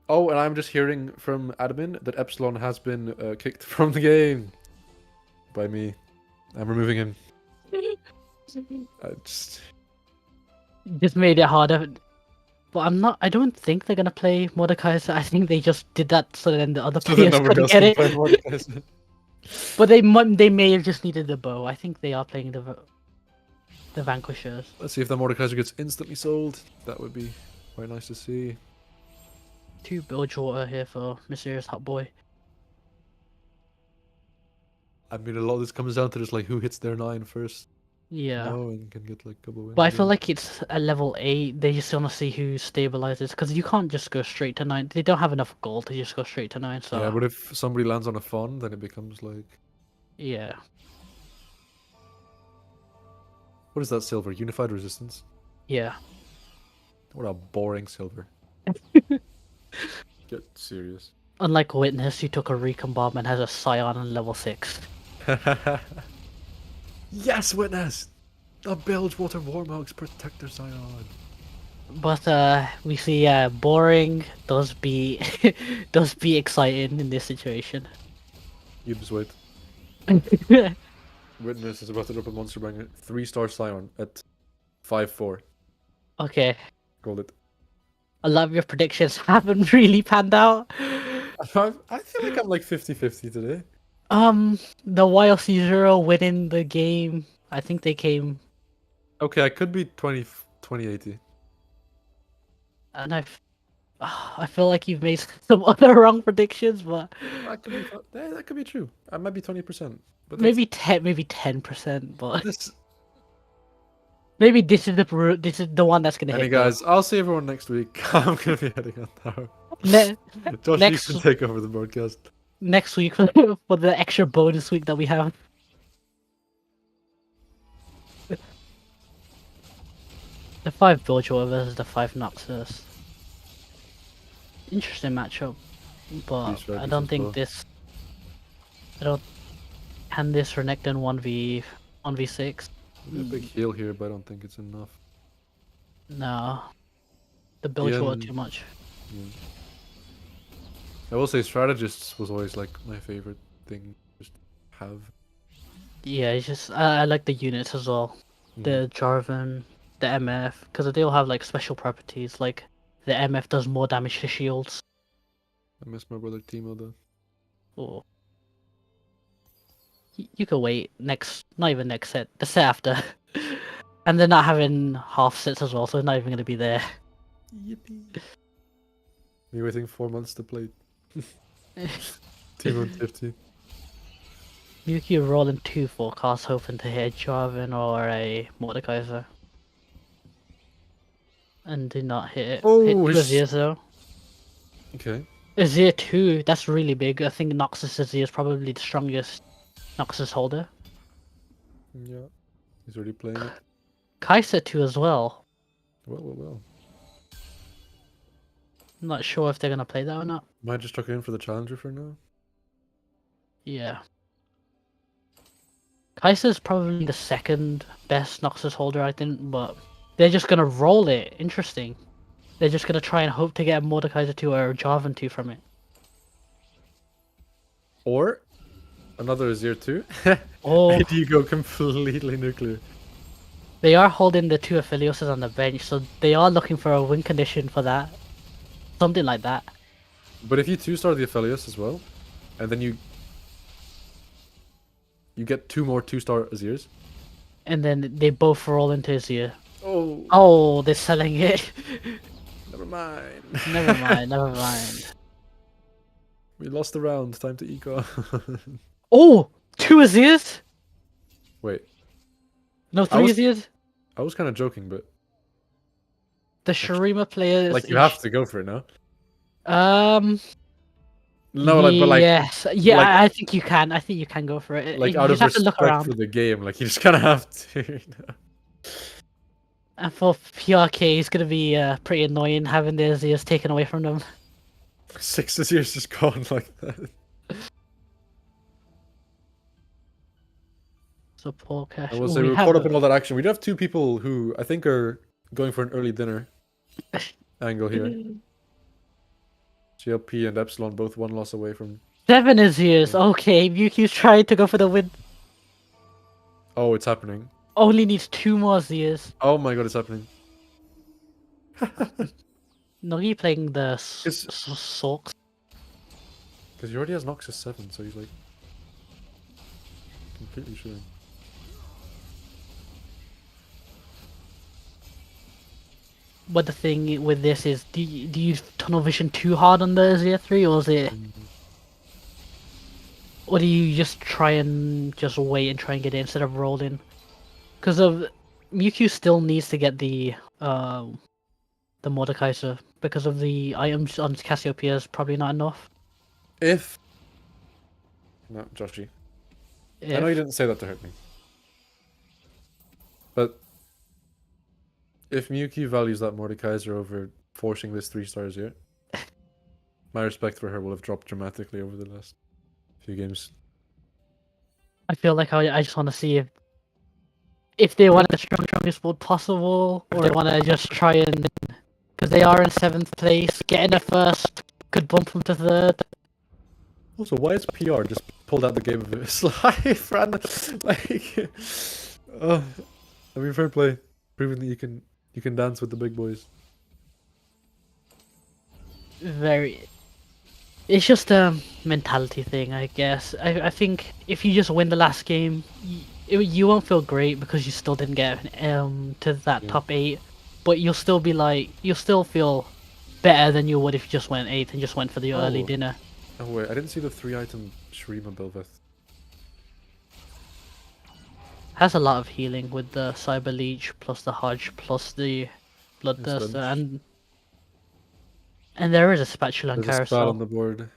Oh, and I'm just hearing from admin that Epsilon has been kicked from the game by me. I'm removing him. Just made it harder. But I don't think they're gonna play Mordekaiser. I think they just did that so then the other players couldn't get it. But they may have just needed the bow. I think they are playing the Vanquishers. Let's see if the Mordekaiser gets instantly sold. That would be quite nice to see. 2 Bilgewater here for Mysterious Hot Boy. I mean, a lot of this comes down to just like who hits their 9 first. Yeah. No, and can get like a couple wins. But I feel like it's at level 8. They just want to see who stabilizes because you can't just go straight to 9. They don't have enough gold to just go straight to 9. So yeah, but if somebody lands on a fawn, then it becomes like. yeah. What is that silver? Unified resistance? Yeah. What a boring silver. Get serious. Unlike Witness, who took a recon bomb and has a Scion on level 6. Yes, Witness! The Bilgewater Warmogs protect their Scion. But we see boring does be does be exciting in this situation. You just wait. Witness is about to drop a monster banger. 3-star Scion at 5-4. Okay, Called it. a lot of your predictions haven't really panned out. I feel like I'm like 50-50 today. The YLC Zero winning the game. I think they came, Okay, I could be 20-80. and I feel like you've made some other wrong predictions, but That could be that could be true. I might be 20%. But maybe 10%. But this. maybe this is the one that's gonna Any hit. Though. guys, I'll see everyone next week. I'm gonna be heading out now. Ne- Josh, next you can take over the broadcast. next week for the extra bonus week that we have. The 5 Dojo versus the 5 Noxus. Interesting matchup, but These strategies I don't as think well. this. I don't. Can this Renekton 1v6? A big heal here, but I don't think it's enough. No. The Dojo are Ian- too much. Yeah. I will say strategists was always like my favorite thing to just have. Yeah, it's just I like the units as well. The Jarvan, the MF, because they all have like special properties. Like the MF does more damage to shields. I miss my brother Timo though. Or you could wait not even next set, the set after. And they're not having half sets as well, so they're not even going to be there. Yippee. Me waiting 4 months to play Timo 50. Yuki rolling 2 forecasts, hoping to hit a Jarvan or a Mordekaiser. And did not hit it. Oh, hit 2 he's- Azirs though. Okay. Azir 2, that's really big. I think Noxus Azir is probably the strongest Noxus holder. Yeah. He's already playing it. Kai'Sa 2 as well. Well. I'm not sure if they're going to play that or not. Might just chuck it in for the challenger for now. Yeah. Kai'Sa is probably the second best Noxus holder, I think, but they're just going to roll it. Interesting. They're just going to try and hope to get a Mordekaiser 2 or a Jarvan 2 from it. Or another Azir 2. Oh, And you go completely nuclear. they are holding the 2 Aphelioses on the bench, so they are looking for a win condition for that. Something like that. But if you 2-star the Aphelios as well, and then you get 2 more 2-star Azirs. And then they both roll into Azir. Oh, Oh, they're selling it. never mind. Never mind. We lost the round. Time to eco. Oh, 2 Azirs? Wait, No, 3 was- Azirs? I was kind of joking, but The Shurima players. like you have to go for it now. No, but like yes, yeah, like- I think you can. I think you can go for it. like You out just of have to look respect around. for the game, like you just kind of have to. You know? And for PRK, it's gonna be pretty annoying having their Azirs taken away from them. 6 Azirs just gone like that. So poor cash. I will say we're caught up in all that action. We do have 2 people who I think are going for an early dinner angle here. GLP and Epsilon both 1 loss away from. 7 Azirs. Okay, Yuki's trying to go for the win. Oh, it's happening. Only needs 2 more Azirs. Oh my god, it's happening. Nogi playing the Is- Sorks. Because he already has Noxus 7, so he's like completely shooting. But the thing with this is, do you tunnel vision too hard on the Azir 3, or is it, or do you just try and just wait and try and get it instead of rolling? Because of Mewtwo still needs to get the Mordekaiser because of the items on Cassiopeia is probably not enough. If no, Joshy. I know you If- didn't say that to hurt me. But if Miyuki values that Mordekaiser over forcing this 3 stars here, my respect for her will have dropped dramatically over the last few games. I feel like I just want to see if they want the strongest board possible, or they want to just try and, because they are in 7th place, getting a first could bump them to 3rd. Also, why is PR just pulled out the game of his life? Like, I mean, fair play, proving that you can dance with the big boys. It's just a mentality thing, I guess. I think if you just win the last game, you won't feel great because you still didn't get to that top 8, but you'll still feel better than you would if you just went 8th and just went for the early Oh. dinner. Oh wait, I didn't see the 3-item Shreema Belveth. Has a lot of healing with the Cyber Leech plus the Hodge plus the Bloodthirster, Stench. and there is a spatula and There's a spell on carousel. the board.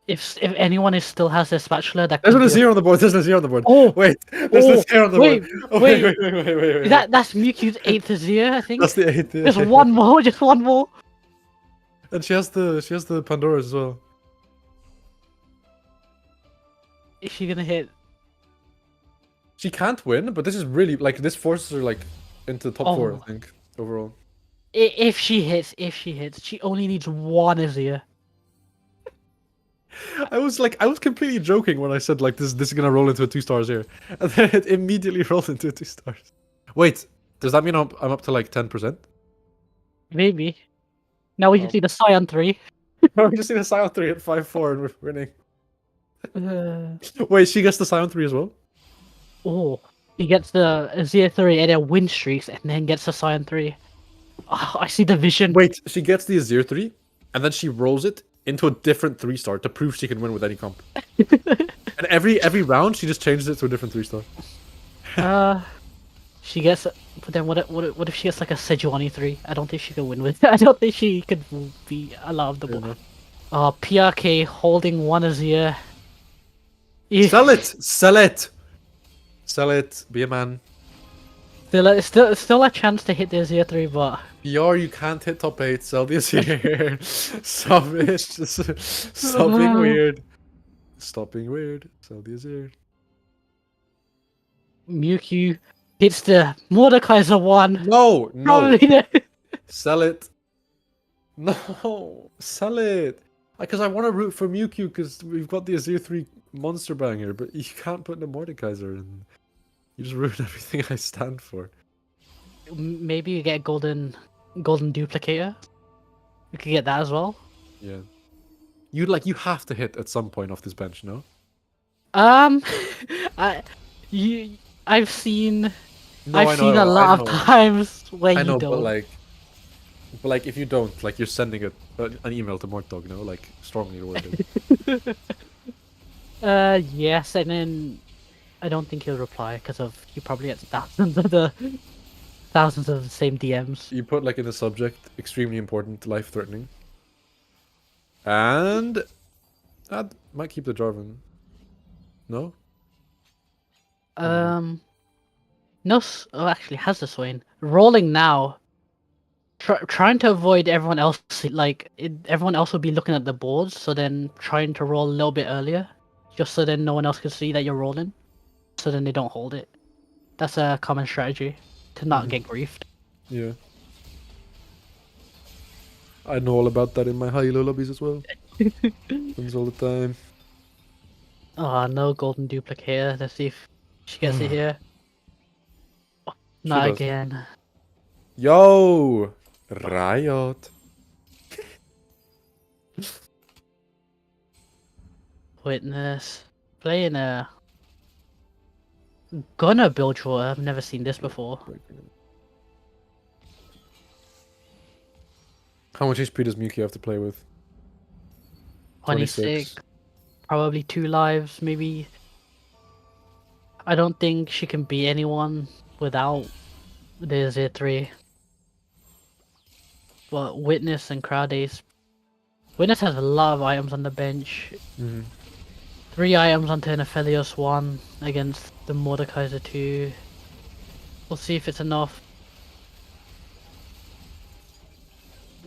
If anyone still has their spatula, that There's could a be zero on the board. There's a zero on the board. Oh! Wait, there's a zero on the wait, board. Oh, wait. wait. That's Mewtwo's 8th Azir, I think. That's the 8th. Yeah. Just one more, just one more. And she has the Pandora's as well. Is she gonna hit? She can't win, but this is really like this forces her like into the top 4, Oh. I think, overall. If she hits, she only needs one Azir. I was completely joking when I said like this is gonna roll into a 2 stars here, and then it immediately rolled into a 2 stars. Wait, does that mean I'm up to like 10%? Maybe. Now we Oh. just need a Scion 3. We just need a Scion 3 at 5-4 and we're winning. Uh, Wait, she gets the Scion 3 as well? oh, he gets the Azir 3 and then win streaks and then gets the Scion 3. Oh, I see the vision. Wait, she gets the Azir 3 and then she rolls it into a different 3 star to prove she can win with any comp. And every round she just changes it to a different 3 star. She gets, but then what if she gets like a Sejuani 3? I don't think she could win with it. I don't think she could be allowed the ball. PRK holding one Azir. Sell it! Sell it! Sell it. Be a man. Still a chance to hit the Azir 3, but PR, you can't hit top 8. Sell the Azir. Stop it. Stop being weird. Stop being weird. Sell the Azir. Mewtwo hits the Mordekaiser 1. No! No! Probably the... Sell it. No! Sell it! Because I want to root for Mewtwo because we've got the Azir 3 monster banger, but you can't put in a Mordekaiser and you just ruin everything I stand for. Maybe you get golden duplicator. You could get that as well. Yeah. You have to hit at some point off this bench, no? I've seen No, I've seen a lot of times where I you know, don't. but like if you don't, like you're sending an email to Mortdog, you know, like strongly worded. Yes, and then I don't think he'll reply because he probably gets thousands of the same DMs. You put like in the subject, extremely important, life threatening. And that might keep the Jarvan. No? No, actually has the Swain. Rolling now. Trying to avoid everyone else, everyone else will be looking at the boards, so then trying to roll a little bit earlier, just so then no one else can see that you're rolling, so then they don't hold it. That's a common strategy to not get griefed. Yeah. I know all about that in my high-elo lobbies as well. Happens all the time. Oh, no golden duplicator. Let's see if she gets it here. Oh, not does. again. Yo! Riot. Witness. Playing a Gunner build drawer. I've never seen this before. How much HP does Mewtwo have to play with? 26. Probably 2 lives, maybe. I don't think she can beat anyone without the Azir 3. But Witness and Crowd Ace. Witness has a lot of items on the bench. 3 items onto an Aphelios 1 against the Mordekaiser 2. We'll see if it's enough.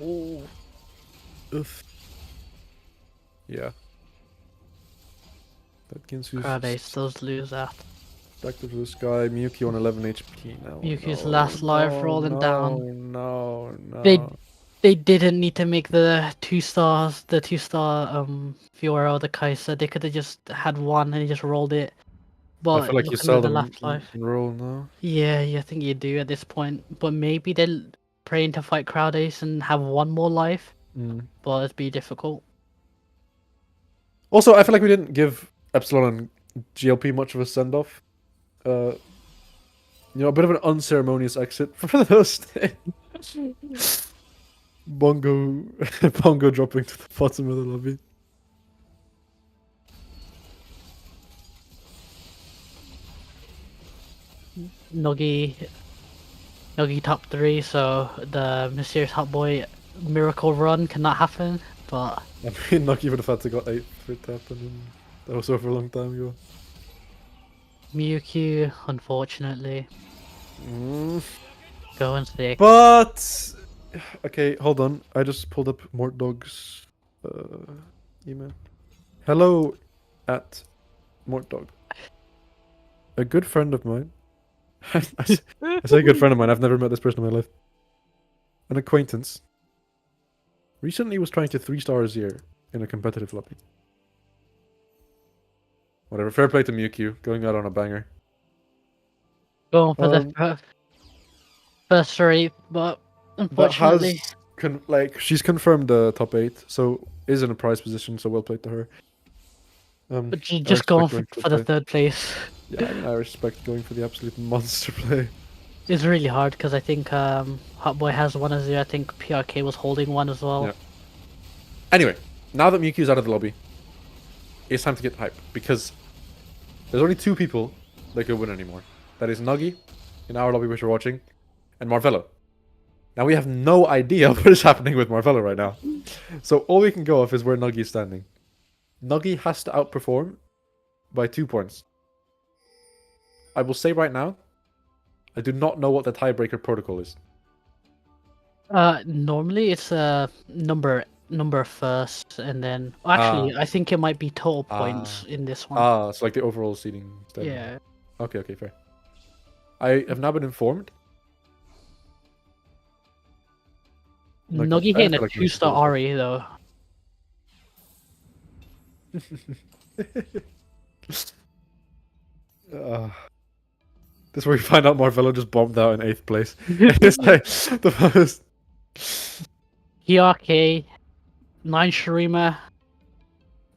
Ooh. Oof. Yeah. That Ginsu's Crowd Ace does lose that. Back to the sky. Miyuki on 11 HP now. Miyuki's No, last life no, rolling down. No, no, They no. they didn't need to make the 2 stars, the 2-star Fiora or the Kaiser. They could have just had one and just rolled it. I But feel like you looking at the seldom last life, roll now. yeah, I think you do at this point. But maybe they're praying to fight Crowd Ace and have one more life. Mm. But it'd be difficult. Also, I feel like we didn't give Epsilon and GLP much of a send off. A bit of an unceremonious exit for those things. Bongo, Bongo dropping to the bottom of the lobby. Nogi top 3, so the mysterious hot boy miracle run cannot happen. But I mean, Nucky would have had to got 8 for it to happen, and that was over a long time ago. Miyuki, unfortunately, going 6. But okay, hold on. I just pulled up Mort Dog's email. Hello, at Mort Dog. A good friend of mine. I say a good friend of mine. I've never met this person in my life. An acquaintance. Recently was trying to 3-star Azir in a competitive lobby. Whatever. Fair play to Mewtwo, going out on a banger. Going for the first 3, but unfortunately, she's confirmed the top 8, so is in a prize position. So well played to her. but I just going respect for the 3rd place. Yeah, I mean, I respect going for the absolute monster play. It's really hard because I think Hot Boy has one Azir. I think PRK was holding one as well. Yeah. Anyway, now that Mewtwo's out of the lobby, it's time to get hype because there's only 2 people that could win anymore. That is Nuggy in our lobby, which we're watching, and Marvello. Now we have no idea what is happening with Marvello right now, so all we can go off is where Nuggy is standing. Nuggy has to outperform by 2 points. I will say right now, I do not know what the tiebreaker protocol is. Normally it's number first, and then actually I think it might be total points in this one. It's like the overall seeding. Yeah. Okay, fair. I have now been informed. Nuggy hitting a 2-star Ari though. This is where we find out Marvello just bombed out in 8th place. It's like the most. PRK, 9 Shurima,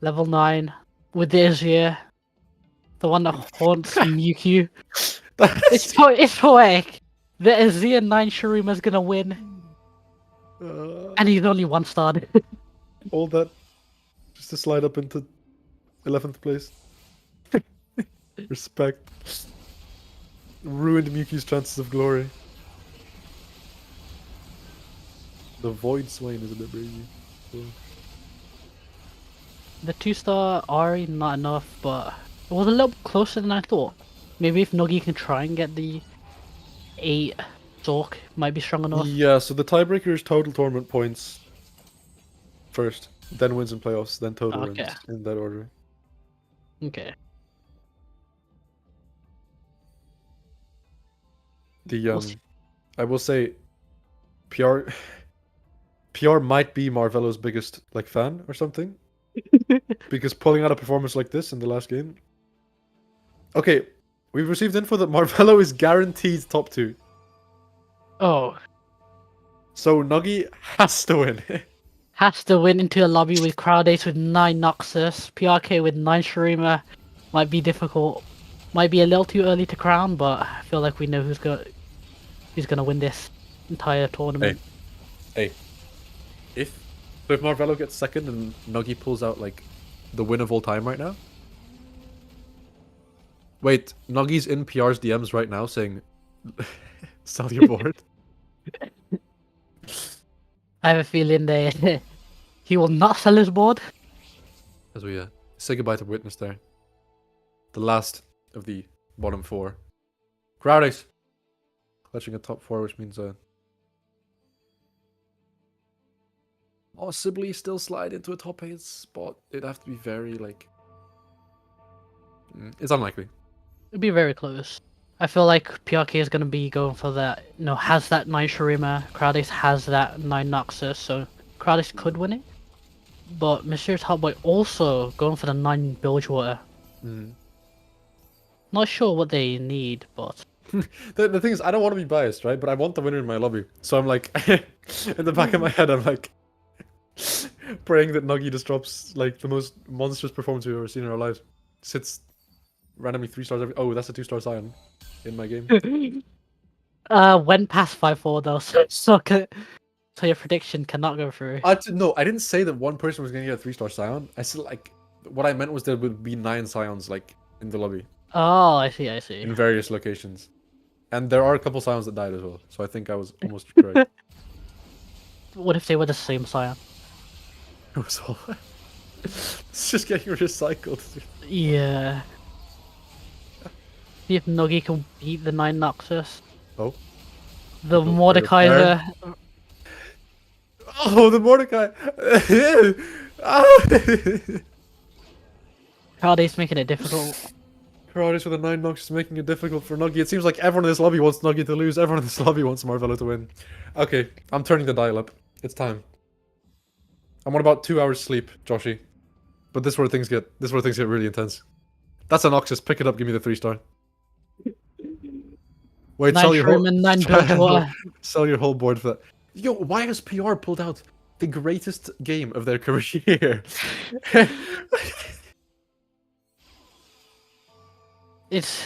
level 9, with the Azir, the one that haunts Mewtwo. It's poetic. The Azir 9 Shurima's gonna win, and he's only 1-starred. All that just to slide up into 11th place. Respect. Ruined Mewtwo's chances of glory. The Void Swain is a bit crazy. The 2-star Ari, not enough, but it was a little closer than I thought. Maybe if Nuggy can try and get the 8 Zork, might be strong enough. Yeah, so the tiebreaker is total tournament points first, then wins in playoffs, then total wins in that order. Okay. I will say, PR might be Marvello's biggest fan or something, because pulling out a performance like this in the last game. Okay, we've received info that Marvello is guaranteed top 2. Oh. So Nuggy has to win. Has to win into a lobby with Crowd Ace with 9 Noxus, PRK with 9 Shurima. Might be difficult. Might be a little too early to crown, but I feel like we know who's gonna win this entire tournament. Hey. If Marvello gets second and Nuggy pulls out the win of all time right now. Wait, Nuggy's in PR's DMs right now saying, "Sell your board." I have a feeling he will not sell his board. As we say goodbye to Witness there. The last of the bottom 4. Crowd Ace clutching a top 4, which means possibly still slide into a top 8 spot. It'd have to be very it's unlikely. It'd be very close. I feel like PRK is gonna be going for that. Has that 9 Shurima. Crowdis has that 9 Noxus, so Crowdis could win it. But Mysterious Hotboy also going for the 9 Bilgewater. Mm. Not sure what they need, but The thing is, I don't want to be biased, right? But I want the winner in my lobby. So I'm like, in the back of my head, I'm like, praying that Nuggy just drops like the most monstrous performance we've ever seen in our lives. Sits randomly 3 stars every. Oh, that's a 2-star Scion in my game. went past 5-4 though, so your prediction cannot go through. No, I didn't say that one person was gonna get a 3-star Scion. I said like, what I meant was there would be 9 Scions like in the lobby Oh, I see. in various locations, and there are a couple Scions that died as well. So I think I was almost correct. What if they were the same Scion? It was all. It's just getting recycled. Yeah. See if Nuggy can beat the 9 Noxus. Oh. The Go for it, Mordekaiser. Oh, the Mordecai! Crowdis making it difficult. Karate with a 9 knocks is making it difficult for Nuggy. It seems like everyone in this lobby wants Nuggy to lose. Everyone in this lobby wants Marvelo to win. Okay, I'm turning the dial up. It's time. I'm on about 2 hours sleep, Joshy. But this is where things get really intense. That's an Noxus. Pick it up. Give me the 3-star. Wait, 9 sell your Shroom and 9 Bilgewater. sell your whole board for that. Yo, why has PR pulled out the greatest game of their career? Is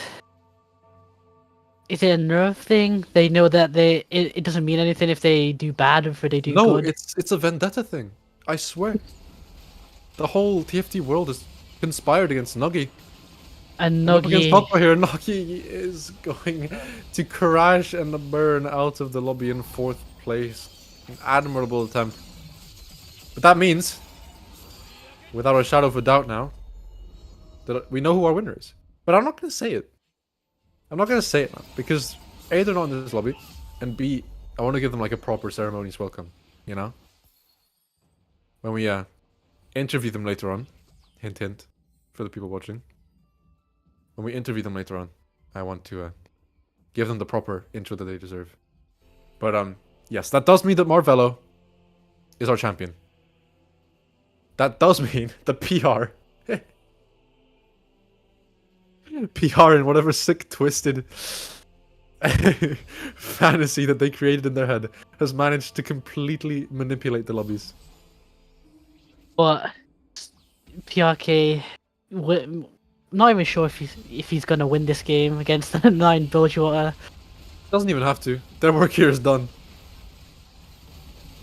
it a nerve thing? They know that it doesn't mean anything if they do bad or if they do No, good. it's a vendetta thing. I swear. The whole TFT world is conspired against Nuggy. And Up against Nuggy, Hotboy here, Nuggy is going to crash and burn out of the lobby in 4th place. An admirable attempt. But that means, without a shadow of a doubt now, that we know who our winner is. But I'm not going to say it. I'm not going to say it now, because A, they're not in this lobby, and B, I want to give them like a proper ceremonious welcome, you know? When we interview them later on, hint hint, for the people watching. When we interview them later on, I want to give them the proper intro that they deserve. But yes, that does mean that Marvelo is our champion. That does mean the PR PR in whatever sick, twisted fantasy that they created in their head has managed to completely manipulate the lobbies. but PRK, not even sure if he's gonna win this game against the 9 Bilgewater. Doesn't even have to. Their work here is done.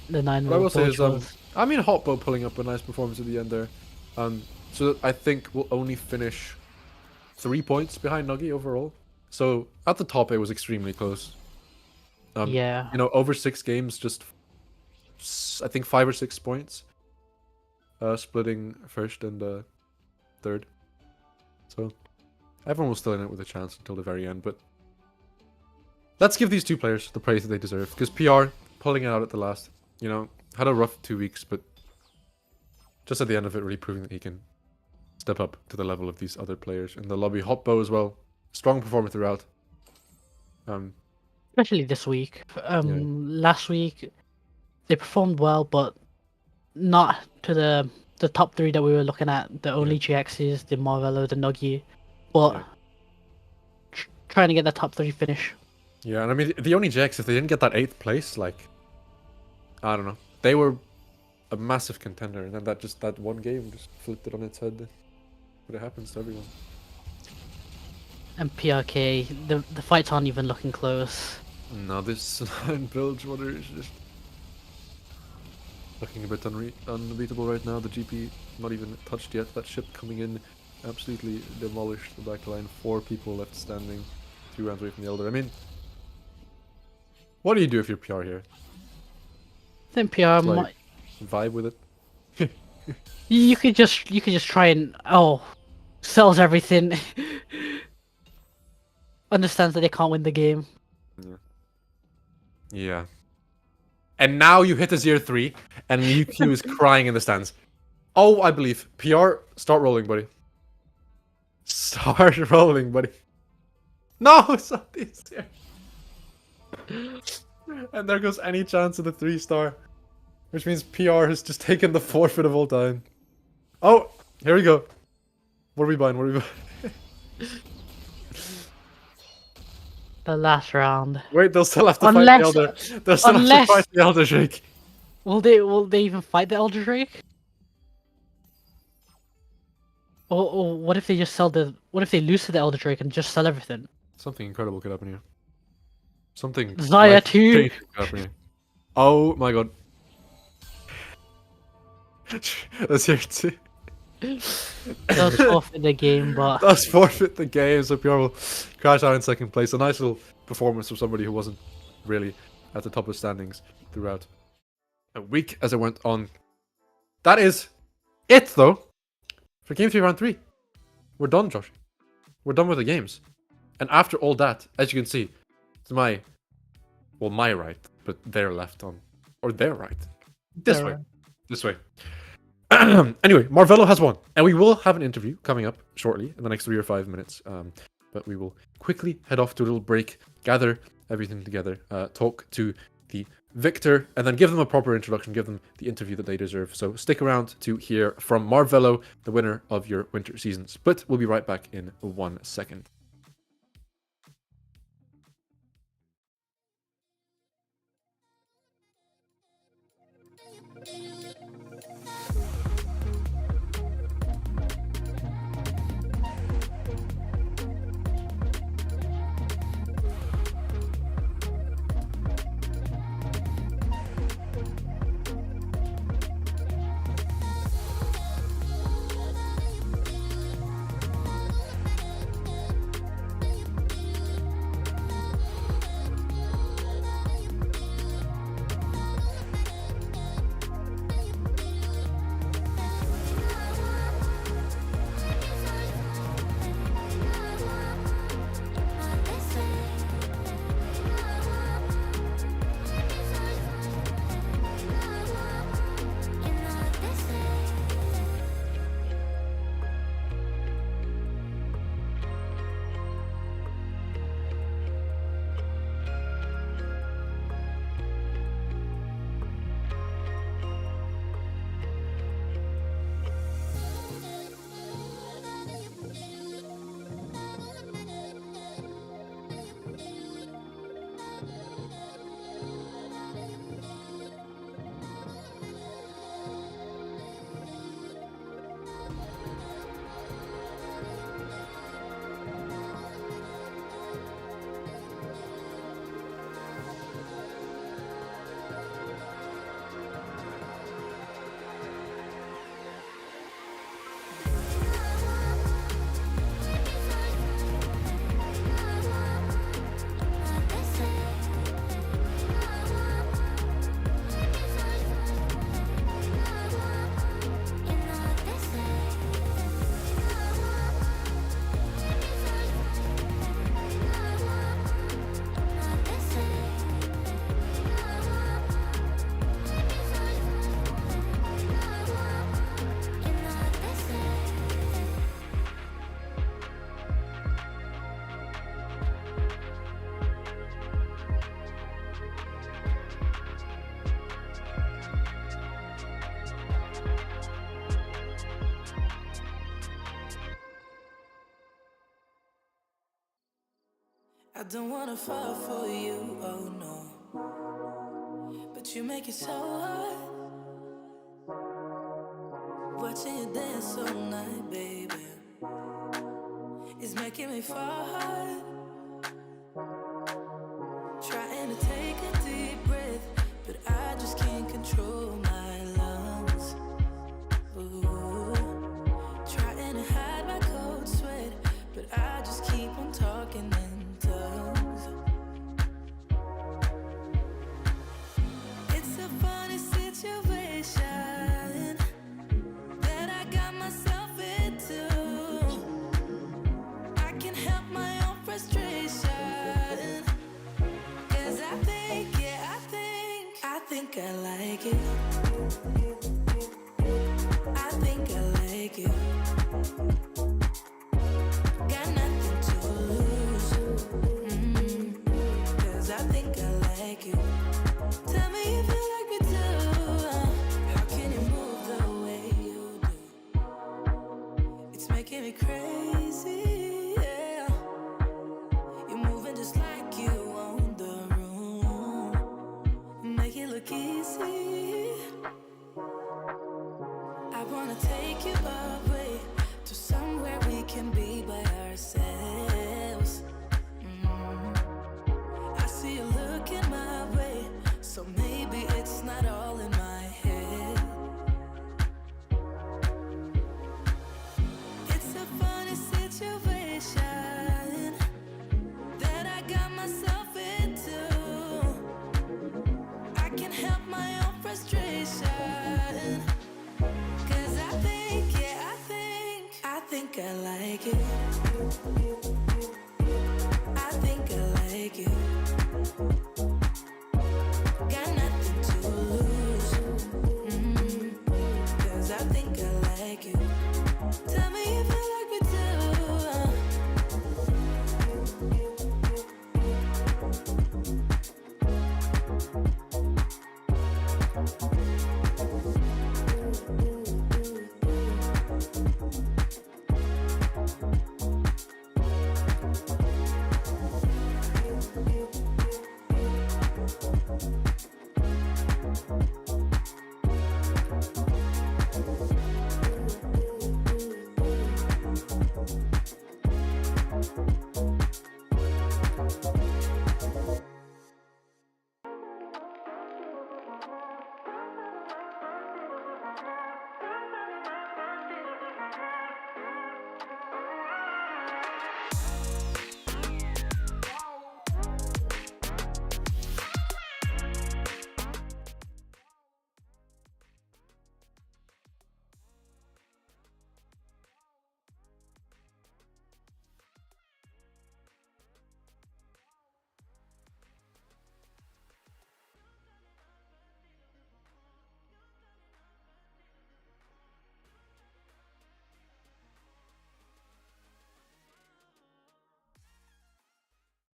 The 9 What I will say is, Bilgewater. I mean, Hotbow pulling up a nice performance at the end there. So I think we'll only finish 3 points behind Nuggy overall. So at the top, it was extremely close. Yeah. You know, over 6 games, just I think 5 or 6 points, splitting first and third. So everyone was still in it with a chance until the very end. But let's give these two players the praise that they deserve, because PR pulling it out at the last, you know, had a rough 2 weeks, but just at the end of it, really proving that he can step up to the level of these other players in the lobby. Hotbow as well, strong performer throughout. Especially this week. Last week they performed well, but not to the top 3 that we were looking at. The only GXs, the Marvelo, the Nuggy, but trying to get the top 3 finish. Yeah, and I mean, the only Jacks, if they didn't get that 8th place, like, I don't know, they were a massive contender, and then that one game just flipped it on its head. But it happens to everyone. And PRK, the fights aren't even looking close. No, this Bilgewater is just looking a bit unbeatable right now. The GP not even touched yet. That ship coming in absolutely demolished the back line. 4 people left standing, 2 rounds away from the Elder. I mean, what do you do if you're PR here? I think PR Just, might. like, vibe with it? You could just try and sells everything. Understands that they can't win the game. Yeah. And now you hit a 0-3, and UQ is crying in the stands. Oh, I believe. PR, start rolling, buddy. Start rolling, buddy. No, something's here. And there goes any chance of the 3-star. Which means PR has just taken the forfeit of all time. Oh, here we go. What are we buying? What are we buying? The last round. Wait, they'll still have to fight the Unless- Elder. They'll still have to unless- fight the Elder Drake. Will they even fight the Elder Drake? Or what if they just sell the? What if they lose to the Elder Drake and just sell everything? Something incredible could happen here. Something. Zaya life 2. changing could happen here. Oh my god. That's here too. Does forfeit the game, but Does forfeit the game, so PR will crash out in second place. A nice little performance from somebody who wasn't really at the top of standings throughout a week as it went on. That is it, though, for Game 3, Round 3. We're done, Josh. We're done with the games. And after all that, as you can see, to my right, but their left on, or their right. This way. This way. Anyway, Marvello has won, and we will have an interview coming up shortly in the next 3 or 5 minutes. But we will quickly head off to a little break, gather everything together, talk to the victor, and then give them a proper introduction, give them the interview that they deserve. So stick around to hear from Marvello, the winner of your winter season split. We'll be right back in 1 second. I don't wanna fall for you, oh no. But you make it so hard. Watching you dance all night, baby, is making me fall hard. Trying to take a deep breath, but I just can't control my lungs. Ooh. Trying to hide my cold sweat, but I just keep on talking in tongues. It's a funny situation that I got myself into. I can't help my own frustration.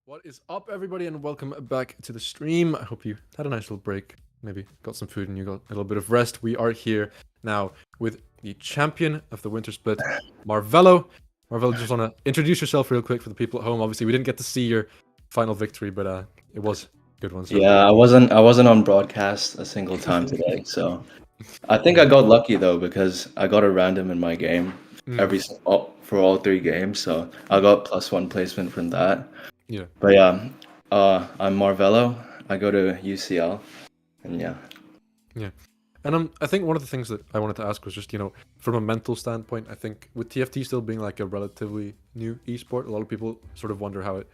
What is up, everybody, and welcome back to the stream. I hope you had a nice little break. Maybe got some food and you got a little bit of rest. We are here now with the champion of the Winter Split, Marvello. Marvello, just want to introduce yourself real quick for the people at home. Obviously, we didn't get to see your final victory, but it was a good one. So. Yeah, I wasn't on broadcast a single time today, so I think I got lucky though because I got a random in my game for all 3 games, so I got +1 placement from that. Yeah. But yeah, I'm Marvello. I go to UCL, and yeah. Yeah. And I think one of the things that I wanted to ask was just, from a mental standpoint, I think with TFT still being like a relatively new esport, a lot of people sort of wonder how it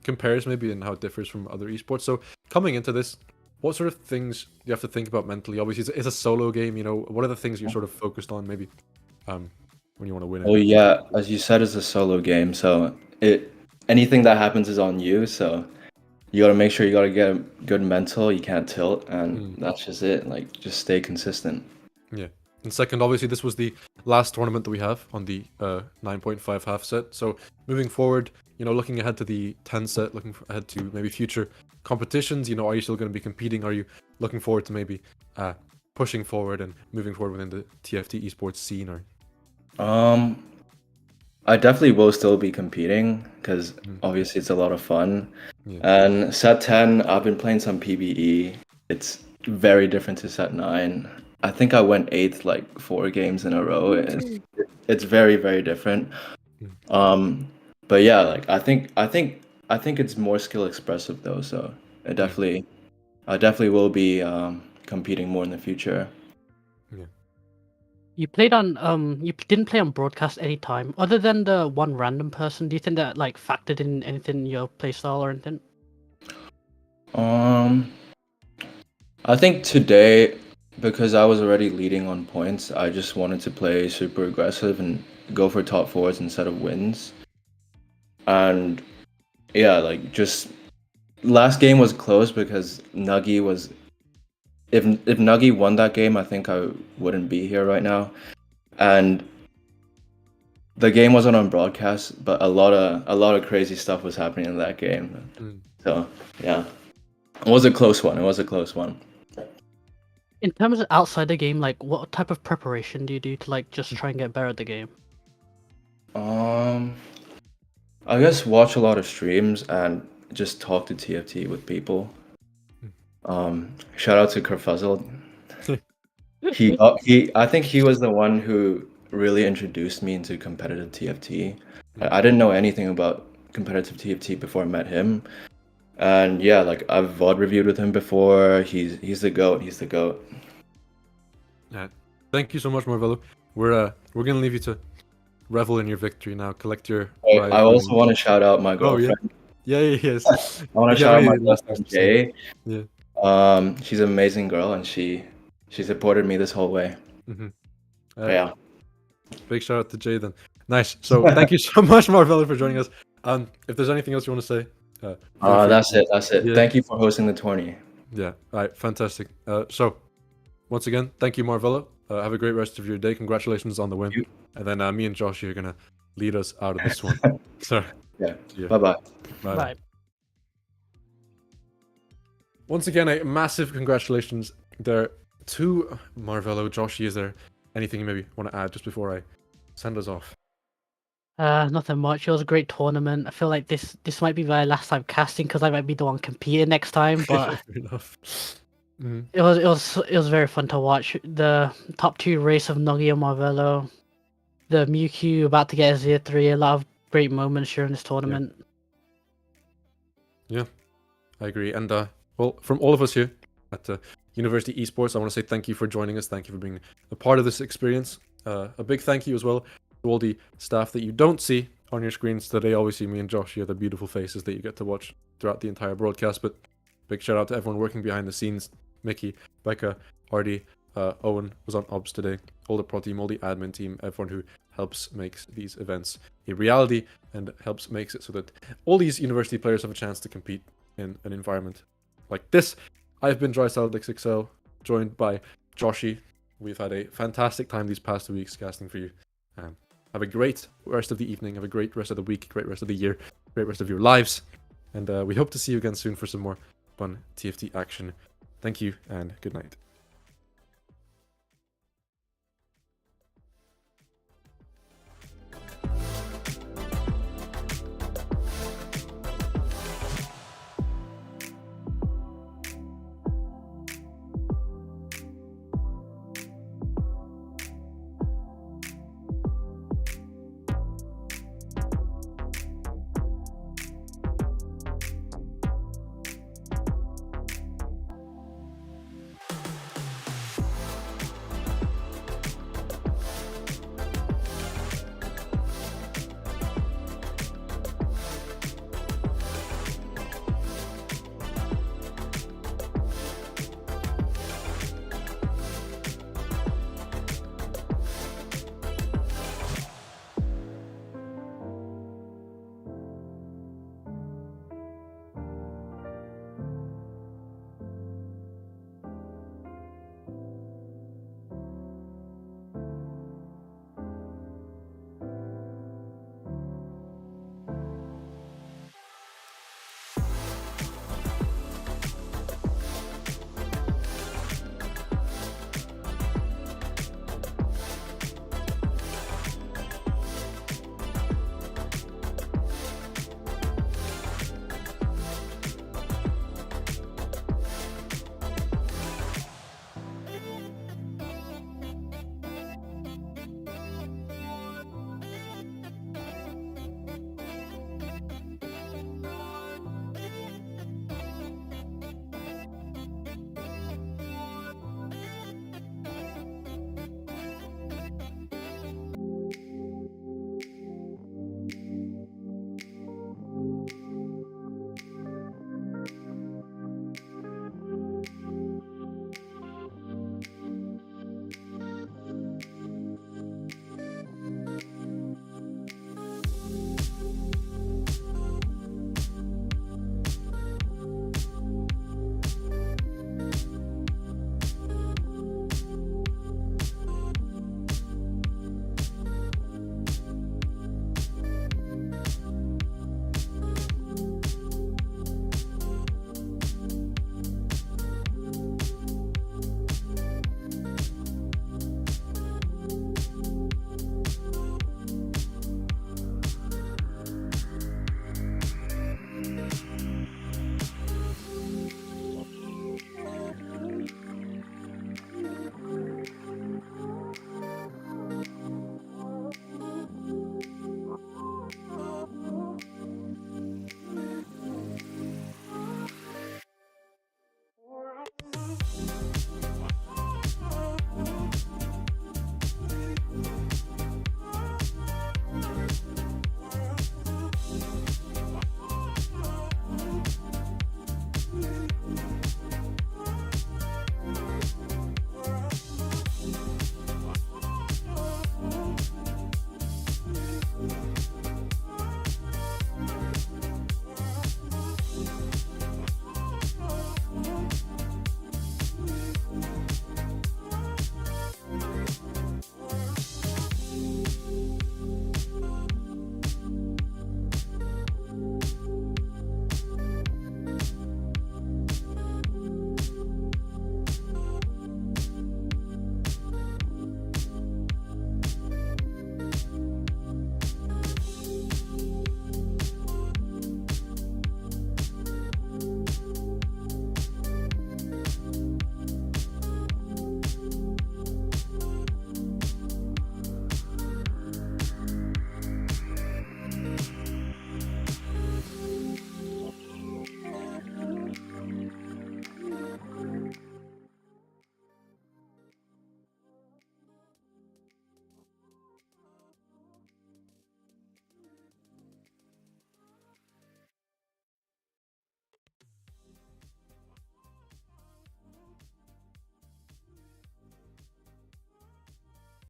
compares maybe and how it differs from other esports. So coming into this, what sort of things do you have to think about mentally? Obviously, it's a solo game, what are the things you're sort of focused on maybe when you want to win it? Oh yeah, as you said, it's a solo game, so anything that happens is on you, so you gotta make sure you gotta get a good mental, you can't tilt, and that's just it. Like, just stay consistent. Yeah. And second, obviously, this was the last tournament that we have on the 9.5 half set. So moving forward, looking ahead to the 10 set, looking ahead to maybe future competitions, are you still going to be competing? Are you looking forward to maybe pushing forward and moving forward within the TFT esports scene? Or I definitely will still be competing because obviously it's a lot of fun. Yeah. And set 10, I've been playing some PvE. It's very different to set 9. I think I went 8th like 4 games in a row. It's very, very different. But yeah, like I think it's more skill expressive though. So I definitely will be competing more in the future. Yeah. You played on you didn't play on broadcast any time other than the one random person. Do you think that like factored in anything in your playstyle or anything? I think today, because I was already leading on points, I just wanted to play super aggressive and go for top 4s instead of wins. And yeah, like just last game was close because Nuggy was. If Nuggy won that game, I think I wouldn't be here right now. And the game wasn't on broadcast, but a lot of crazy stuff was happening in that game. So yeah, it was a close one. In terms of outside the game, like what type of preparation do you do to like just try and get better at the game? I guess watch a lot of streams and just talk to TFT with people. Shout out to Kerfuzzle. I think he was the one who really introduced me into competitive TFT. I didn't know anything about competitive TFT before I met him. And yeah, like I've VOD reviewed with him before. He's the GOAT. He's the GOAT. Yeah. Thank you so much, Marvello. We're gonna leave you to revel in your victory now. Collect your prize. I also want to shout out my girlfriend. Oh, yeah. Yes. I want to shout out my girlfriend Jay. Yeah. She's an amazing girl, and she supported me this whole way. Yeah. Big shout out to Jay then. Nice. So thank you so much, Marvello, for joining us. If there's anything else you want to say, that's it. Yeah. Thank you for hosting the tourney. Yeah. All right. Fantastic. So once again, thank you, Marvello. Have a great rest of your day. Congratulations on the win. And then me and Josh are gonna lead us out of this one. So yeah. Bye. Bye. Once again, a massive congratulations there to Marvello. Joshy, is there anything you maybe want to add just before I send us off? Nothing much. It was a great tournament. I feel like this might be my last time casting because I might be the one competing next time. But Fair enough. it was very fun to watch. The top 2 race of Nuggy and Marvello, the Mewtwo about to get a Zero 3. A lot of great moments during this tournament. Yeah, I agree. And well, from all of us here at University Esports, I want to say thank you for joining us. Thank you for being a part of this experience. A big thank you as well to all the staff that you don't see on your screens today. Obviously, me and Josh are the beautiful faces that you get to watch throughout the entire broadcast. But big shout out to everyone working behind the scenes. Mickey, Becca, Artie, Owen was on Obs today. All the pro team, all the admin team, everyone who helps makes these events a reality and helps makes it so that all these university players have a chance to compete in an environment like this. I've been DrySaltXXL, joined by Joshy. We've had a fantastic time these past 2 weeks casting for you. Have a great rest of the evening, have a great rest of the week, great rest of the year, great rest of your lives. And we hope to see you again soon for some more fun TFT action. Thank you, and good night.